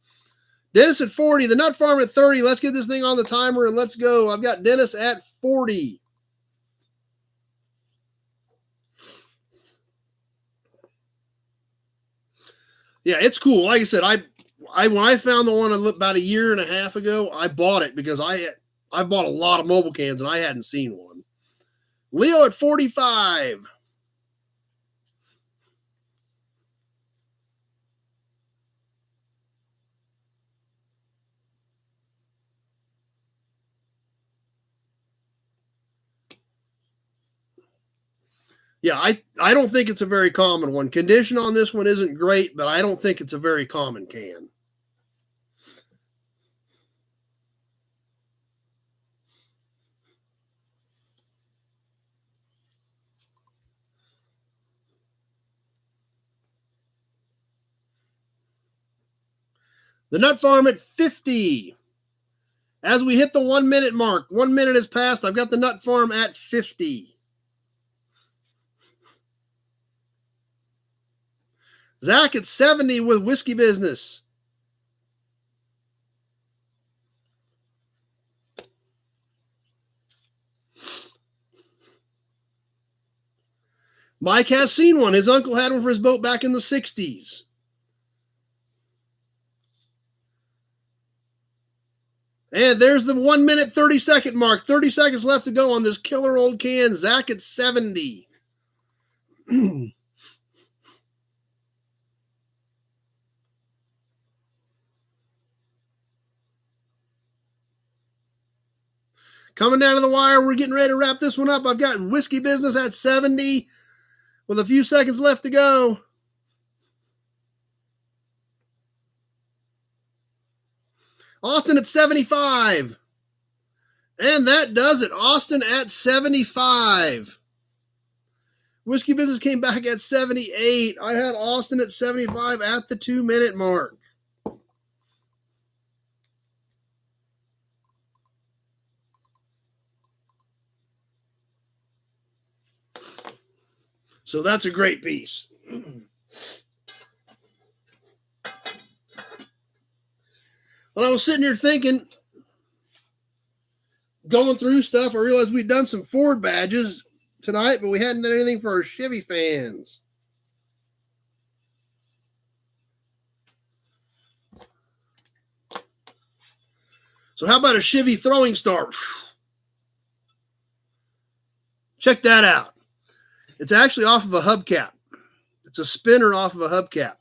Dennis at 40, the Nut Farm at 30. Let's get this thing on the timer and let's go. I've got Dennis at 40. Yeah, it's cool. Like I said, when I found the one about a year and a half ago, I bought it because I bought a lot of mobile cans and I hadn't seen one. Leo at 45. Yeah, I don't think it's a very common one. Condition on this one isn't great, but I don't think it's a very common can. The Nut Farm at 50. As we hit the 1 minute mark, 1 minute has passed. I've got the Nut Farm at 50. Zach at 70 with Whiskey Business. Mike has seen one. His uncle had one for his boat back in the 60s. And there's the 1 minute, 30-second mark. 30 seconds left to go on this killer old can. Zach at 70. Coming down to the wire, we're getting ready to wrap this one up. I've got Whiskey Business at 70 with a few seconds left to go. Austin at 75. And that does it. Austin at 75. Whiskey Business came back at 78. I had Austin at 75 at the 2 minute mark. So that's a great piece. When I was sitting here thinking, going through stuff, I realized we'd done some Ford badges tonight, but we hadn't done anything for our Chevy fans. So how about a Chevy throwing star? Check that out. It's actually off of a hubcap. It's a spinner off of a hubcap.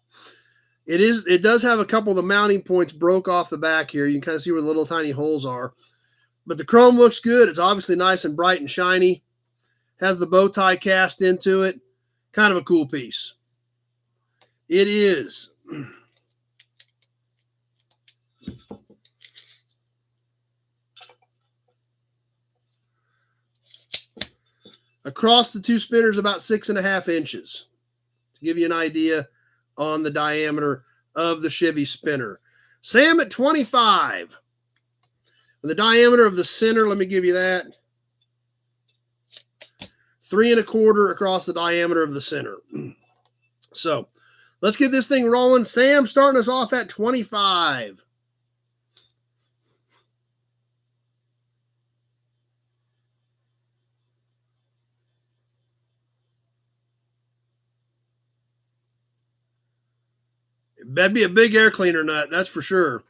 It does have a couple of the mounting points broke off the back here. You can kind of see where the little tiny holes are. But the chrome looks good. It's obviously nice and bright and shiny. Has the bow tie cast into it. Kind of a cool piece. It is. Across the two spinners, about 6.5 inches. To give you an idea on the diameter of the Chevy spinner. Sam at 25. And the diameter of the center, let me give you that. 3 1/4 across the diameter of the center. So let's get this thing rolling. Sam starting us off at 25. That'd be a big air cleaner nut, that's for sure.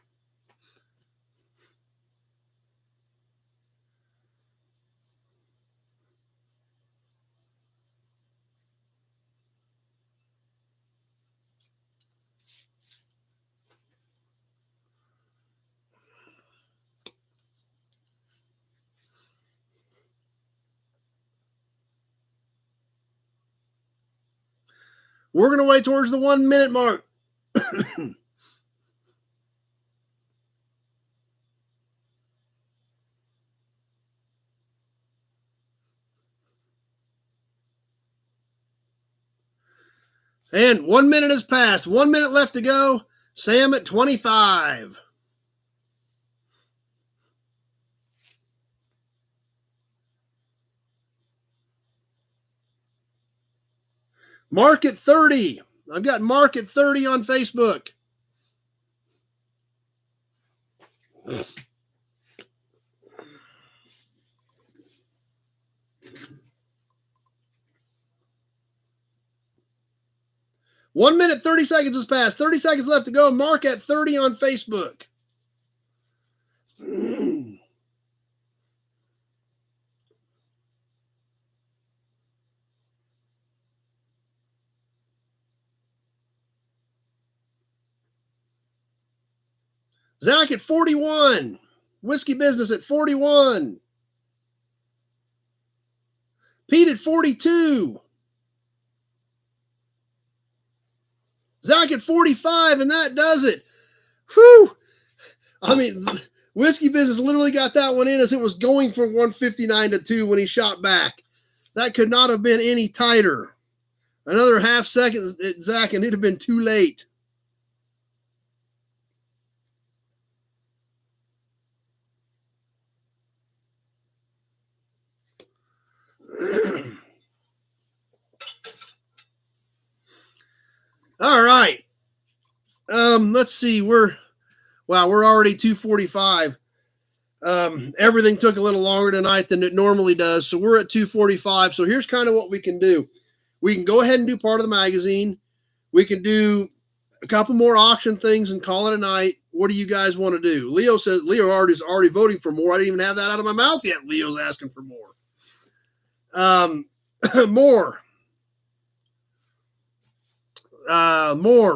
We're going to wait towards the 1 minute mark. And 1 minute has passed. 1 minute left to go. Sam at 25. Mark at 30. I've got Mark at 30 on Facebook. One minute, 30 seconds has passed. 30 seconds left to go. Mark at 30 on Facebook. Zach at 41. Whiskey Business at 41. Pete at 42. Zach at 45, and that does it. Whew. I mean, Whiskey Business literally got that one in as it was going from 159 to 2 when he shot back. That could not have been any tighter. Another half second, Zach, and it'd have been too late. All right. Let's see. We're already 2:45. Everything took a little longer tonight than it normally does, so we're at 2:45. So here's kind of what we can do. We can go ahead and do part of the magazine. We can do a couple more auction things and call it a night. What do you guys want to do? Leo says Leo is already voting for more. I didn't even have that out of my mouth yet. Leo's asking for more. More.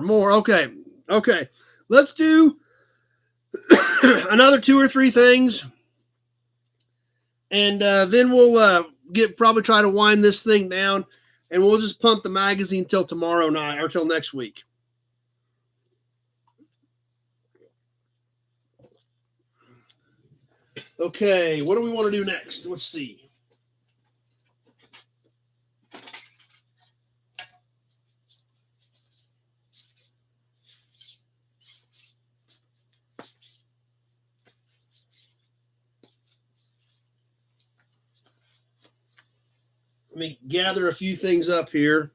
More. Okay. Let's do another 2 or 3 things, and then we'll probably try to wind this thing down, and we'll just punt the magazine till tomorrow night or till next week. Okay, what do we want to do next? Let's see. Let me gather a few things up here.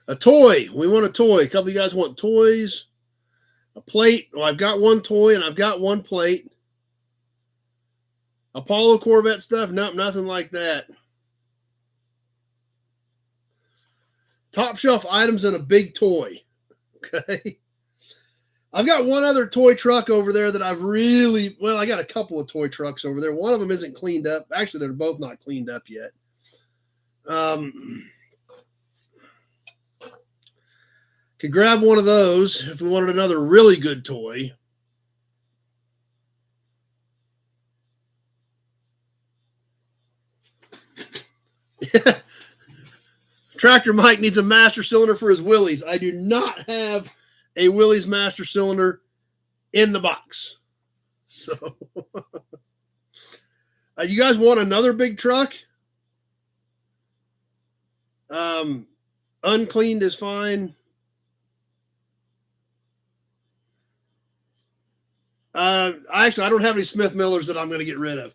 A toy. We want a toy. A couple of you guys want toys. A plate. Well, I've got one toy and I've got one plate. Apollo Corvette stuff? Nope, nothing like that. Top shelf items and a big toy. Okay. I've got one other toy truck over there that I got a couple of toy trucks over there. One of them isn't cleaned up. Actually, they're both not cleaned up yet. Could grab one of those if we wanted another really good toy. Tractor Mike needs a master cylinder for his Willys. I do not have a Willys master cylinder in the box. So, you guys want another big truck? Uncleaned is fine. I don't have any Smith Millers that I'm going to get rid of.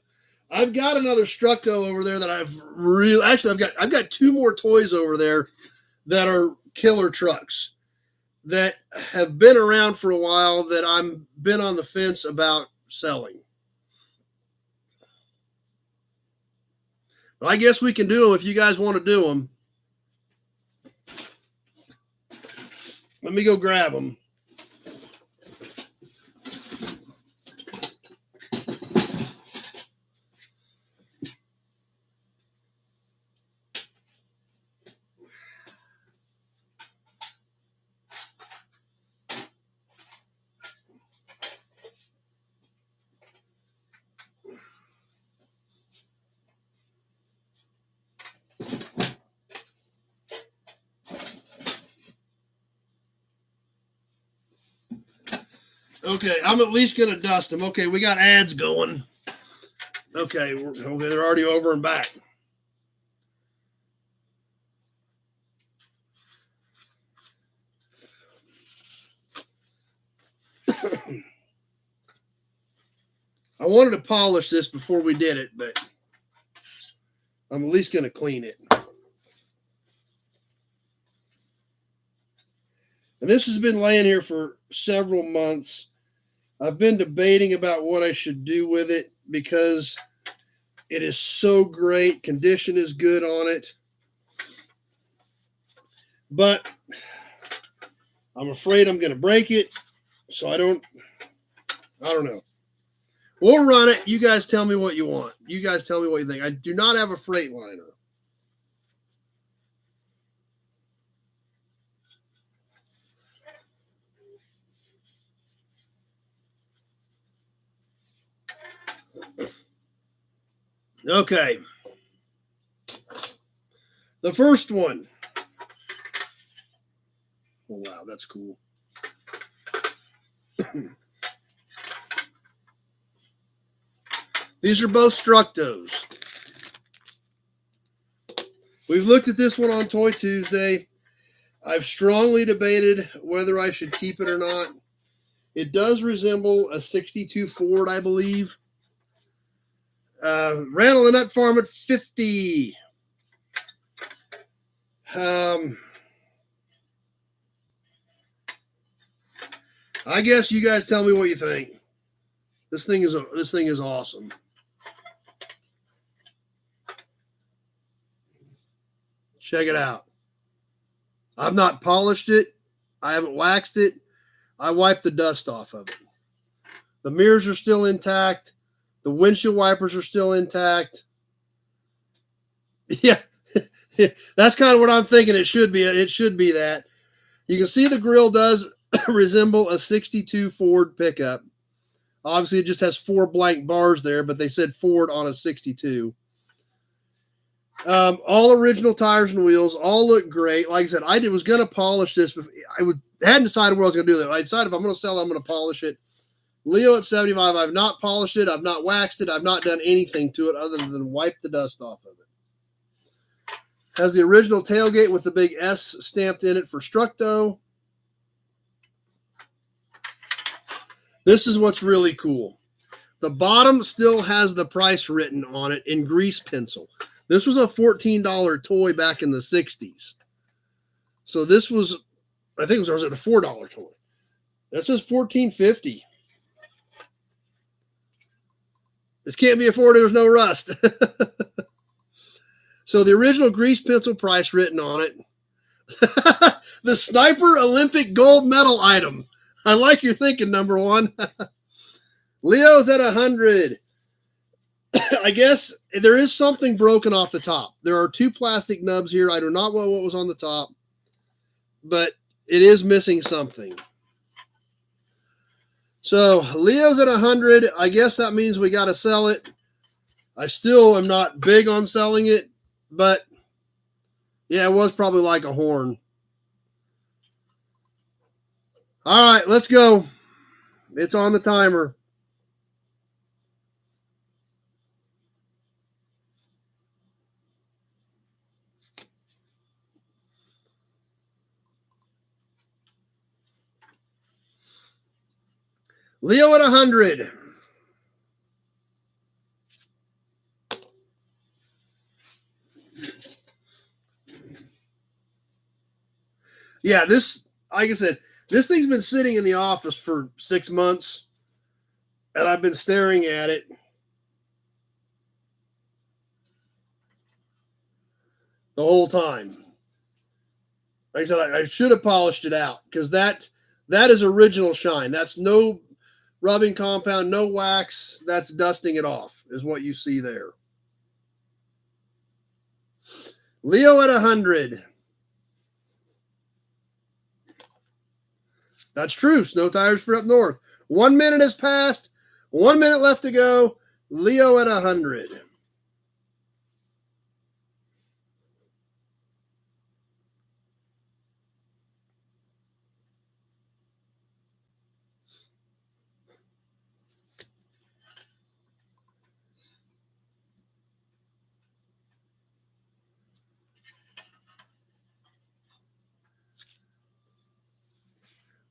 I've got another Structo over there that I've got 2 more toys over there that are killer trucks that have been around for a while that I'm been on the fence about selling. But I guess we can do them if you guys want to do them. Let me go grab them. Okay, I'm at least going to dust them. Okay, we got ads going. Okay, they're already over and back. I wanted to polish this before we did it, but I'm at least going to clean it. And this has been laying here for several months. I've been debating about what I should do with it because it is so great. Condition is good on it. But I'm afraid I'm going to break it. So I don't know. We'll run it. You guys tell me what you want. You guys tell me what you think. I do not have a Freightliner. Okay. The first one. Oh, wow, that's cool. These are both Structos. We've looked at this one on Toy Tuesday. I've strongly debated whether I should keep it or not. It does resemble a 62 Ford, I believe. Randall the Nut Farm at 50. I guess you guys tell me what you think. This thing is awesome. Check it out. I've not polished it. I haven't waxed it. I wiped the dust off of it. The mirrors are still intact. The windshield wipers are still intact. Yeah, that's kind of what I'm thinking it should be. It should be that. You can see the grill does resemble a 62 Ford pickup. Obviously, it just has 4 blank bars there, but they said Ford on a 62. All original tires and wheels, all look great. Like I said, I was going to polish this, but hadn't decided what I was going to do. I decided if I'm going to sell it, I'm going to polish it. Leo at 75, I've not polished it. I've not waxed it. I've not done anything to it other than wipe the dust off of it. Has the original tailgate with the big S stamped in it for Structo. This is what's really cool. The bottom still has the price written on it in grease pencil. This was a $14 toy back in the 60s. So this was, I think it was a $4 toy. That says $14.50. This can't be afforded. There's no rust. So the original grease pencil price written on it. The Sniper Olympic gold medal item. I like your thinking, number one. Leo's at 100. I guess there is something broken off the top. There are 2 plastic nubs here. I do not know what was on the top, but it is missing something. So Leo's at 100. I guess that means we got to sell it. I still am not big on selling it, but yeah, it was probably like a horn. All right, let's go. It's on the timer. Leo at 100. Yeah, this, like I said, this thing's been sitting in the office for 6 months, and I've been staring at it. The whole time. Like I said, I should have polished it out because that is original shine. That's no rubbing compound, no wax. That's dusting it off is what you see there. Leo at 100. That's true. Snow tires for up north. 1 minute has passed. 1 minute left to go. Leo at 100.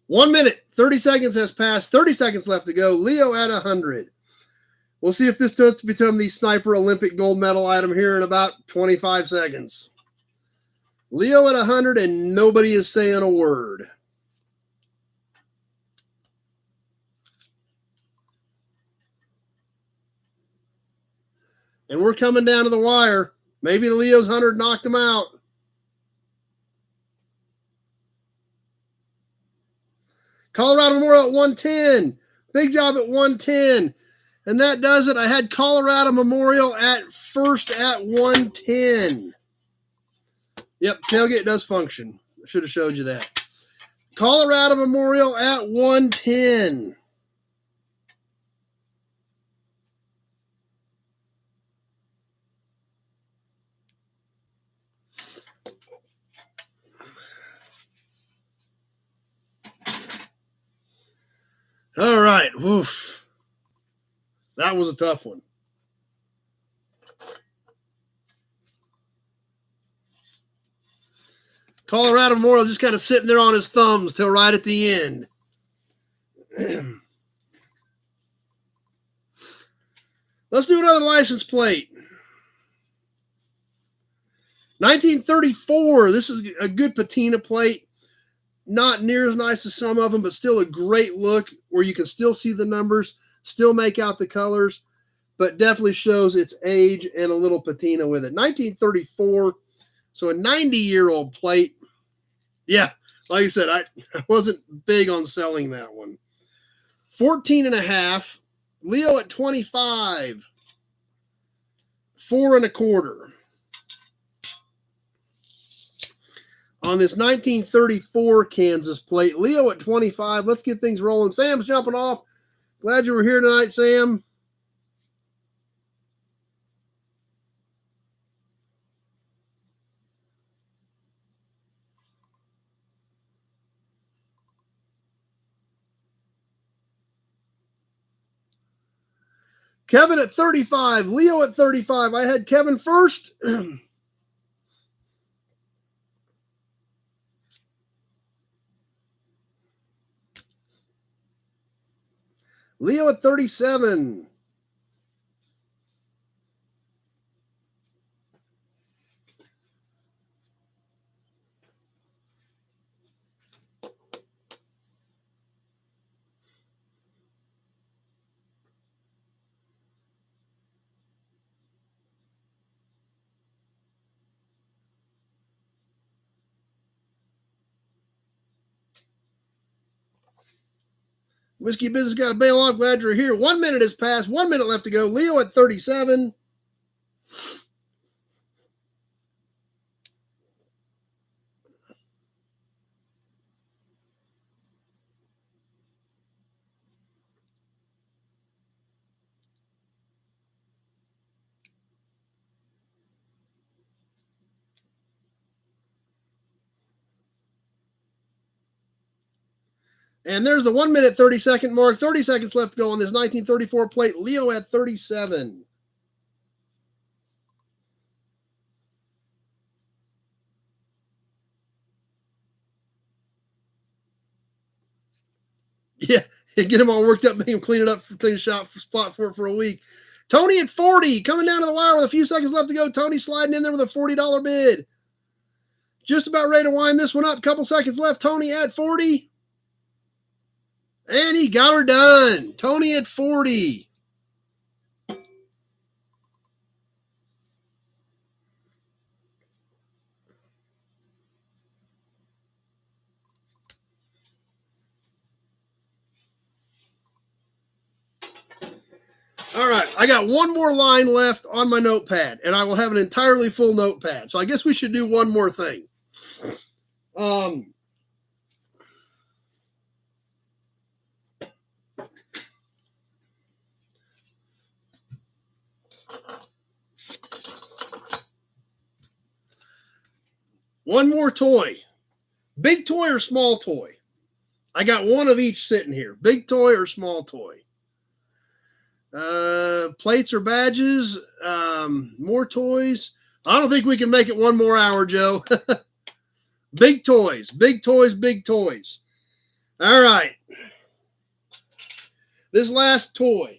One minute, 30 seconds has passed. 30 seconds left to go. Leo at 100. We'll see if this does become the Sniper Olympic gold medal item here in about 25 seconds. Leo at 100, and nobody is saying a word. And we're coming down to the wire. Maybe the Leo's 100 knocked him out. Colorado Memorial at 110. Big job at 110. And that does it. I had Colorado Memorial at first at 110. Yep, tailgate does function. I should have showed you that. Colorado Memorial at 110. All right. Woof. That was a tough one. Colorado Memorial just kind of sitting there on his thumbs till right at the end. Let's do another license plate. 1934. This is a good patina plate. Not near as nice as some of them, but still a great look where you can still see the numbers, still make out the colors, but definitely shows its age and a little patina with it. 1934, so a 90-year-old plate. Yeah, like I said, I wasn't big on selling that one. 14 and a half. Leo at 25. 4 1/4. On this 1934 Kansas plate, Leo at 25. Let's get things rolling. Sam's jumping off. Glad you were here tonight, Sam. Kevin at 35. Leo at 35. I had Kevin first. Leo at 37. Whiskey Business got to bail off. Glad you're here. 1 minute has passed. 1 minute left to go. Leo at 37. And there's the 1 minute, 30 second mark. 30 seconds left to go on this 1934 plate. Leo at 37. Yeah, get him all worked up, make him clean it up, clean a shop spot for it for a week. Tony at 40, coming down to the wire with a few seconds left to go. Tony sliding in there with a $40 bid. Just about ready to wind this one up. Couple seconds left. Tony at 40. And he got her done. Tony at 40. All right, I got one more line left on my notepad, and I will have an entirely full notepad. So I guess we should do one more thing. One more toy. Big toy or small toy? I got one of each sitting here. Big toy or small toy? Plates or badges? More toys? I don't think we can make it one more hour, Joe. Big toys, big toys, big toys. All right. This last toy,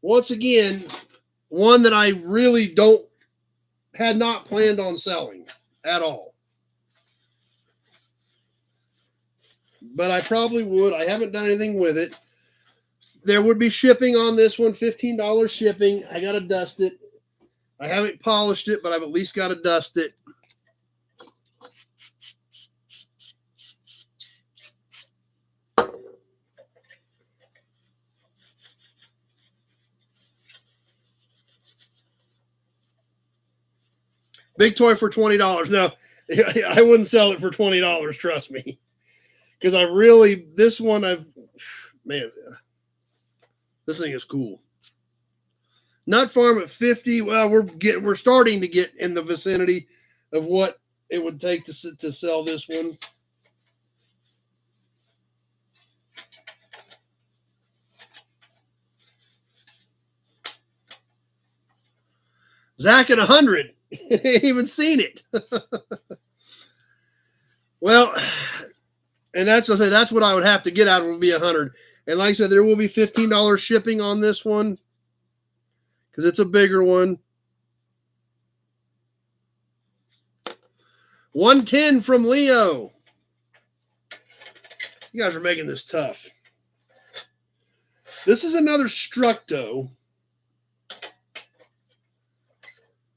once again, one that I really had not planned on selling at all. But I probably would. I haven't done anything with it. There would be shipping on this one, $15 shipping. I got to dust it. I haven't polished it, but I've at least got to dust it. Big toy for $20. Now, I wouldn't sell it for $20, trust me. Because man, this thing is cool. Nut Farm at 50. Well, we're starting to get in the vicinity of what it would take to sell this one. Zach at 100. Ain't even seen it. Well, and that's what I would have to get out of it would be 100. And like I said, there will be $15 shipping on this one because it's a bigger one. 110 from Leo. You guys are making this tough. This is another Structo.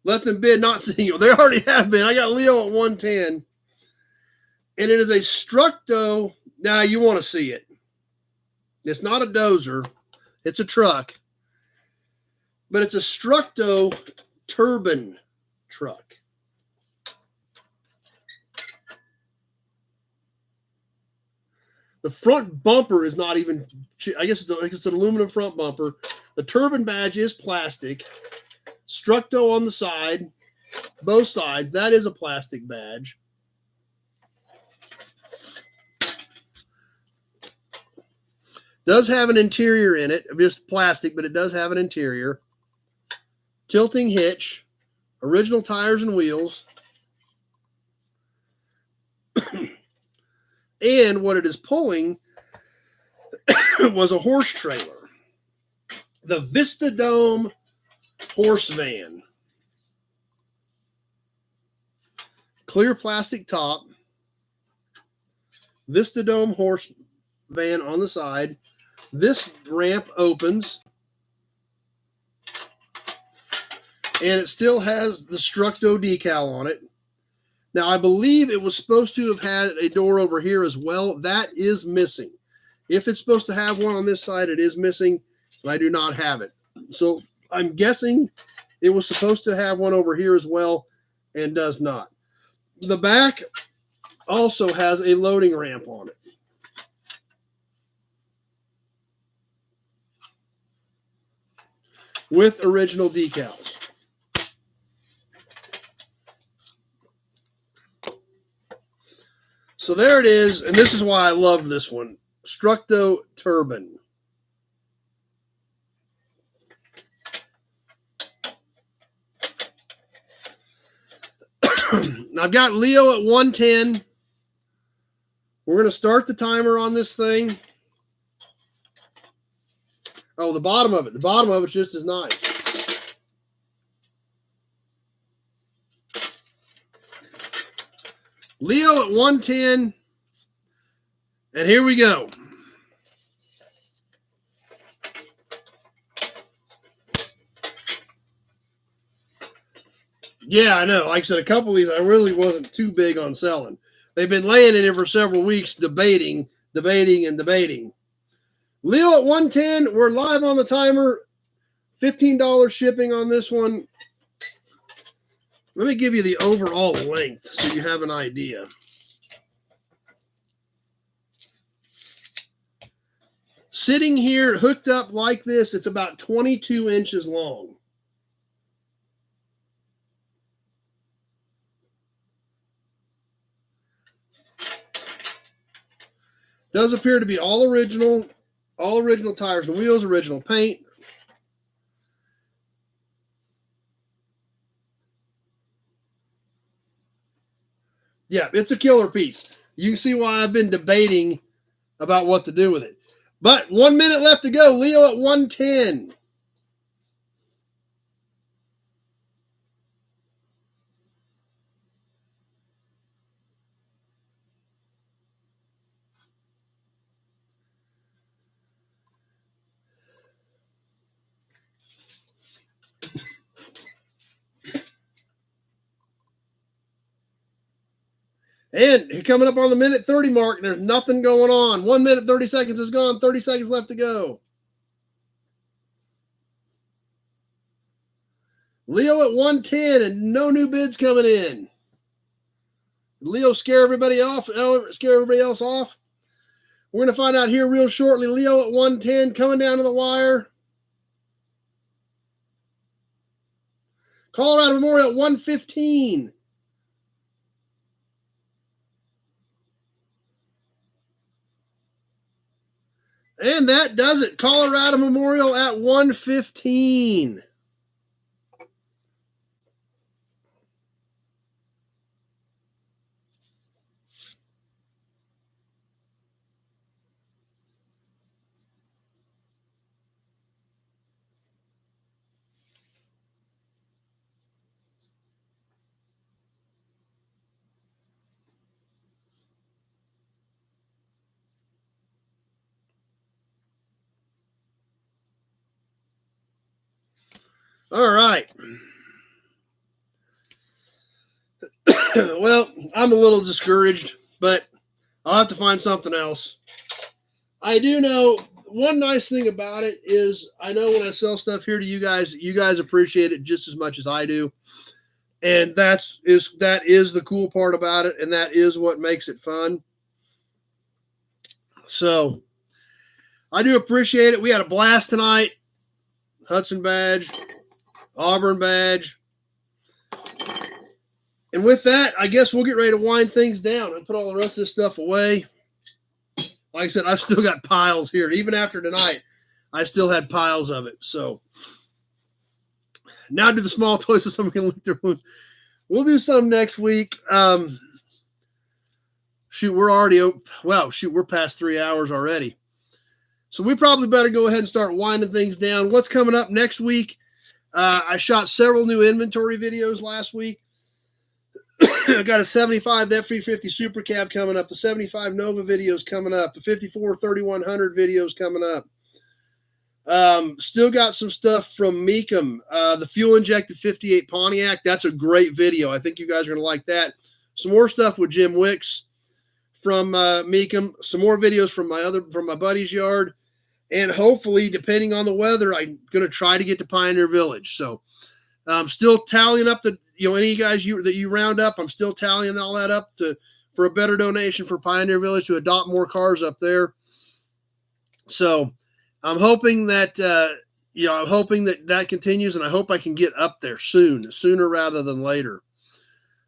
Let them bid, not single. They already have been. I got Leo at 110. And it is a Structo. Now, you want to see it. It's not a dozer. It's a truck. But it's a Structo turbine truck. The front bumper is not even, I guess it's an aluminum front bumper. The turbine badge is plastic. Structo on the side, both sides. That is a plastic badge. Does have an interior in it, just plastic, but it does have an interior. Tilting hitch, original tires and wheels. And what it is pulling was a horse trailer. The Vista Dome horse van. Clear plastic top. Vista Dome horse van on the side. This ramp opens. And it still has the Structo decal on it. Now, I believe it was supposed to have had a door over here as well. That is missing. If it's supposed to have one on this side, it is missing, and I do not have it. So I'm guessing it was supposed to have one over here as well and does not. The back also has a loading ramp on it. With original decals. So there it is, and this is why I love this one. Structo Turbine. I've got Leo at 110. We're going to start the timer on this thing. Oh, the bottom of it. The bottom of it's just as nice. Leo at 110. And here we go. Yeah, I know. Like I said, a couple of these I really wasn't too big on selling. They've been laying in here for several weeks debating. Leo at 110. We're live on the timer. $15 shipping on this one. Let me give you the overall length so you have an idea. Sitting here hooked up like this, it's about 22 inches long. Does appear to be all original tires and wheels, original paint. Yeah, it's a killer piece. You can see why I've been debating about what to do with it. But 1 minute left to go. Leo at 110. And you're coming up on the minute 30 mark, and there's nothing going on. 1 minute, 30 seconds is gone. 30 seconds left to go. Leo at 110, and no new bids coming in. Did Leo scare everybody off? Scare everybody else off? We're going to find out here real shortly. Leo at 110, coming down to the wire. Colorado Memorial at 115. And that does it. Colorado Memorial at 115. All right. Well, I'm a little discouraged, but I'll have to find something else. I do know one nice thing about it is I know when I sell stuff here to you guys appreciate it just as much as I do. And that is the cool part about it, and that is what makes it fun. So I do appreciate it. We had a blast tonight. Hudson badge, Auburn badge. And with that, I guess we'll get ready to wind things down and put all the rest of this stuff away. Like I said, I've still got piles here. Even after tonight, I still had piles of it. So now do the small toys so someone can lick their wounds. We'll do some next week. Shoot, we're past 3 hours already. So we probably better go ahead and start winding things down. What's coming up next week? I shot several new inventory videos last week. I got a 75 F350 Super Cab coming up. The 75 Nova videos coming up. The 54 3100 videos coming up. Still got some stuff from Meekum. The fuel injected 58 Pontiac. That's a great video. I think you guys are going to like that. Some more stuff with Jim Wicks from Meekum. Some more videos from my buddy's yard. And hopefully, depending on the weather, I'm going to try to get to Pioneer Village. So I'm still tallying up any guys that you round up. I'm still tallying all that up for a better donation for Pioneer Village to adopt more cars up there. So I'm hoping that that continues, and I hope I can get up there sooner rather than later.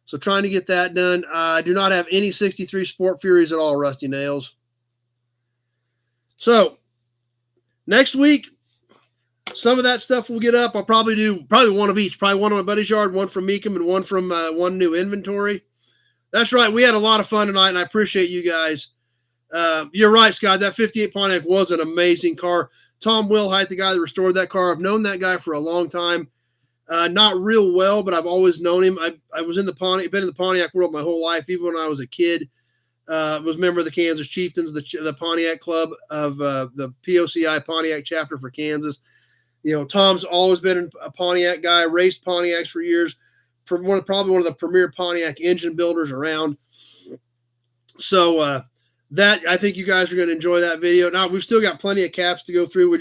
So trying to get that done. I do not have any 63 Sport Furies at all, Rusty Nails. So next week, some of that stuff will get up. I'll probably do one of each. Probably one on my buddy's yard, one from Meekum, and one from one new inventory. That's right. We had a lot of fun tonight, and I appreciate you guys. You're right, Scott. That 58 Pontiac was an amazing car. Tom Wilhite, the guy that restored that car, I've known that guy for a long time. Not real well, but I've always known him. I was been in the Pontiac world my whole life, even when I was a kid. Was a member of the Kansas Chieftains, the Pontiac Club of the POCI Pontiac chapter for Kansas. Tom's always been a Pontiac guy, raced Pontiacs for years, probably one of the premier Pontiac engine builders around. So that I think you guys are going to enjoy that video. Now we've still got plenty of caps to go through.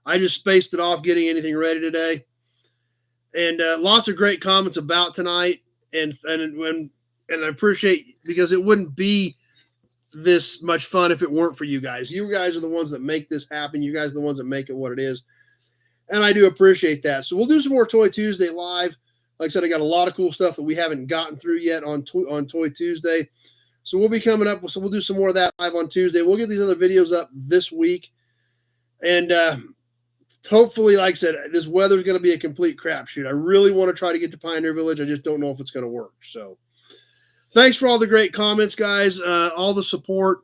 I just spaced it off getting anything ready today, and lots of great comments about tonight, and I appreciate, because it wouldn't be this much fun if it weren't for you guys. You guys are the ones that make this happen. You guys are the ones that make it what it is. And I do appreciate that. So we'll do some more Toy Tuesday live. Like I said, I got a lot of cool stuff that we haven't gotten through yet on Toy Tuesday. So we'll be coming up. So we'll do some more of that live on Tuesday. We'll get these other videos up this week. And hopefully, like I said, this weather's going to be a complete crapshoot. I really want to try to get to Pioneer Village. I just don't know if it's going to work. So thanks for all the great comments, guys. All the support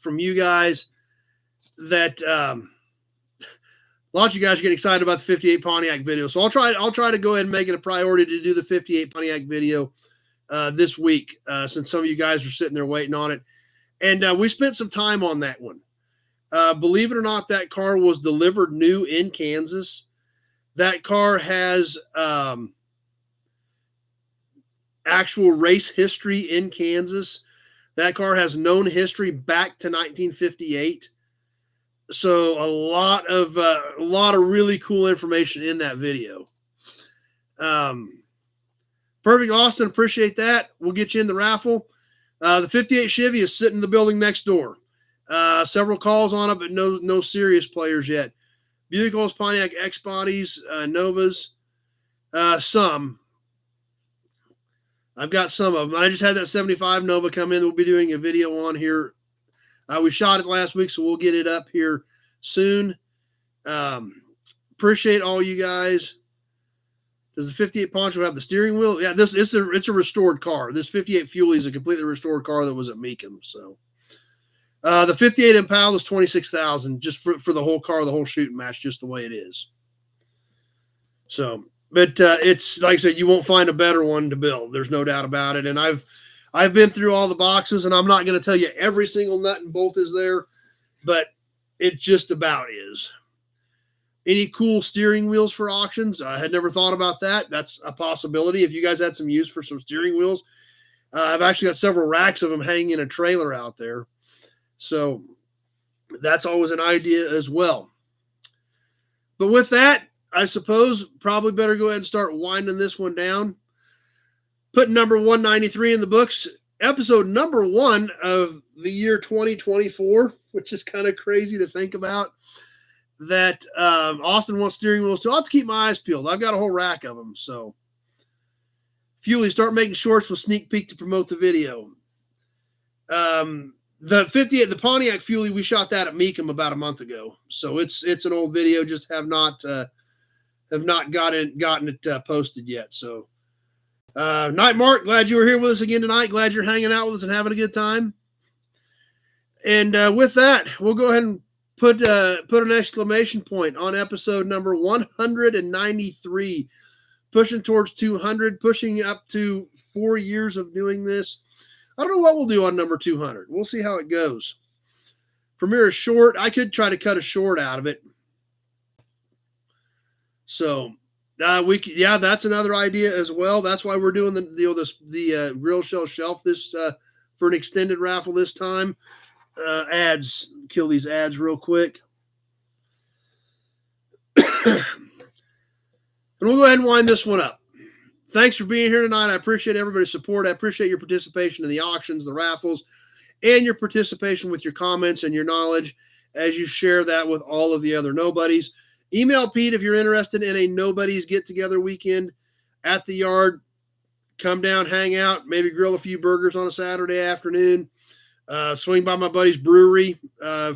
from you guys. That lots of you guys are getting excited about the 58 Pontiac video. So I'll try to go ahead and make it a priority to do the 58 Pontiac video this week, since some of you guys are sitting there waiting on it. And we spent some time on that one. Believe it or not, that car was delivered new in Kansas. That car has actual race history in Kansas. That car has known history back to 1958. So a lot of really cool information in that video. Perfect, Austin. Appreciate that. We'll get you in the raffle. The 58 Chevy is sitting in the building next door. Several calls on it, but no serious players yet. Buick, Pontiac X bodies, Novas, some. I've got some of them. I just had that 75 Nova come in. We'll be doing a video on here. We shot it last week, so we'll get it up here soon. Appreciate all you guys. Does the 58 Poncho have the steering wheel? Yeah, it's a restored car. This 58 Fuelie is a completely restored car that was at Meekum. So the 58 Impala is $26,000 just for the whole car, the whole shooting match, just the way it is. So, but it's like I said, you won't find a better one to build. There's no doubt about it. And I've been through all the boxes, and I'm not going to tell you every single nut and bolt is there, but it just about is. Any cool steering wheels for auctions? I had never thought about that. That's a possibility. If you guys had some use for some steering wheels, I've actually got several racks of them hanging in a trailer out there. So that's always an idea as well. But with that, I suppose probably better go ahead and start winding this one down. Put number 193 in the books. Episode number 1 of the year 2024, which is kind of crazy to think about. That Austin wants steering wheels too. I'll have to keep my eyes peeled. I've got a whole rack of them. So, Fuley, start making shorts with sneak peek to promote the video. The 58, the Pontiac Fuley, we shot that at Meekum about a month ago. So it's an old video. Just have not gotten it posted yet. So, Night Mark, glad you were here with us again tonight. Glad you're hanging out with us and having a good time. And with that, we'll go ahead and put an exclamation point on episode number 193, pushing towards 200, pushing up to 4 years of doing this. I don't know what we'll do on number 200. We'll see how it goes. Premiere is short. I could try to cut a short out of it. So that's another idea as well. That's why we're doing the grill shell shelf this for an extended raffle this time. Ads, kill these ads real quick. And we'll go ahead and wind this one up. Thanks for being here tonight. I appreciate everybody's support. I appreciate your participation in the auctions, the raffles, and your participation with your comments and your knowledge as you share that with all of the other nobodies. Email Pete if you're interested in a nobody's get-together weekend at the yard. Come down, hang out, maybe grill a few burgers on a Saturday afternoon. Swing by my buddy's brewery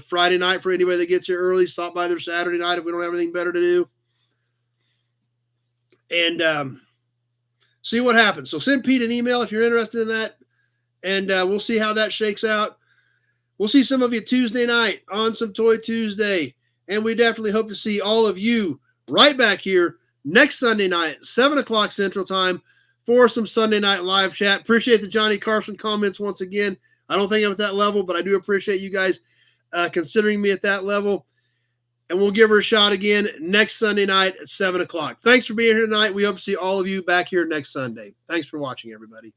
Friday night for anybody that gets here early. Stop by there Saturday night if we don't have anything better to do. And see what happens. So send Pete an email if you're interested in that. And we'll see how that shakes out. We'll see some of you Tuesday night on some Toy Tuesday. And we definitely hope to see all of you right back here next Sunday night, 7 o'clock Central Time for some Sunday night live chat. Appreciate the Johnny Carson comments once again. I don't think I'm at that level, but I do appreciate you guys considering me at that level. And we'll give her a shot again next Sunday night at 7 o'clock. Thanks for being here tonight. We hope to see all of you back here next Sunday. Thanks for watching, everybody.